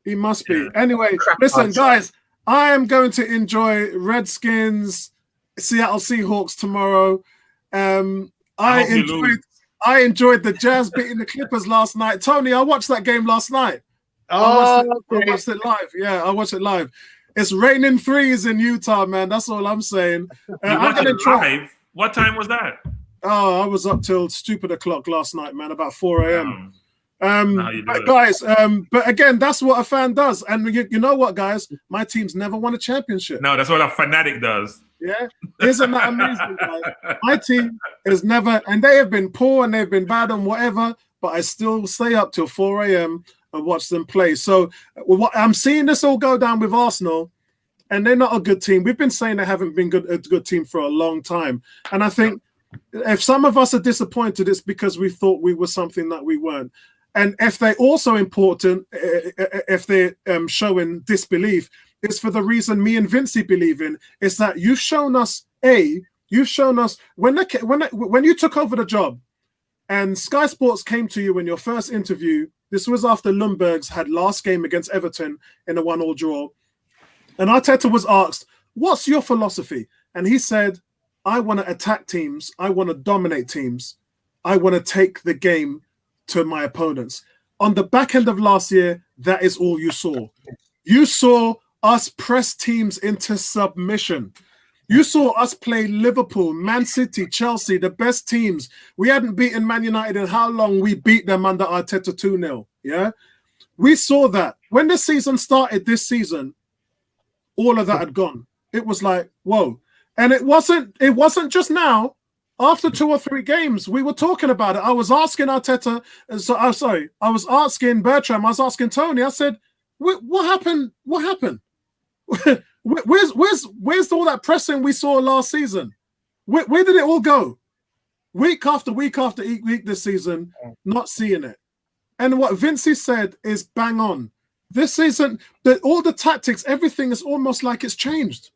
He must be. Anyway, listen, guys, I am going to enjoy Redskins, Seattle Seahawks tomorrow. I enjoyed the Jazz beating the Clippers last night. Tony, I watched that game last night. I watched it live. Yeah, I watched it live. It's raining threes in Utah, man. That's all I'm saying. I'm gonna try. What time was that? Oh, I was up till stupid o'clock last night, man, about 4 a.m. But again, that's what a fan does. And you know what, guys? My team's never won a championship. No, that's what a fanatic does. Yeah, isn't that amazing, guys? My team is never, and they have been poor and they've been bad and whatever, but I still stay up till 4 a.m. and watch them play. So I'm seeing this all go down with Arsenal, and they're not a good team. We've been saying they haven't been a good team for a long time. And I think if some of us are disappointed, it's because we thought we were something that we weren't. And if they're also important, if they're showing disbelief, it's for the reason me and Vincey believe in, is that you've shown us, when you took over the job and Sky Sports came to you in your first interview, this was after Lundberg's had last game against Everton in a 1-1 draw. And Arteta was asked, what's your philosophy? And he said, I want to attack teams. I want to dominate teams. I want to take the game to my opponents. On the back end of last year, that is all you saw. You saw us press teams into submission. You saw us play Liverpool, Man City, Chelsea, the best teams. We hadn't beaten Man United in how long? We beat them under Arteta 2-0. Yeah, we saw that when the season started. This season, all of that had gone. It was like, whoa. And it wasn't just now. After 2 or 3 games, we were talking about it. I was asking Arteta, I was asking Bertram, I was asking Tony. I said, what happened? What happened? Where's all that pressing we saw last season? Where did it all go? Week after week after week this season, not seeing it. And what Vincey said is bang on. This season, all the tactics, everything is almost like it's changed.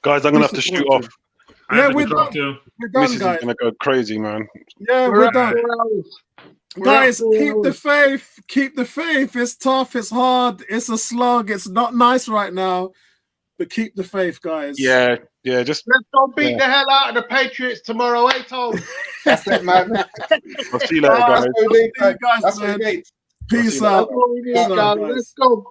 Guys, I'm gonna have to shoot off. Yeah, we're done. We're done, Mrs. guys. is gonna go crazy, man. Yeah, we're done. Guys, keep the faith. Keep the faith. It's tough. It's hard. It's a slug. it's not nice right now, but keep the faith, guys. Yeah. Just let's go beat the hell out of the Patriots tomorrow, Told. That's it, man. I'll see you later, guys. That's what we need. Peace out. Let's go.